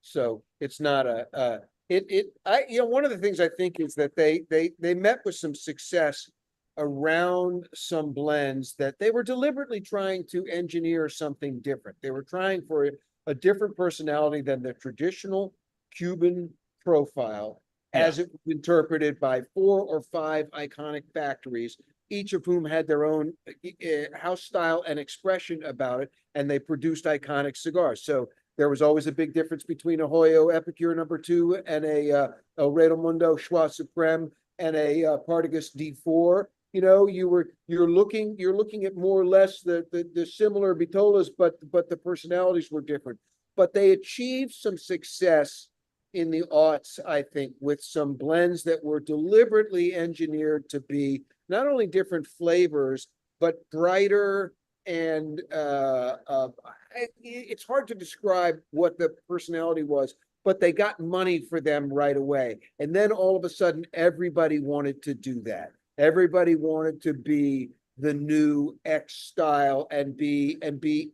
So it's not one of the things I think is that they met with some success around some blends that they were deliberately trying to engineer something different. They were trying for a different personality than the traditional Cuban profile, as it was interpreted by 4 or 5 iconic factories, each of whom had their own house style and expression about it, and they produced iconic cigars. So there was always a big difference between a Hoyo Epicure No. 2 and a El Redo Mundo Schwa Supreme and a Partagas D4. You know, you're looking at more or less the similar Bitolas, but the personalities were different. But they achieved some success in the aughts, I think, with some blends that were deliberately engineered to be not only different flavors, but brighter. And it's hard to describe what the personality was, but they got money for them right away. And then all of a sudden, everybody wanted to do that. Everybody wanted to be the new X style and be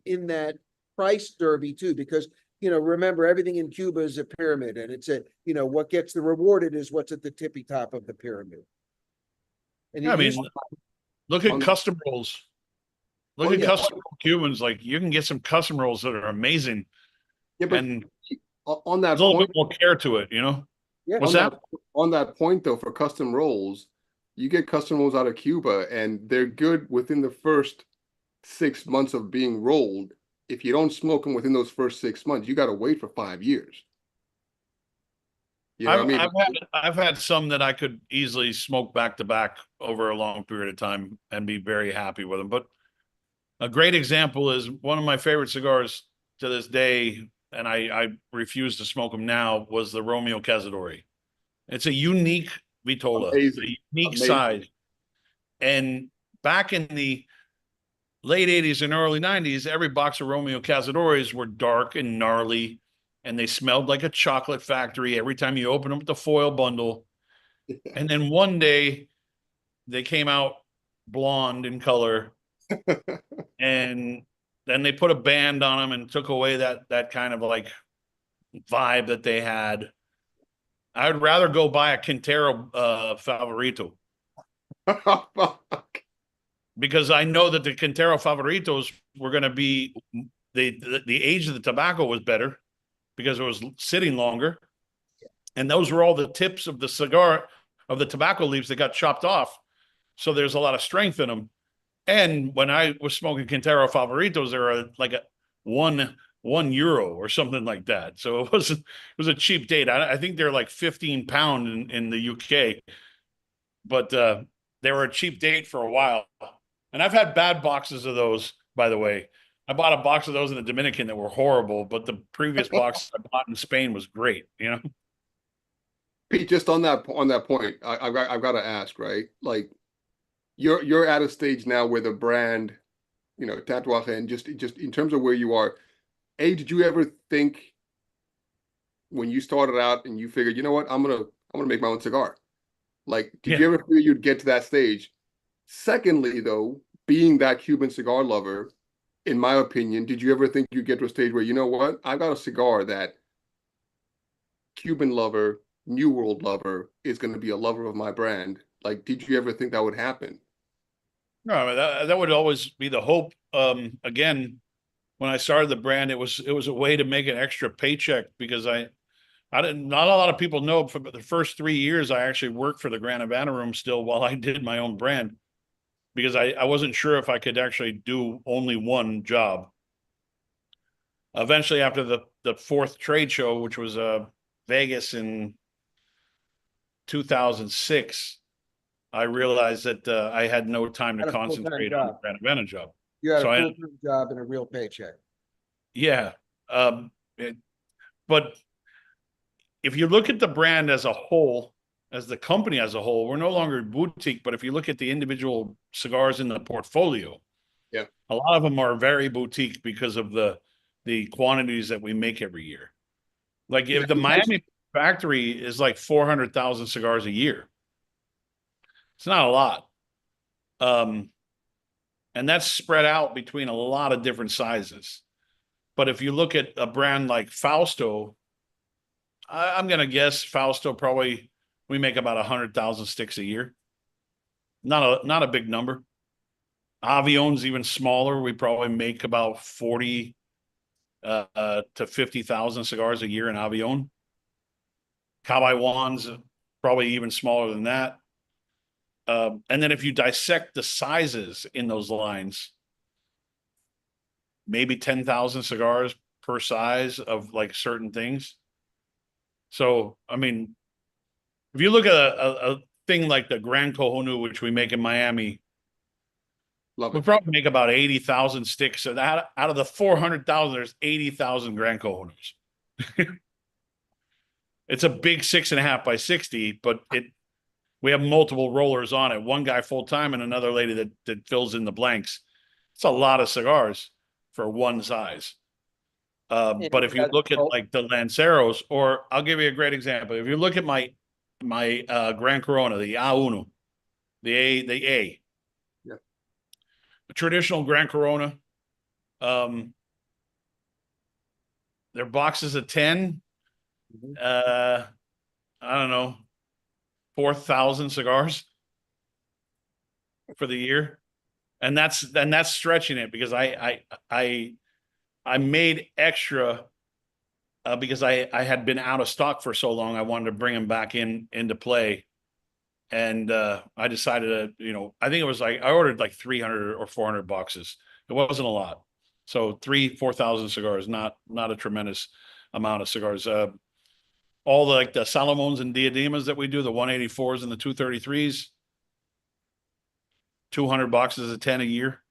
in that price derby too, because, you know, remember, everything in Cuba is a pyramid, and it's what gets the rewarded is what's at the tippy top of the pyramid. And I mean, look at custom rolls. Look at custom Cubans. Like, you can get some custom rolls that are amazing. Yeah, but and on that there's a little bit more care to it, you know? Yeah. What's that? On that point, though, for custom rolls, you get custom rolls out of Cuba, and they're good within the first 6 months of being rolled. If you don't smoke them within those first 6 months, you got to wait for 5 years. You know what I mean? I've had some that I could easily smoke back to back over a long period of time and be very happy with them. But a great example is one of my favorite cigars to this day, and I refuse to smoke them now, was the Romeo Cazadori. It's a unique Vitola, a unique size. And back in the late 80s and early 90s, every box of Romeo Cazadoris were dark and gnarly, and they smelled like a chocolate factory every time you open them with the foil bundle. And then one day they came out blonde in color, and then they put a band on them and took away that kind of like vibe that they had. I'd rather go buy a Quintero Favorito. Because I know that the Quintero Favoritos were going to be, the age of the tobacco was better because it was sitting longer. And those were all the tips of the cigar, of the tobacco leaves that got chopped off. So there's a lot of strength in them. And when I was smoking Quintero Favoritos, they were like a €1 or something like that. So it was a cheap date. I think they're like 15 pound in the UK, but they were a cheap date for a while. And I've had bad boxes of those, by the way. I bought a box of those in the Dominican that were horrible, but the previous box I bought in Spain was great, you know? Pete, just on that point, I've got to ask, right? Like, you're at a stage now where the brand, you know, Tatuaje, and just in terms of where you are, did you ever think when you started out and you figured, you know what, I'm gonna make my own cigar? Like, did you ever feel you'd get to that stage? Secondly, though, being that Cuban cigar lover, in my opinion, did you ever think you'd get to a stage where, you know what, I've got a cigar that Cuban lover, New World lover is going to be a lover of my brand? Like, did you ever think that would happen? No, that would always be the hope. Again, when I started the brand, it was a way to make an extra paycheck, because not a lot of people know, for the first 3 years, I actually worked for the Grand Havana Room still while I did my own brand, because I wasn't sure if I could actually do only one job. Eventually, after the fourth trade show, which was Vegas in 2006, I realized that I had no time to concentrate on the Grand Havana job. You had So a full-time job and a real paycheck. Yeah. But if you look at the brand as a whole, as the company as a whole, we're no longer boutique, but if you look at the individual cigars in the portfolio, yeah, a lot of them are very boutique because of the quantities that we make every year. Like, if the Miami factory is like 400,000 cigars a year, it's not a lot. And that's spread out between a lot of different sizes. But if you look at a brand like Fausto, I'm going to guess Fausto probably, we make about 100,000 sticks a year. Not a big number. Avion's even smaller. We probably make about 40 to 50,000 cigars a year in Avion. Caballon's probably even smaller than that. And then if you dissect the sizes in those lines, maybe 10,000 cigars per size of like certain things. So, I mean, if you look at a thing like the Gran Cohonu, which we make in Miami, we probably make about 80,000 sticks. So that out of the 400,000, there's 80,000 Gran Cohonus. It's a big 6.5 by 60, but we have multiple rollers on it. One guy full time and another lady that fills in the blanks. It's a lot of cigars for one size. But if you look at like the Lanceros, or I'll give you a great example. If you look at my Gran Corona, the A1, the A, yeah, the traditional Gran Corona, their boxes of 10, I don't know, 4,000 cigars for the year. And that's stretching it, because I made extra because I had been out of stock for so long. I wanted to bring them back into play. And I decided to, I think it was like, I ordered like 300 or 400 boxes. It wasn't a lot. So 4,000 cigars, not a tremendous amount of cigars. All the Salomons and Diademas that we do, the 184s and the 233s, 200 boxes of 10 a year.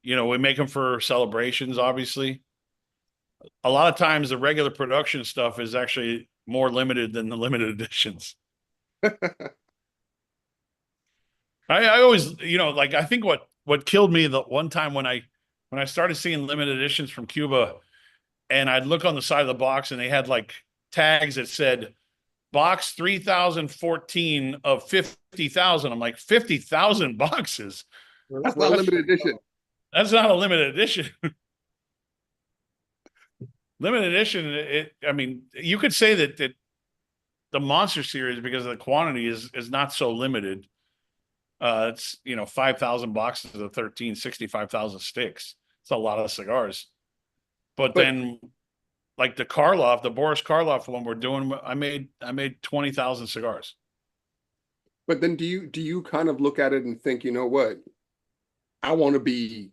We make them for celebrations, obviously. A lot of times the regular production stuff is actually more limited than the limited editions. I always, I think what killed me the one time when I started seeing limited editions from Cuba, and I'd look on the side of the box and they had like tags that said box 3014 of 50,000. I'm like, 50,000 boxes? That's not a limited edition. That's not a limited edition. Limited edition, I mean, you could say that the Monster Series, because of the quantity, is not so limited. It's 5,000 boxes of 13, 65,000 sticks. It's a lot of cigars. But then like the Karloff, the Boris Karloff one we're doing, I made 20,000 cigars. But then do you kind of look at it and think, you know what? I want to be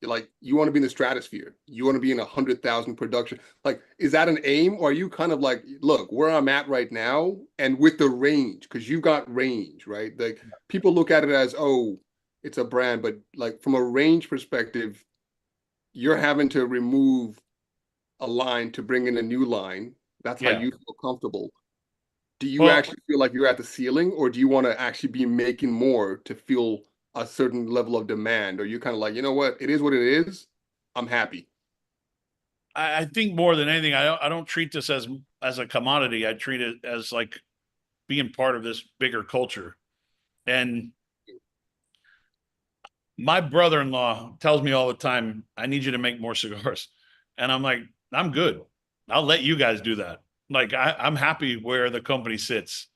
like, you want to be in the stratosphere. You want to be in 100,000 production. Like, is that an aim? Or are you kind of like, look, where I'm at right now and with the range, because you got range, right? Like people look at it as, oh, it's a brand, but like from a range perspective, you're having to remove a line to bring in a new line. That's how Yeah. you feel comfortable. Do you Well- actually feel like you're at the ceiling, or do you want to actually be making more to feel a certain level of demand? Or you kind of like, you know what, it is what it is. I'm happy. I think more than anything, I don't treat this as a commodity. I treat it as like being part of this bigger culture. And my brother-in-law tells me all the time, I need you to make more cigars. And I'm like, I'm good. I'll let you guys do that. Like I'm happy where the company sits.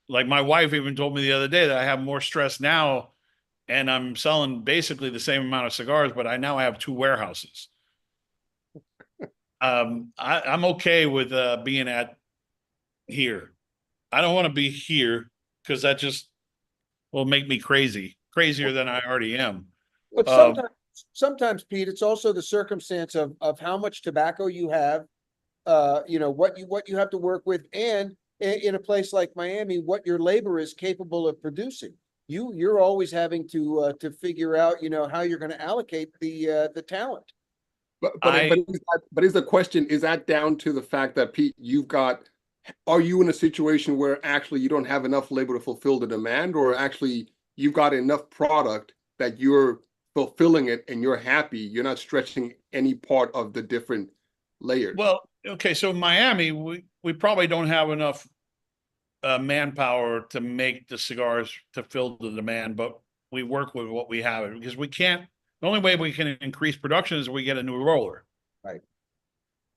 Like my wife even told me the other day that I have more stress now and I'm selling basically the same amount of cigars, but I now have 2 warehouses. I'm okay with being at here. I don't want to be here because that just will make me crazier than I already am. But sometimes, Pete, it's also the circumstance of how much tobacco you have, you know, what you have to work with, and in a place like Miami, what your labor is capable of producing. You're always having to figure out, you know, how you're going to allocate the talent. But is the question, is that down to the fact that, Pete, are you in a situation where actually you don't have enough labor to fulfill the demand, or actually you've got enough product that you're fulfilling it and you're happy, you're not stretching any part of the different layers? Well, okay, so in Miami, we probably don't have enough manpower to make the cigars to fill the demand, but we work with what we have because we can't. The only way we can increase production is we get a new roller. Right.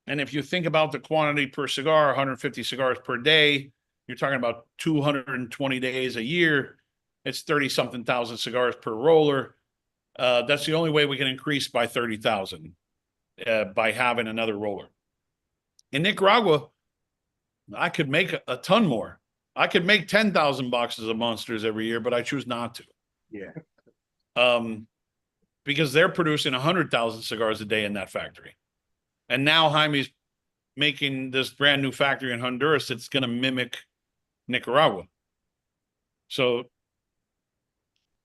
And if you think about the quantity per cigar, 150 cigars per day, you're talking about 220 days a year. It's 30-something thousand cigars per roller. That's the only way we can increase by 30,000 by having another roller. In Nicaragua, I could make a ton more. I could make 10,000 boxes of Monsters every year, but I choose not to. Yeah. Because they're producing 100,000 cigars a day in that factory. And now Jaime's making this brand new factory in Honduras that's going to mimic Nicaragua. So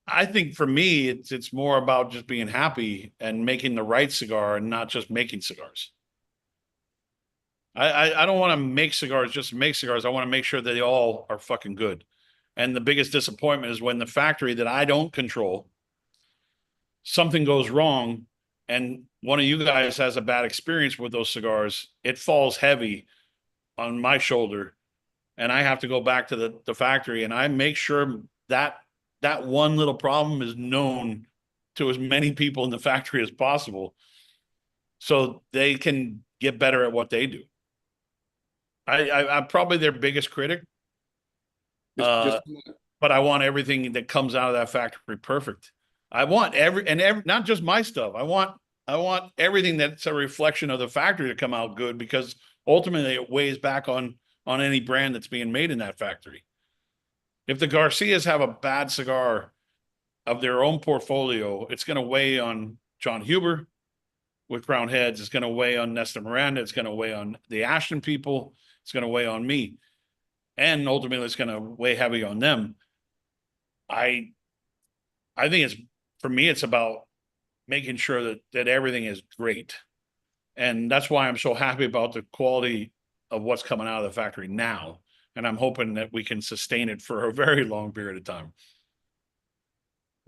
I think for me, it's more about just being happy and making the right cigar and not just making cigars. I don't want to make cigars just to make cigars. I want to make sure that they all are fucking good. And the biggest disappointment is when the factory that I don't control, something goes wrong and one of you guys has a bad experience with those cigars, it falls heavy on my shoulder and I have to go back to the factory and I make sure that one little problem is known to as many people in the factory as possible so they can get better at what they do. I'm probably their biggest critic, but I want everything that comes out of that factory perfect. I want every not just my stuff. I want everything that's a reflection of the factory to come out good because ultimately it weighs back on any brand that's being made in that factory. If the Garcias have a bad cigar of their own portfolio, it's going to weigh on John Huber with Crown Heads. It's going to weigh on Nestor Miranda. It's going to weigh on the Ashton people. It's going to weigh on me. And ultimately it's going to weigh heavy on them. I think for me, it's about making sure that everything is great. And that's why I'm so happy about the quality of what's coming out of the factory now. And I'm hoping that we can sustain it for a very long period of time.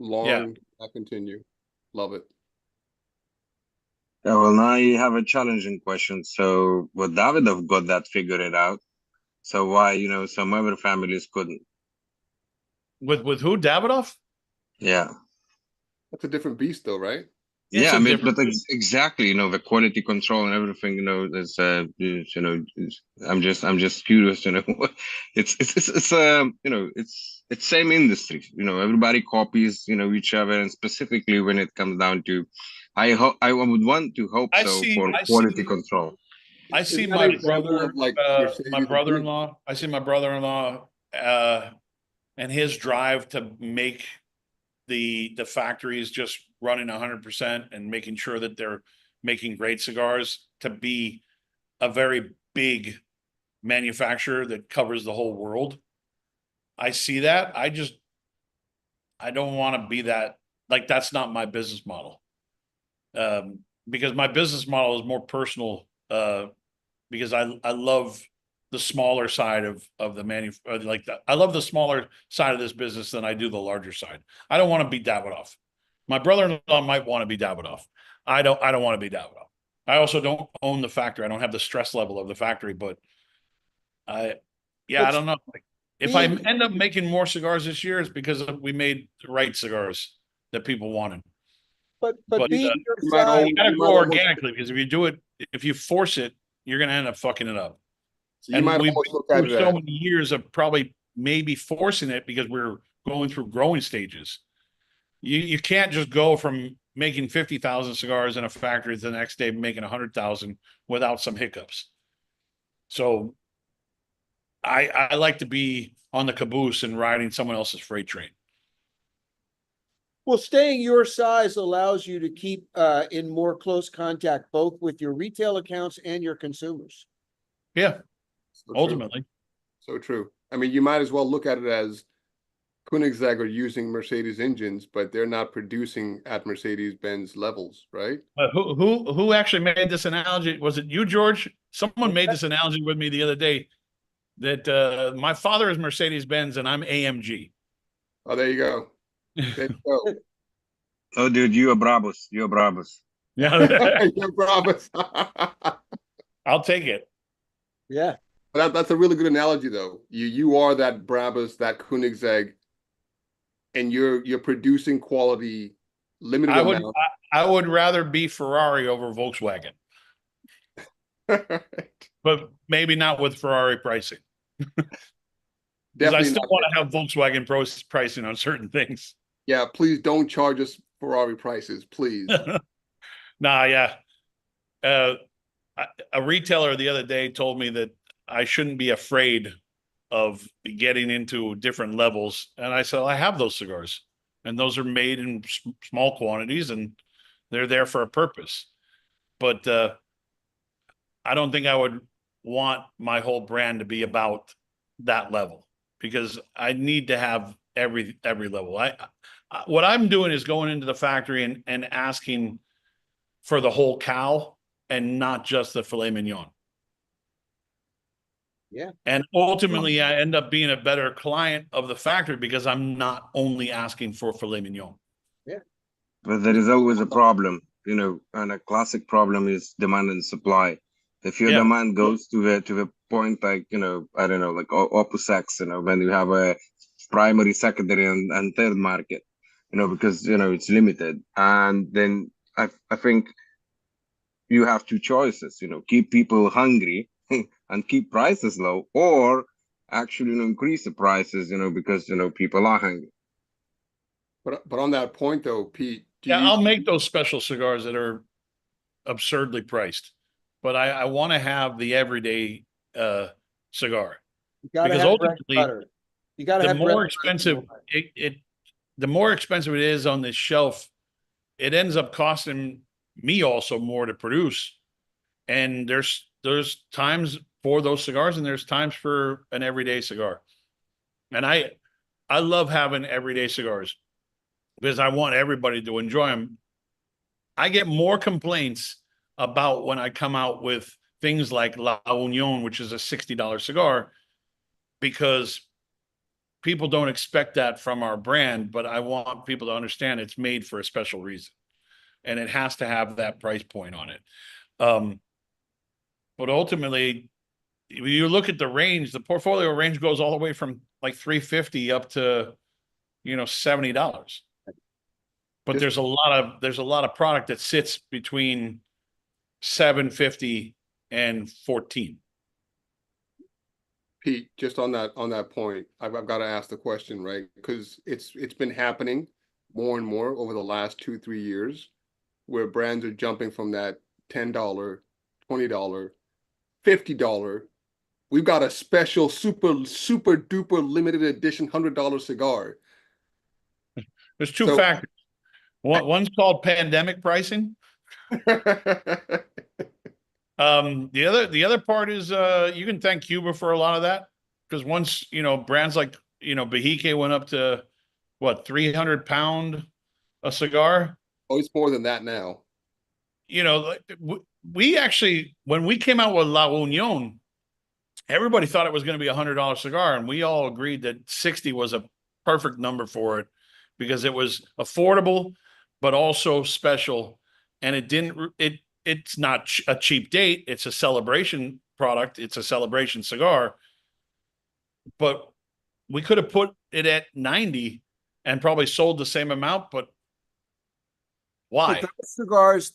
I continue. Love it. Yeah, well, now you have a challenging question. So would David have got that figured out? So why, some other families couldn't? With who? Davidoff? Yeah. That's a different beast though, right? Yeah, I mean, but exactly, the quality control and everything, is, I'm just curious, it's same industry, everybody copies, each other, and specifically when it comes down to, I would want to hope for quality control. I Is see that my an example brother, of, like, my Mercedes and brother-in-law, I see my brother-in-law, and his drive to make the factories just running 100% and making sure that they're making great cigars to be a very big manufacturer that covers the whole world. I see that. I don't want to be that, like, that's not my business model. Because my business model is more personal, because I love the smaller side of the I love the smaller side of this business than I do the larger side. I don't want to be Davidoff. My brother-in-law might want to be Davidoff. I don't want to be Davidoff. I also don't own the factory. I don't have the stress level of the factory, but I But don't know. Like, if I being- end up making more cigars this year, it's because we made the right cigars that people wanted. But But, being you your might side, You gotta you go might almost- organically, because if you force it, you're gonna end up fucking it up. So you And might we've almost been look at through it so as, many years of probably maybe forcing it because we're going through growing stages. You can't just go from making 50,000 cigars in a factory to the next day making 100,000 without some hiccups. So I like to be on the caboose and riding someone else's freight train. well, staying your size allows you to keep in more close contact, both with your retail accounts and your consumers. Yeah, so true. ultimately. So true. I mean, you might as well look at it as Koenigsegg are using Mercedes engines, but they're not producing at Mercedes-Benz levels, right? Who actually made this analogy? Was it you, George? Someone made this analogy with me the other day that my father is Mercedes-Benz and I'm AMG. Oh, there you go. There you go. Oh, dude, you are Brabus. You are Brabus. Yeah, You're Brabus. I'll take it. Yeah. That's a really good analogy, though. You are that Brabus, that Koenigsegg, and you're producing quality, limited amount. I would rather be Ferrari over Volkswagen, but maybe not with Ferrari pricing. Because I Definitely still not. want to have Volkswagen pricing on certain things. Yeah, please don't charge us Ferrari prices, please. Nah, yeah. A retailer the other day told me that I shouldn't be afraid of getting into different levels. And I said, I have those cigars, and those are made in small quantities and they're there for a purpose. But I don't think I would want my whole brand to be about that level, because I need to have every level. What I'm doing is going into the factory and asking for the whole cow and not just the filet mignon. Yeah. And ultimately, I end up being a better client of the factory because I'm not only asking for filet mignon. But there is always a problem, you know, and a classic problem is demand and supply. If your Yeah. demand goes to a point like, you know, I don't know, like Opus X, you know, when you have a primary, secondary, and third market, you know, because, you know, it's limited. And then I think you have two choices, you know, keep people hungry and keep prices low, or actually, you know, increase the prices, you know, because, you know, people are hungry. But on that point, though, Pete, Yeah, I'll make those special cigars that are absurdly priced, but I want to have the everyday cigar. You gotta Because have bread and ultimately, butter. You gotta the have bread more and butter. expensive the more expensive it is on this shelf, it ends up costing me also more to produce. And there's times for those cigars and there's times for an everyday cigar. And I love having everyday cigars because I want everybody to enjoy them. I get more complaints about when I come out with things like La Union, which is a $60 cigar, because people don't expect that from our brand, but I want people to understand it's made for a special reason. And it has to have that price point on it. But ultimately, you look at the range, the portfolio range goes all the way from like $350 up to, $70. But there's a lot of product that sits between $750 and $14. Pete, just on that point, I've got to ask the question, right? Because it's been happening more and more over the last 2-3 years, where brands are jumping from that $10, $20 $50. We've got a special super duper limited edition $100 cigar. There's two So- factors. One's called pandemic pricing. The other part is you can thank Cuba for a lot of that, because once brands like Behike went up to what, 300 pound a cigar. Oh, it's more than that now. We actually, when we came out with La Union, everybody thought it was going to be $100 cigar, and we all agreed that 60 was a perfect number for it because it was affordable but also special, and it's not a cheap date. It's a celebration product. It's a celebration cigar. But we could have put it at 90 and probably sold the same amount, but why? But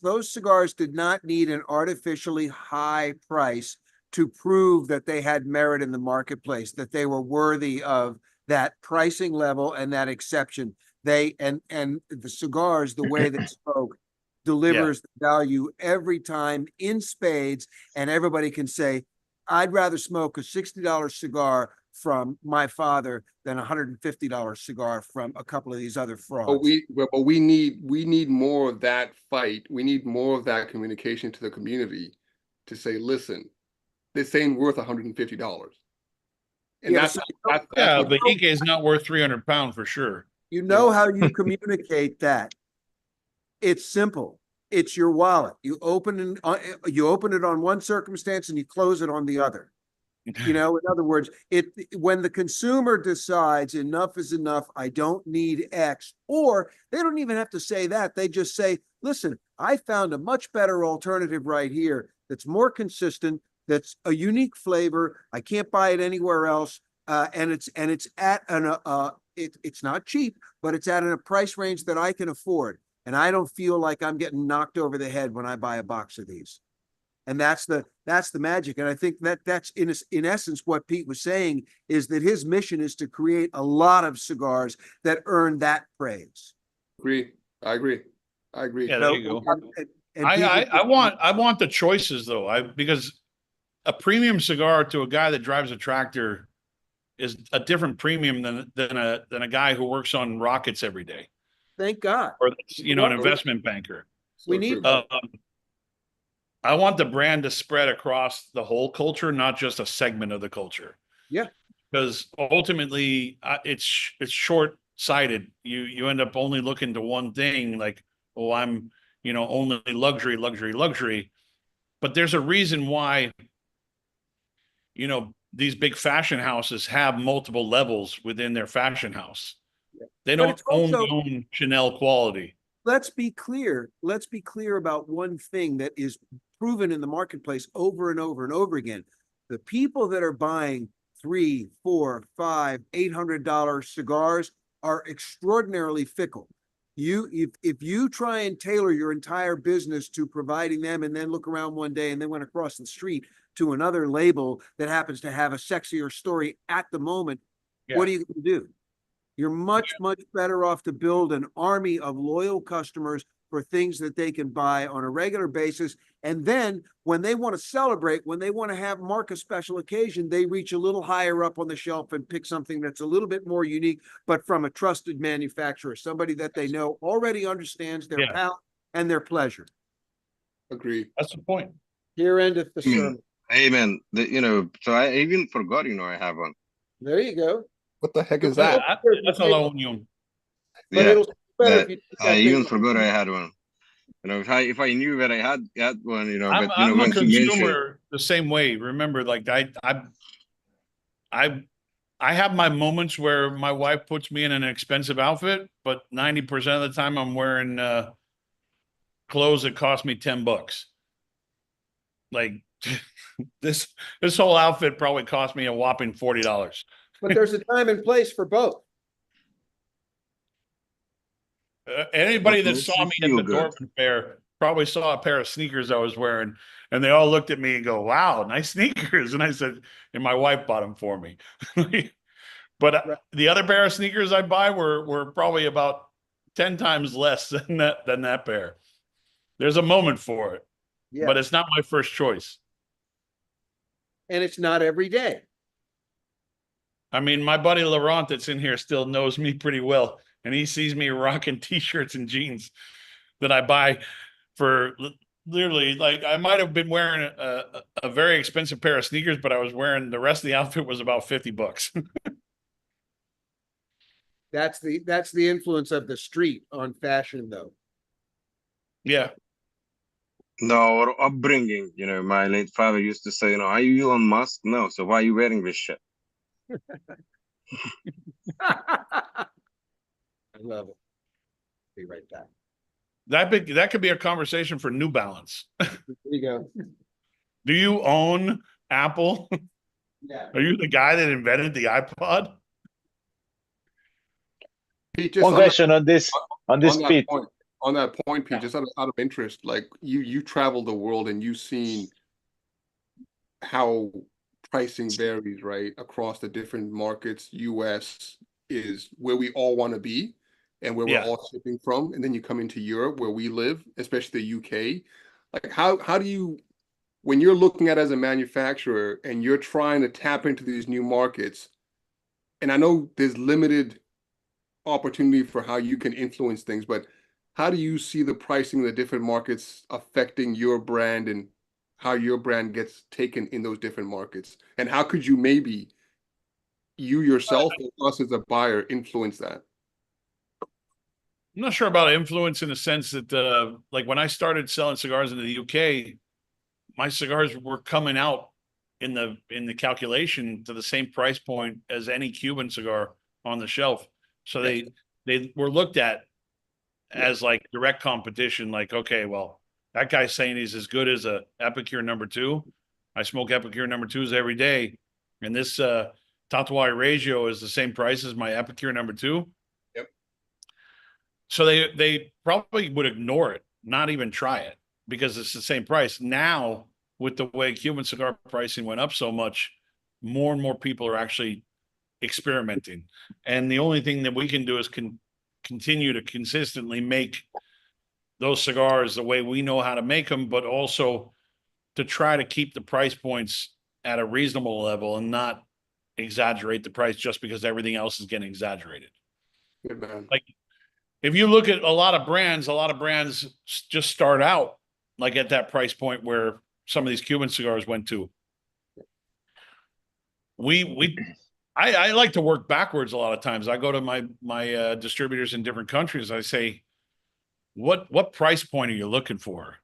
those cigars did not need an artificially high price to prove that they had merit in the marketplace, that they were worthy of that pricing level and that exception. And the cigars, the way they spoke, delivers the value every time in spades, and everybody can say, I'd rather smoke a $60 cigar from my father than a $150 cigar from a couple of these other frauds. But we need more of that fight. We need more of that communication to the community to say, listen, this ain't worth $150. And Yeah, that's Behike is not worth 300 pounds for sure. You know how you communicate that. It's simple. It's your wallet. You open it on one circumstance and you close it on the other. In other words, when the consumer decides enough is enough, I don't need X, or they don't even have to say that. They just say, listen, I found a much better alternative right here that's more consistent, that's a unique flavor. I can't buy it anywhere else. And it's at it's not cheap, but it's at a price range that I can afford. And I don't feel like I'm getting knocked over the head when I buy a box of these. And that's the magic. And I think that's in essence what Pete was saying, is that his mission is to create a lot of cigars that earn that praise. I agree. Yeah, there you go. I want the choices though. Because a premium cigar to a guy that drives a tractor is a different premium than a guy who works on rockets every day. Thank God. Or an investment banker. We need I want the brand to spread across the whole culture, not just a segment of the culture. Yeah. Because ultimately it's short-sighted. You end up only looking to one thing, like, oh, I'm only luxury. But there's a reason why these big fashion houses have multiple levels within their fashion house. They don't own Chanel quality. Let's be clear about one thing that is proven in the marketplace over and over and over again. The people that are buying $300, $400, $500, $800 cigars are extraordinarily fickle. If you try and tailor your entire business to providing them, and then look around one day and then went across the street to another label that happens to have a sexier story at the moment, what are you going to do? You're much better off to build an army of loyal customers for things that they can buy on a regular basis. And then when they want to celebrate, when they want to mark a special occasion, they reach a little higher up on the shelf and pick something that's a little bit more unique, but from a trusted manufacturer, somebody that they know already understands their palate and their pleasure. Agree. That's the point. Here endeth the sermon. Amen. So I even forgot, I have one. There you go. What the heck is that? That's a La Union. I even forgot I had one. If I knew that I had one, I'm a consumer the same way. Remember, like I have my moments where my wife puts me in an expensive outfit, but 90% of the time I'm wearing clothes that cost me $10. Like this whole outfit probably cost me a whopping $40. But there's a time and place for both. Anybody that saw me at the Dortmund Fair probably saw a pair of sneakers I was wearing, and they all looked at me and go, "Wow, nice sneakers." And I said, and my wife bought them for me. But the other pair of sneakers I buy were probably about 10 times less than that pair. There's a moment for it, but it's not my first choice. and it's not every day. I mean, my buddy Laurent that's in here still knows me pretty well, and he sees me rocking t-shirts and jeans that I buy for literally, like, I might have been wearing a very expensive pair of sneakers, but I was wearing, the rest of the outfit was about $50. That's the influence of the street on fashion, though. Yeah. No, our upbringing, you know, my late father used to say, you know, are you Elon Musk? No, so why are you wearing this shit? I love it. Be right back. That could be a conversation for New Balance. There you go. Do you own Apple? Yeah. Are you the guy that invented the iPod? Pete, just One question on this, that Pete. point, on that point, Pete, just out of interest, like you travel the world and you've seen how pricing varies, right, across the different markets. US is where we all want to be and where we're all shipping from. And then you come into Europe where we live, especially the UK. Like how do you, when you're looking at it as a manufacturer and you're trying to tap into these new markets, and I know there's limited opportunity for how you can influence things, but how do you see the pricing in the different markets affecting your brand and how your brand gets taken in those different markets? And how could you maybe you yourself or us as a buyer influence that? I'm not sure about influence in the sense that, like when I started selling cigars in the UK, my cigars were coming out in the calculation to the same price point as any Cuban cigar on the shelf. So they were looked at as like direct competition. Like, okay, well, that guy's saying he's as good as a Epicure #2. I smoke Epicure #2s every day, and this Tatuaje ratio is the same price as my Epicure #2. Yep. So they probably would ignore it, not even try it, because it's the same price. Now, with the way Cuban cigar pricing went up so much, more and more people are actually experimenting. And the only thing that we can do is continue to consistently make those cigars the way we know how to make them, but also to try to keep the price points at a reasonable level and not exaggerate the price just because everything else is getting exaggerated. Good man. Like if you look at a lot of brands just start out like at that price point where some of these Cuban cigars went to. I like to work backwards a lot of times. I go to my distributors in different countries. I say, what price point are you looking for?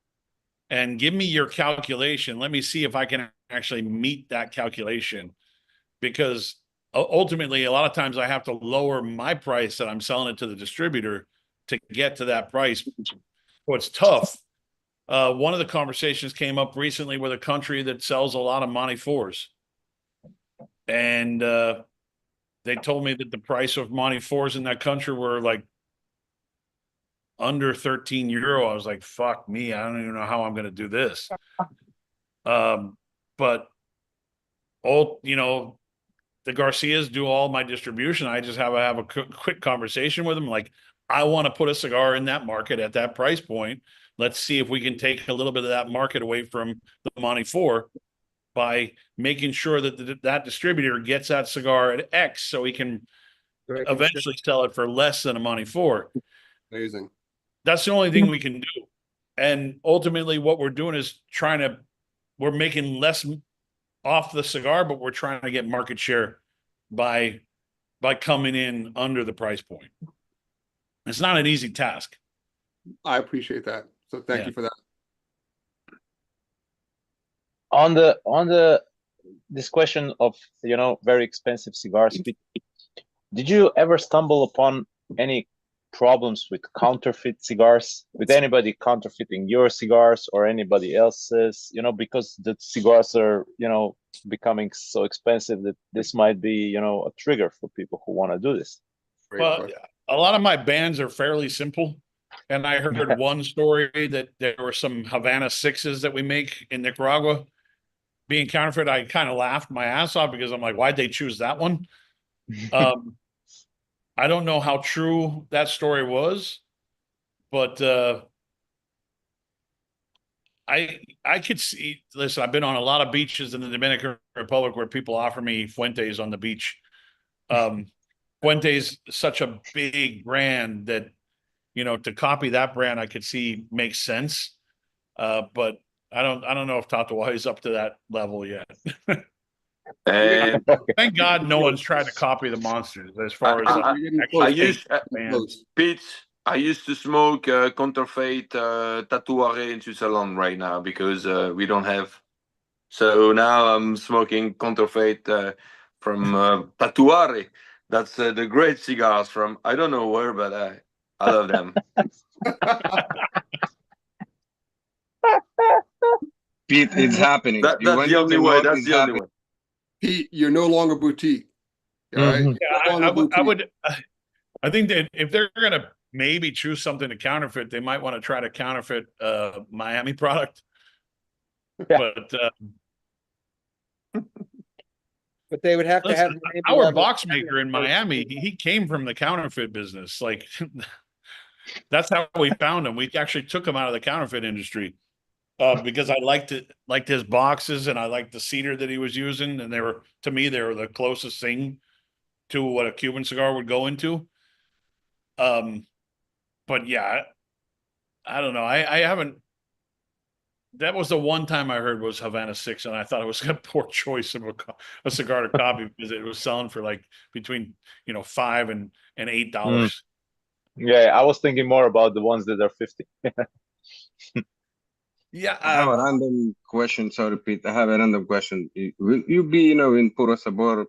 And give me your calculation. Let me see if I can actually meet that calculation. Because ultimately, a lot of times I have to lower my price that I'm selling it to the distributor to get to that price. So it's tough. One of the conversations came up recently with a country that sells a lot of Monte 4s. And they told me that the price of Monte 4s in that country were like under €13. I was like, fuck me. I don't even know how I'm going to do this. But all, the Garcias do all my distribution. I just have a quick conversation with them. Like, I want to put a cigar in that market at that price point. Let's see if we can take a little bit of that market away from the Monte 4 by making sure that that distributor gets that cigar at X so he can eventually sell it for less than a Monte 4. Amazing. That's the only thing we can do. And ultimately what we're doing is we're making less off the cigar, but we're trying to get market share by coming in under the price point. It's not an easy task. I appreciate that. So thank you for that. On the this question of very expensive cigars, did you ever stumble upon any problems with counterfeit cigars, with anybody counterfeiting your cigars or anybody else's, because the cigars are becoming so expensive that this might be a trigger for people who want to do this? Well, a lot of my bands are fairly simple. And I heard one story that there were some Havana 6s that we make in Nicaragua being counterfeit. I kind of laughed my ass off because I'm like, why'd they choose that one? I don't know how true that story was, but I could see, listen, I've been on a lot of beaches in the Dominican Republic where people offer me Fuentes on the beach. Fuentes is such a big brand that, you know, to copy that brand, I could see makes sense. But I don't know if Tatuaje is up to that level yet. And Thank God no one's tried to copy the monsters as far as Pete, I used to smoke counterfeit Tatuaje in Switzerland right now because we don't have. So now I'm smoking counterfeit from Tatuaje. That's the great cigars from I don't know where, but I love them. Pete, it's happening. That's the only way. That's the only way. Pete, you're no longer boutique. All right. Yeah, I think that if they're gonna maybe choose something to counterfeit, they might want to try to counterfeit Miami product. Yeah. But they would have to have our box maker in Miami. He came from the counterfeit business. Like that's how we found him. We actually took him out of the counterfeit industry because I liked his boxes and I liked the cedar that he was using, and to me they were the closest thing to what a Cuban cigar would go into. But yeah, I don't know. I haven't. That was the one time I heard was Havana 6, and I thought it was a poor choice of a cigar to copy because it was selling for like between $5 and $8. Yeah, I was thinking more about the ones that are 50. Yeah, I have a random question. Sorry, Pete. I have a random question. Will you be, in Puro Sabor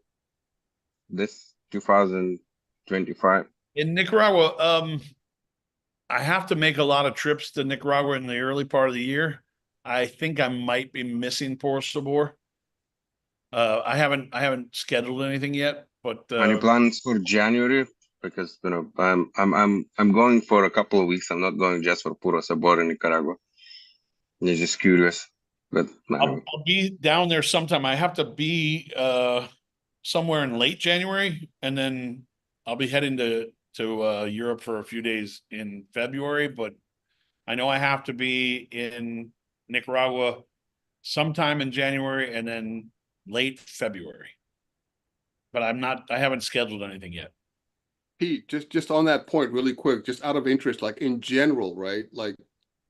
this 2025? In Nicaragua, I have to make a lot of trips to Nicaragua in the early part of the year. I think I might be missing Puro Sabor. I haven't scheduled anything yet, but any plans for January? Because I'm going for a couple of weeks. I'm not going just for Puro Sabor in Nicaragua. I'm just curious, but I'll be down there sometime. I have to be somewhere in late January, and then I'll be heading to Europe for a few days in February. But I know I have to be in Nicaragua sometime in January and then late February. But I haven't scheduled anything yet. Pete, just on that point, really quick, just out of interest, like in general, right? Like,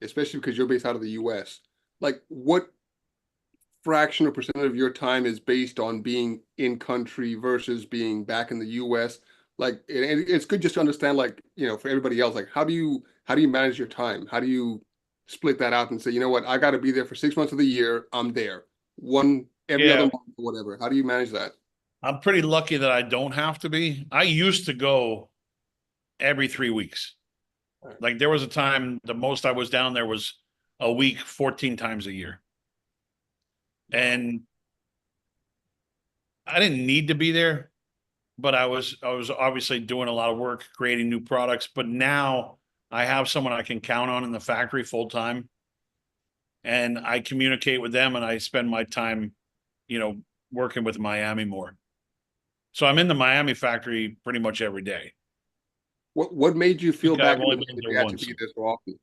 especially because you're based out of the US, like what fraction or percent of your time is based on being in country versus being back in the US? Like, and it's good just to understand, like, for everybody else, like, how do you manage your time? How do you split that out and say, you know what, I got to be there for 6 months of the year. I'm there every other month or whatever. How do you manage that? I'm pretty lucky that I don't have to be. I used to go every 3 weeks. Like there was a time the most I was down there was a week, 14 times a year. And I didn't need to be there, but I was obviously doing a lot of work, creating new products. But now I have someone I can count on in the factory full time. And I communicate with them and I spend my time, working with Miami more. So I'm in the Miami factory pretty much every day. What made you feel back I've in only the been day there you had once. to be there so often?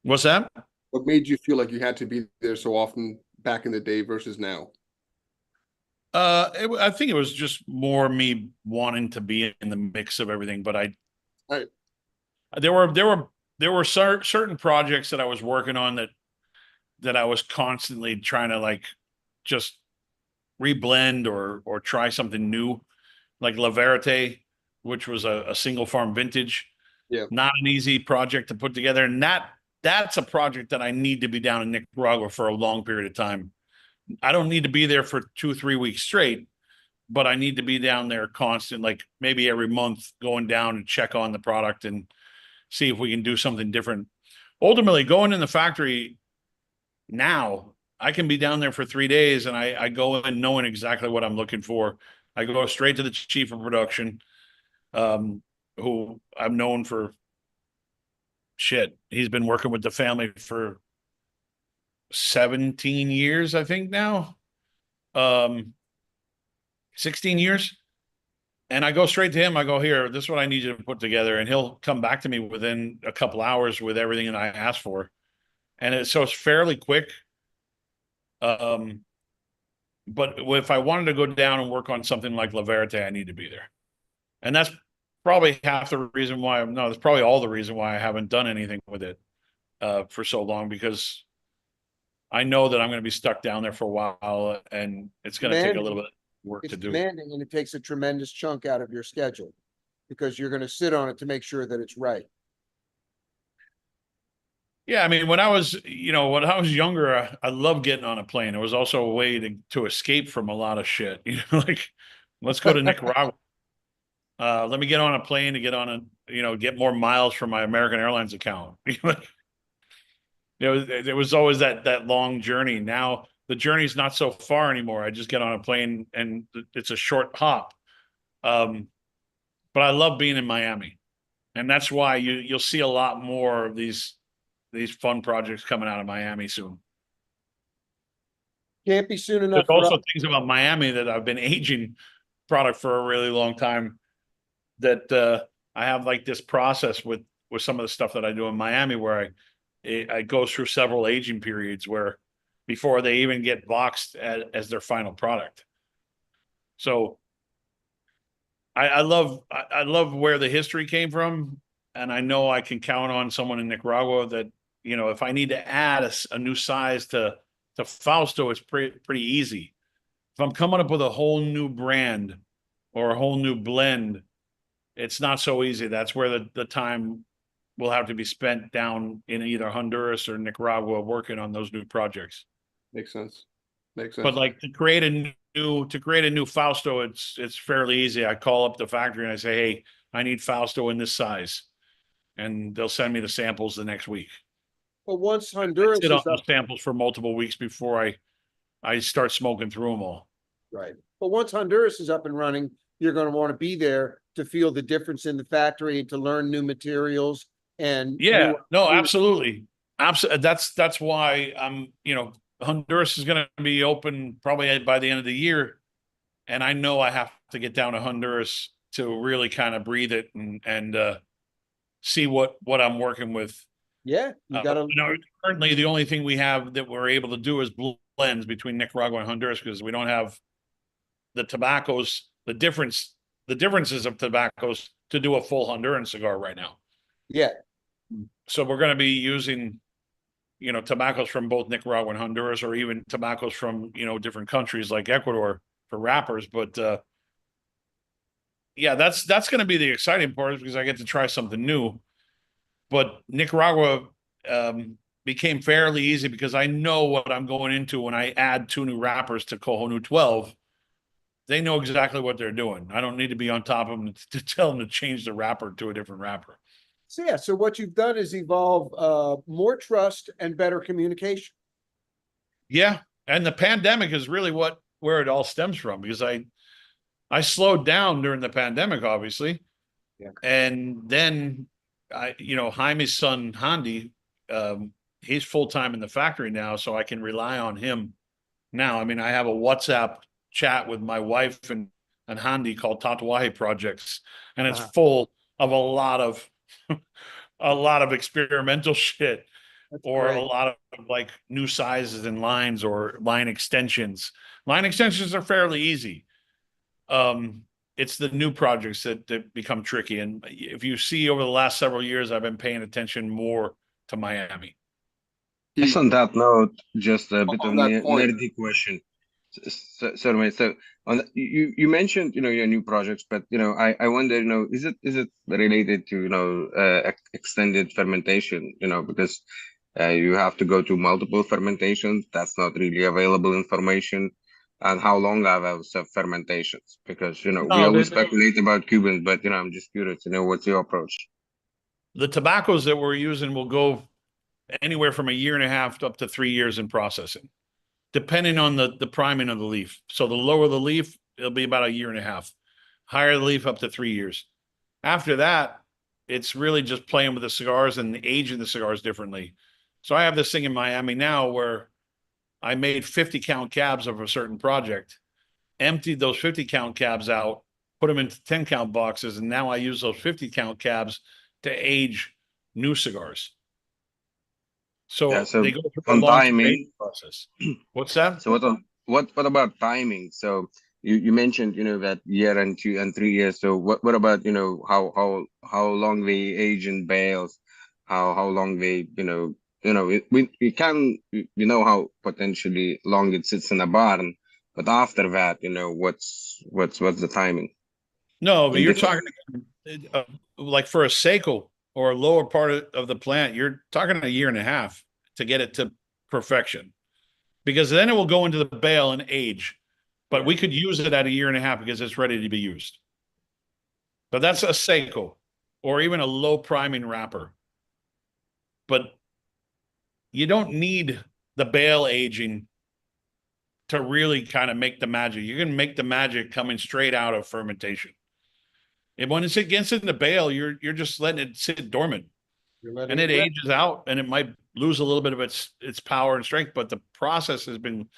What's that? What made you feel like you had to be there so often back in the day versus now? I think it was just more me wanting to be in the mix of everything. But there were certain projects that I was working on that I was constantly trying to like just reblend or try something new, like La Verite, which was a single farm vintage. Yeah, not an easy project to put together, and that's a project that I need to be down in Nicaragua for a long period of time. I don't need to be there for 2-3 weeks straight, but I need to be down there constant, like maybe every month, going down and check on the product and see if we can do something different. Ultimately, going in the factory now, I can be down there for 3 days and I go in knowing exactly what I'm looking for. I go straight to the chief of production, who I've known for he's been working with the family for 17 years, I think now. 16 years. And I go straight to him. I go, here, this is what I need you to put together. And he'll come back to me within a couple hours with everything that I asked for. and so it's fairly quick. But if I wanted to go down and work on something like La Verte, I need to be there. And that's probably half the reason why no, that's probably all the reason why I haven't done anything with it for so long, because I know that I'm going to be stuck down there for a while, and it's going to take a little bit of work It's to do. demanding, and it takes a tremendous chunk out of your schedule because you're going to sit on it to make sure that it's right. Yeah, I mean, when I was younger, I loved getting on a plane. It was also a way to escape from a lot of shit. You know, like, let's go to Nicaragua. Let me get on a plane to get more miles from my American Airlines account. There was always that long journey. Now the journey's not so far anymore. I just get on a plane and it's a short hop. But I love being in Miami, and that's why you'll see a lot more of these fun projects coming out of Miami soon. Can't be soon enough. There's also things about Miami that I've been aging product for a really long time, that I have like this process with some of the stuff that I do in Miami, where I go through several aging periods where before they even get boxed as their final product. So I love where the history came from, and I know I can count on someone in Nicaragua that, if I need to add a new size to Fausto, it's pretty easy. If I'm coming up with a whole new brand or a whole new blend, it's not so easy. That's where the time will have to be spent down in either Honduras or Nicaragua working on those new projects. Makes sense. Makes sense. But like to create a new Fausto, it's fairly easy. I call up the factory and I say, hey, I need Fausto in this size, and they'll send me the samples the next week. Well, once Honduras I sit is on those up, samples for multiple weeks before I start smoking through them all. right. But once Honduras is up and running, you're going to want to be there to feel the difference in the factory and to learn new materials and Yeah, no, absolutely. Absolutely. That's why Honduras is going to be open probably by the end of the year. And I know I have to get down to Honduras to really kind of breathe it and see what I'm working with. Yeah, you got to. Currently, the only thing we have that we're able to do is blends between Nicaragua and Honduras, because we don't have the tobaccos, the differences of tobaccos to do a full Honduran cigar right now. Yeah. So we're going to be using, tobaccos from both Nicaragua and Honduras, or even tobaccos from, different countries like Ecuador for wrappers. But yeah, that's going to be the exciting part, because I get to try something new. But Nicaragua became fairly easy because I know what I'm going into when I add 2 new wrappers to Kohonu 12. They know exactly what they're doing. I don't need to be on top of them to tell them to change the wrapper to a different wrapper. So yeah, so what you've done is evolve more trust and better communication. Yeah, and the pandemic is really where it all stems from, because I slowed down during the pandemic, obviously. Yeah. And then Jaime's son Handy, he's full-time in the factory now, so I can rely on him now. I mean, I have a WhatsApp chat with my wife and Handy called Tatuaje Projects, and it's full of a lot of experimental shit. That's or great. A lot of like new sizes and lines or line extensions. Line extensions are fairly easy. It's the new projects that become tricky. And if you see over the last several years, I've been paying attention more to Miami. Just on that note, just a bit of a nerdy question. So you mentioned your new projects, but I wonder is it related to extended fermentation, because you have to go to multiple fermentations. That's not really available information. And how long are those fermentations? Because we always speculate about Cubans, but I'm just curious to know what's your approach. The tobaccos that we're using will go anywhere from 1.5 years to up to 3 years in processing, depending on the priming of the leaf. So the lower the leaf, it'll be about 1.5 years. Higher the leaf, up to 3 years. After that, it's really just playing with the cigars and aging the cigars differently. So I have this thing in Miami now where I made 50 count cabs of a certain project, emptied those 50 count cabs out, put them into 10 count boxes, and now I use those 50 count cabs to age new cigars. So Yeah, so they go through a on long timing, process. What's that? so what about timing? So you mentioned, you know, that year and 2 and 3 years. So what about, you know, how long they age in bales, how long they, we can, we know how potentially long it sits in a barn, but after that, you know, what's the timing No, but in you're different? talking like for a Seiko or a lower part of the plant, you're talking a year and a half to get it to perfection, because then it will go into the bale and age. But we could use it at a year and a half because it's ready to be used. But that's a Seiko or even a low priming wrapper. But you don't need the bale aging to really kind of make the magic. You can make the magic coming straight out of fermentation. And when it gets in the bale, you're just letting it sit dormant. And it ages out, and it might lose a little bit of its power and strength, but the process has been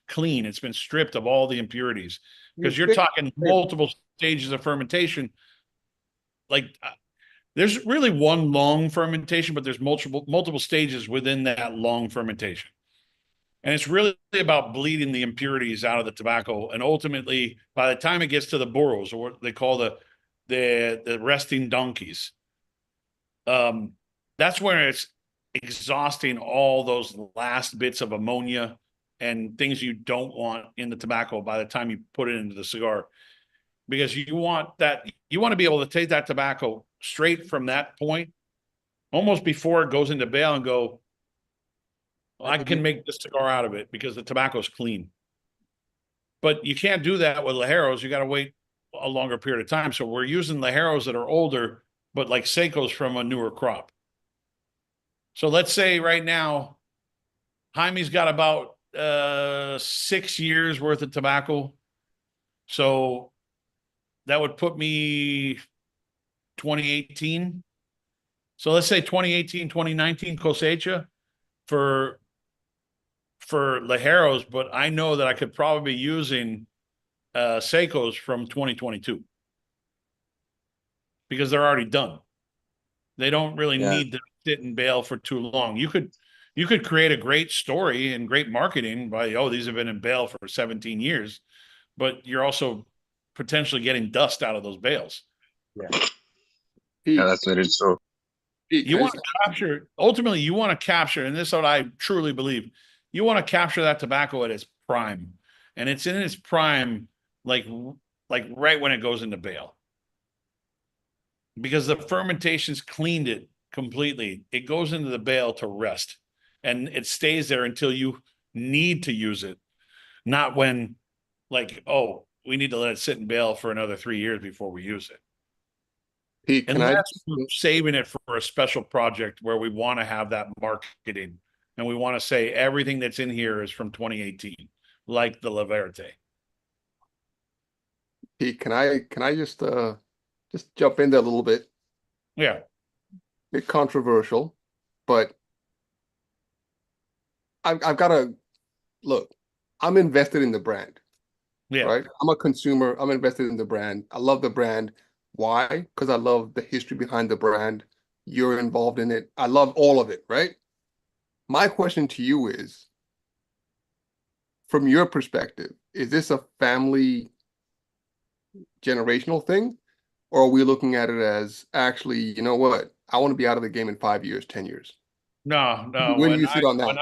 clean. It's been stripped of all the impurities, because you're talking multiple stages of fermentation. Like there's really one long fermentation, but there's multiple stages within that long fermentation. And it's really about bleeding the impurities out of the tobacco. And ultimately, by the time it gets to the burros, or what they call the resting donkeys, that's where it's exhausting all those last bits of ammonia and things you don't want in the tobacco by the time you put it into the cigar. Because you want to be able to take that tobacco straight from that point, almost before it goes into bale, and go, well, I can make this cigar out of it because the tobacco's clean. But you can't do that with Ligeros. You got to wait a longer period of time. So we're using Ligeros that are older, but like Seikos from a newer crop. So let's say right now, Jaime's got about 6 years worth of tobacco. So that would put me 2018. So let's say 2018, 2019 cosecha for Ligeros, but I know that I could probably be using Seikos from 2022 because they're already done. They don't really need to sit in bale for too long. You could create a great story and great marketing by, oh, these have been in bale for 17 years, but you're also potentially getting dust out of those bales. Yeah, that's very true. You want to capture, ultimately, you want to capture, and this is what I truly believe, you want to capture that tobacco at its prime. And it's in its prime, like right when it goes into bale. Because the fermentation's cleaned it completely. It goes into the bale to rest. And it stays there until you need to use it. Not when, like, oh, we need to let it sit in bale for another 3 years before we use it. Pete, can I Unless we're saving it for a special project where we want to have that marketing and we want to say everything that's in here is from 2018, like the La Verte. Pete, can I just jump in there a little bit? Yeah. Bit controversial, but I've got to look. I'm invested in the brand. Yeah. Right. I'm a consumer. I'm invested in the brand. I love the brand. Why? Because I love the history behind the brand. You're involved in it. I love all of it, right? My question to you is, from your perspective, is this a family generational thing? Or are we looking at it as actually, you know what? I want to be out of the game in 5 years, 10 years. No. Where do you sit on that? When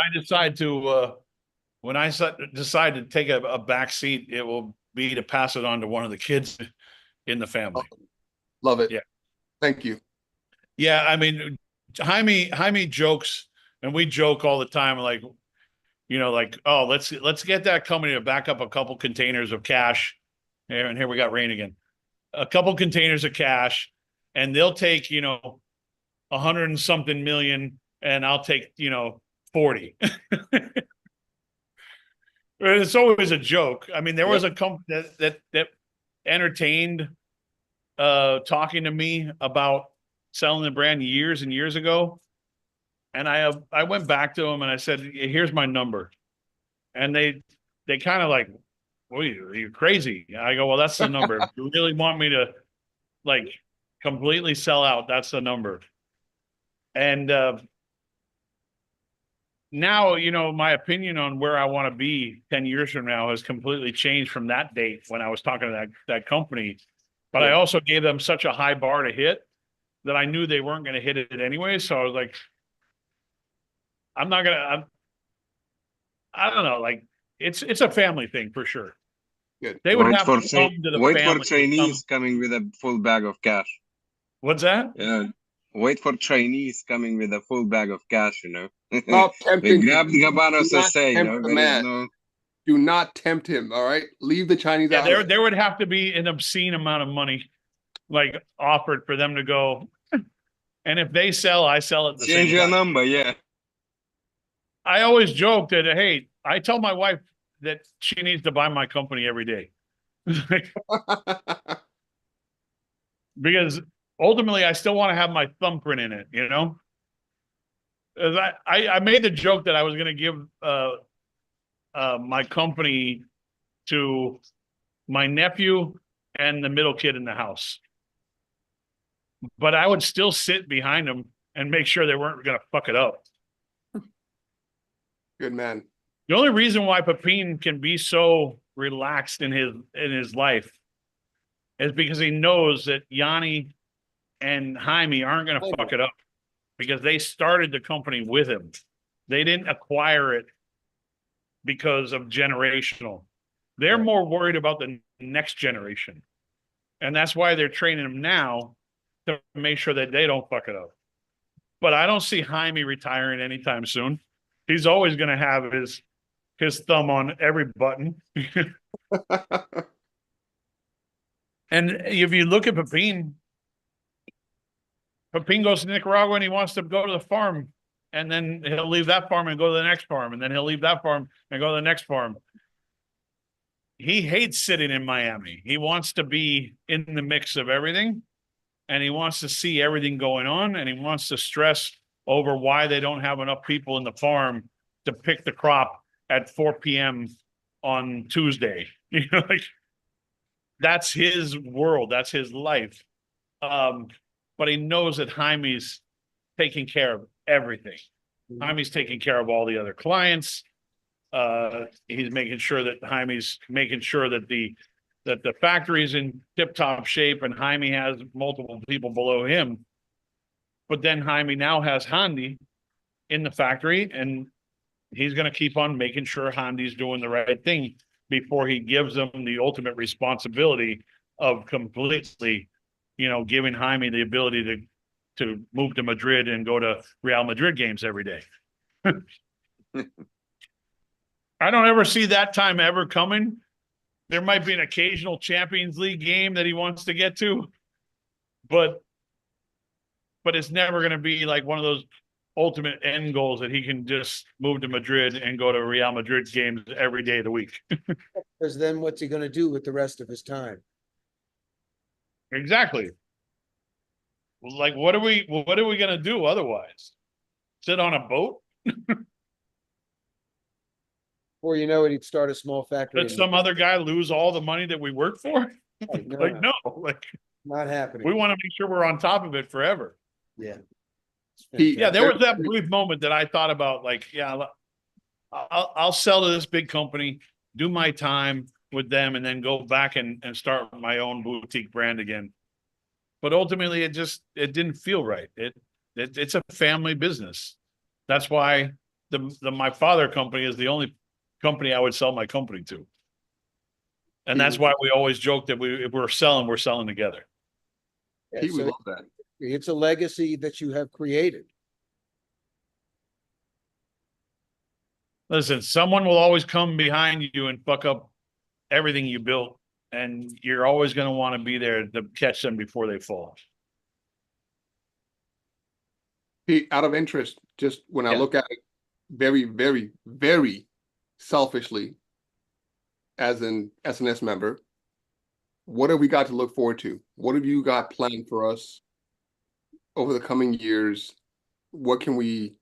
I decide to take a back seat, it will be to pass it on to one of the kids in the family. Love it. Yeah. Thank you. Yeah, I mean, Jaime jokes, and we joke all the time, like, you know, like, oh, let's get that company to back up a couple containers of cash. And here we got rain again. A couple containers of cash, and they'll take, 100 and something million, and I'll take, 40. It's always a joke. I mean, there was a company that entertained talking to me about selling the brand years and years ago. And I went back to them and I said, here's my number. And they kind of like, what are you crazy? I go, well, that's the number. If you really want me to like completely sell out, that's the number. And now, you know, my opinion on where I want to be 10 years from now has completely changed from that date when I was talking to that company. But I also gave them such a high bar to hit that I knew they weren't going to hit it anyway. So I was like, I'm not going to, I don't know, like it's a family thing for sure. Good. They would Wait have for to come to the wait for family. Chinese coming with a full bag of cash. What's that? Yeah. Wait for Chinese coming with a full bag of cash, you know. Stop They tempting him. grab the Gabanos Do to not say, you tempt know, the there is man. no. Do not tempt him. All right. Leave the Chinese Yeah, out. of it. there would have to be an obscene amount of money like offered for them to go. And if they sell, I sell at the Change same your time. number, yeah. I always joke that, hey, I tell my wife that she needs to buy my company every day. Because ultimately I still want to have my thumbprint in it, you know? I made the joke that I was going to give my company to my nephew and the middle kid in the house. But I would still sit behind them and make sure they weren't going to fuck it up. Good man. The only reason why Pepin can be so relaxed in his life is because he knows that Yanni and Jaime aren't going to fuck it up because they started the company with him. They didn't acquire it because of generational. They're more worried about the next generation. And that's why they're training them now to make sure that they don't fuck it up. But I don't see Jaime retiring anytime soon. He's always going to have his thumb on every button. And if you look at Pepin goes to Nicaragua and he wants to go to the farm, and then he'll leave that farm and go to the next farm, and then he'll leave that farm and go to the next farm. He hates sitting in Miami. He wants to be in the mix of everything, and he wants to see everything going on, and he wants to stress over why they don't have enough people in the farm to pick the crop at 4 p.m. on Tuesday. You know, like that's his world, that's his life. But he knows that Jaime's taking care of everything. Jaime's taking care of all the other clients. He's making sure that Jaime's making sure that the factory is in tip-top shape, and Jaime has multiple people below him. But then Jaime now has Handy in the factory, and he's going to keep on making sure Handy's doing the right thing before he gives them the ultimate responsibility of completely, you know, giving Jaime the ability to move to Madrid and go to Real Madrid games every day. I don't ever see that time ever coming. There might be an occasional Champions League game that he wants to get to, but it's never going to be like one of those ultimate end goals that he can just move to Madrid and go to Real Madrid games every day of the week. Because then what's he gonna do with the rest of his time? Exactly. Like, what are we going to do otherwise? Sit on a boat? Or you know it, he'd start a small factory. Let some other guy lose all the money that we work for? Like, no, like not happening. we want to make sure we're on top of it forever. Yeah. Yeah, there was that brief moment that I thought about, like, yeah, I'll sell to this big company, do my time with them, and then go back and start my own boutique brand again. But ultimately, it didn't feel right. It's a family business. That's why my father company is the only company I would sell my company to. And that's why we always joke that if we're selling together. Yeah, He would so love that. it's a legacy that you have created. Listen, someone will always come behind you and fuck up everything you built, and you're always going to want to be there to catch them before they fall. Pete, out of interest, just when I Yeah. look at it very, very, very selfishly as an SNS member, what have we got to look forward to? What have you got planned for us over the coming years? What can we...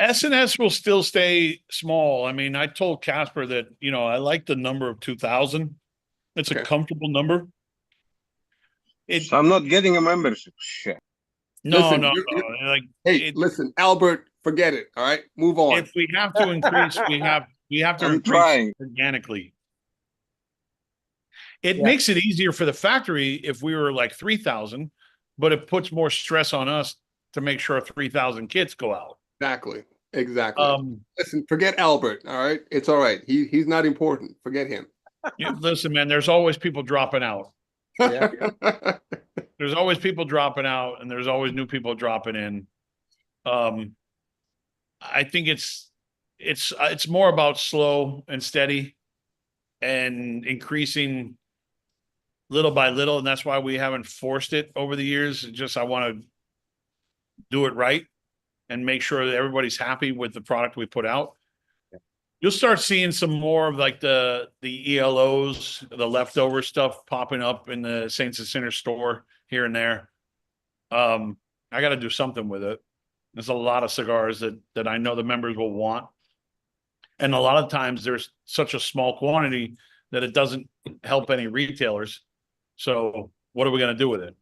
SNS will still stay small. I mean, I told Casper that, you know, I like the number of 2,000. It's a comfortable number. So I'm not getting a membership. Shit. No, Listen, no, like, hey, listen, Albert Forget it. All right, move on. If we have to increase, we have to I'm increase trying. organically. It Yeah. makes it easier for the factory if we were like 3,000, but it puts more stress on us to make sure 3,000 kits go out. Exactly. Listen, forget Albert. All right, it's all right. He's not important. Forget him. Listen, man, there's always people dropping out. Yeah. There's always people dropping out, and there's always new people dropping in. I think it's more about slow and steady and increasing little by little, and that's why we haven't forced it over the years. It's just I want to do it right and make sure that everybody's happy with the product we put out. You'll start seeing some more of like the ELOs, the leftover stuff popping up in the Saints and Sinners store here and there. I got to do something with it. There's a lot of cigars that I know the members will want. And a lot of times there's such a small quantity that it doesn't help any retailers. So what are we going to do with it?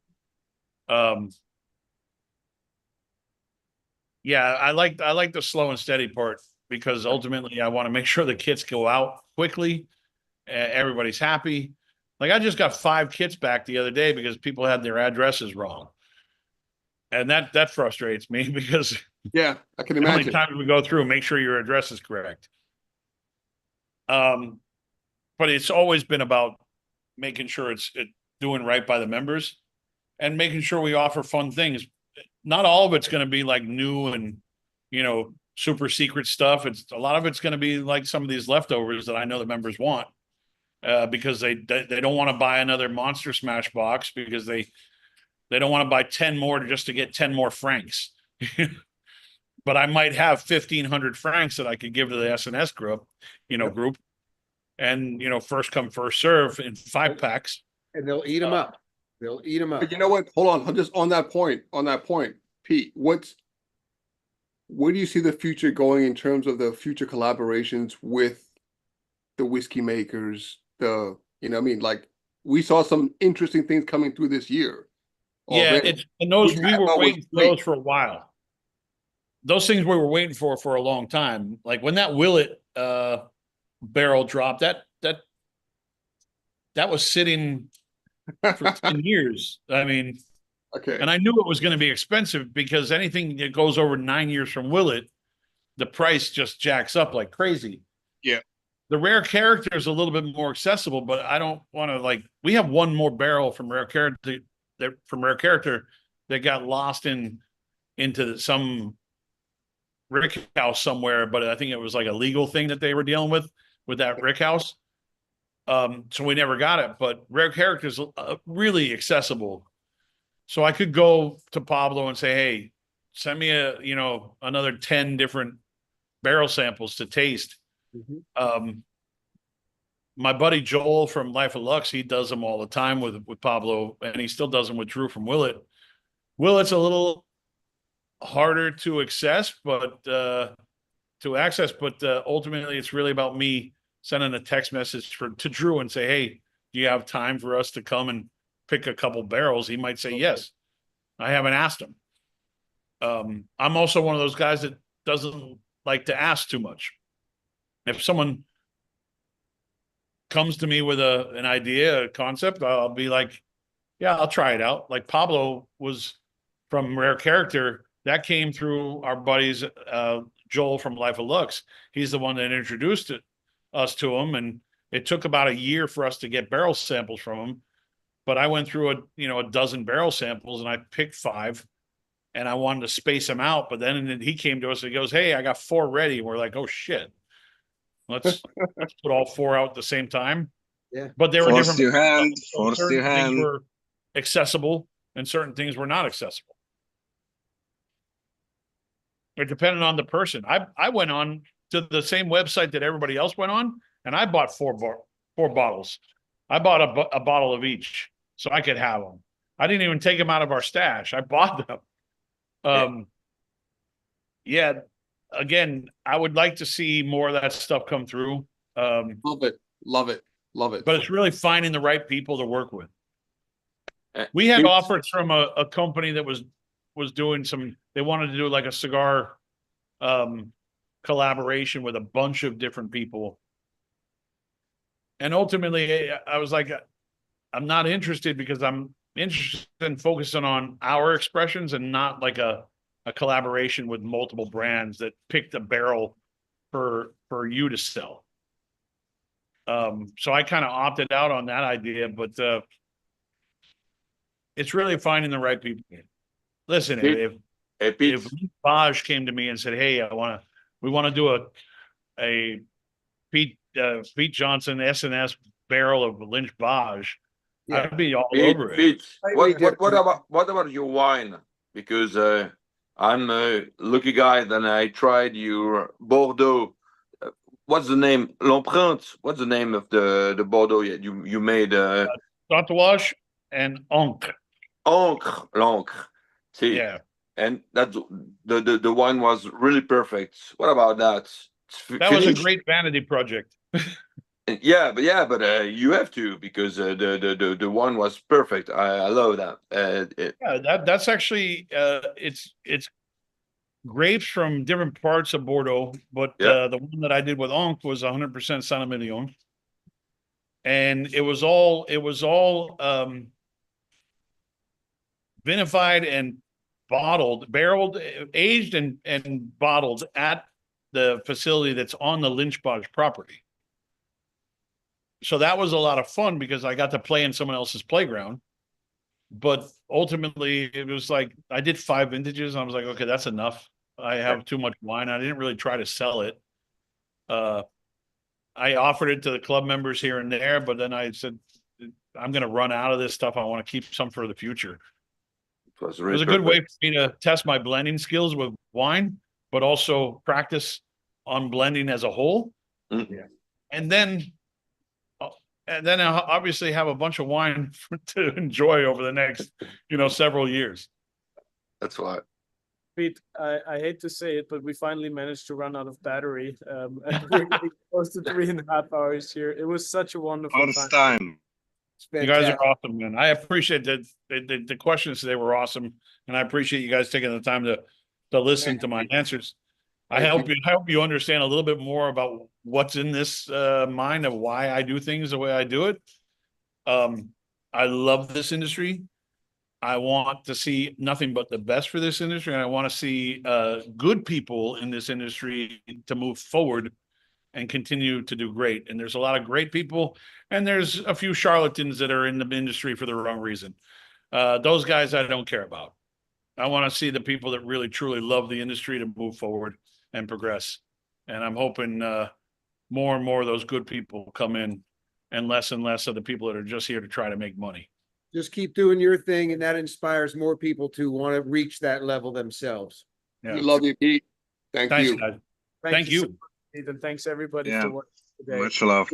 Yeah, I like the slow and steady part, because ultimately I want to make sure the kits go out quickly. Everybody's happy. Like I just got 5 kits back the other day because people had their addresses wrong. And that frustrates me because Yeah, I can how many imagine. times we go through, make sure your address is correct. But it's always been about making sure it's doing right by the members and making sure we offer fun things. Not all of it's going to be like new and, super secret stuff. A lot of it's going to be like some of these leftovers that I know the members want, because they don't want to buy another Monster Smash box because they don't want to buy 10 more just to get 10 more francs. But I might have 1,500 francs that I could give to the SNS group, group, and first come first serve in 5 packs. And they'll eat them up. They'll eat them up. But you know what? Hold on. I'm just on that point, Pete, where do you see the future going in terms of the future collaborations with the whiskey makers? Like we saw some interesting things coming through this year. Yeah, already. and those Which we I were thought was waiting for great. those for a while. Those things we were waiting for a long time. Like when that Willet barrel dropped, that was sitting for 10 years. I mean, Okay. and I knew it was going to be expensive because anything that goes over 9 years from Willet, the price just jacks up like crazy. Yeah. The rare character is a little bit more accessible, but I don't want to we have one more barrel from rare character that got lost into some rick house somewhere, but I think it was like a legal thing that they were dealing with that rick house. So we never got it, but rare characters really accessible. So I could go to Pablo and say, hey, send me another 10 different barrel samples to taste. Mm-hmm. My buddy Joel from Life of Lux, he does them all the time with Pablo, and he still does them with Drew from Willet. Willet's a little harder to access, but ultimately it's really about me sending a text message to Drew and say, hey, do you have time for us to come and pick a couple barrels? He might say yes. I haven't asked him. I'm also one of those guys that doesn't like to ask too much. If someone comes to me with an idea, a concept, I'll be like, yeah, I'll try it out. Like Pablo was from Rare Character. That came through our buddies, Joel from Life of Lux. He's the one that introduced us to him. And it took about a year for us to get barrel samples from him. But I went through a dozen barrel samples and I picked 5 and I wanted to space them out. But then he came to us and he goes, hey, I got 4 ready. And we're like, oh shit. Let's put all 4 out at the same time. Yeah. But they were Force different. your hand, So force certain your things hand. were accessible and certain things were not accessible. It depended on the person. I went on to the same website that everybody else went on, and I bought 4 bottles. I bought a bottle of each so I could have them. I didn't even take them out of our stash. I bought them. Yeah. Again, I would like to see more of that stuff come through. Love it. But it's really finding the right people to work with. Uh, We had it's- offers from a company that was doing they wanted to do like a cigar collaboration with a bunch of different people. And ultimately, I was like, I'm not interested because I'm interested in focusing on our expressions and not like a collaboration with multiple brands that picked a barrel for you to sell. So I kind of opted out on that idea, but it's really finding the right people. Listen, if Baj came to me and said, "Hey, we want to do a Pete Johnson S&S barrel of Lynch Baj," Yeah. I'd be all over it. Pete, We what about your wine? Because I'm a lucky guy. Then I tried your Bordeaux. What's the name? L'Empreinte. What's the name of the Bordeaux you made? Tatuaje and Ancre. L'Ancre. See, Yeah. and that's the wine was really perfect. What about that? That was a great vanity project. Yeah, but you have to, because the wine was perfect. I love that. Yeah, that's actually it's grapes from different parts of Bordeaux, but Yeah. the one that I did with Ancre was 100% Saint-Emilion, and it was all vinified and barreled, aged and bottled at the facility that's on the Lynch Baj property. So that was a lot of fun because I got to play in someone else's playground. But ultimately, it was like I did 5 vintages. And I was like, okay, that's enough. I have too much wine. I didn't really try to sell it. I offered it to the club members here and there, but then I said, I'm going to run out of this stuff. I want to keep some for the future. It was a good way for me to test my blending skills with wine, but also practice on blending as a whole. Yeah. And then I'll obviously have a bunch of wine to enjoy over the next, several years. That's why. Pete, I hate to say it, but we finally managed to run out of battery. And we're getting close to 3.5 hours here. It was such a wonderful time. You guys are awesome, man. I appreciate that the questions today were awesome, and I appreciate you guys taking the time to listen to my answers. I hope you understand a little bit more about what's in this mind of why I do things the way I do it. I love this industry. I want to see nothing but the best for this industry, and I want to see good people in this industry to move forward and continue to do great. And there's a lot of great people, and there's a few charlatans that are in the industry for the wrong reason. Those guys I don't care about. I want to see the people that really truly love the industry to move forward and progress. And I'm hoping more and more of those good people come in, and less of the people that are just here to try to make money. Just keep doing your thing, and that inspires more people to want to reach that level themselves. Yeah. We love you, Pete. Thanks, you. Guys. Thank you. So much, Ethan. Thanks everybody for watching today. Much love.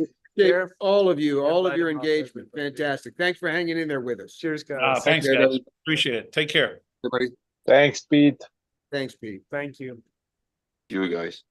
All of your engagement. Fantastic. Thanks for hanging in there with us. Cheers, guys. Thanks, guys. Appreciate it. Take care. Everybody. Thanks, Pete. Thanks, Pete. Thank you. You guys.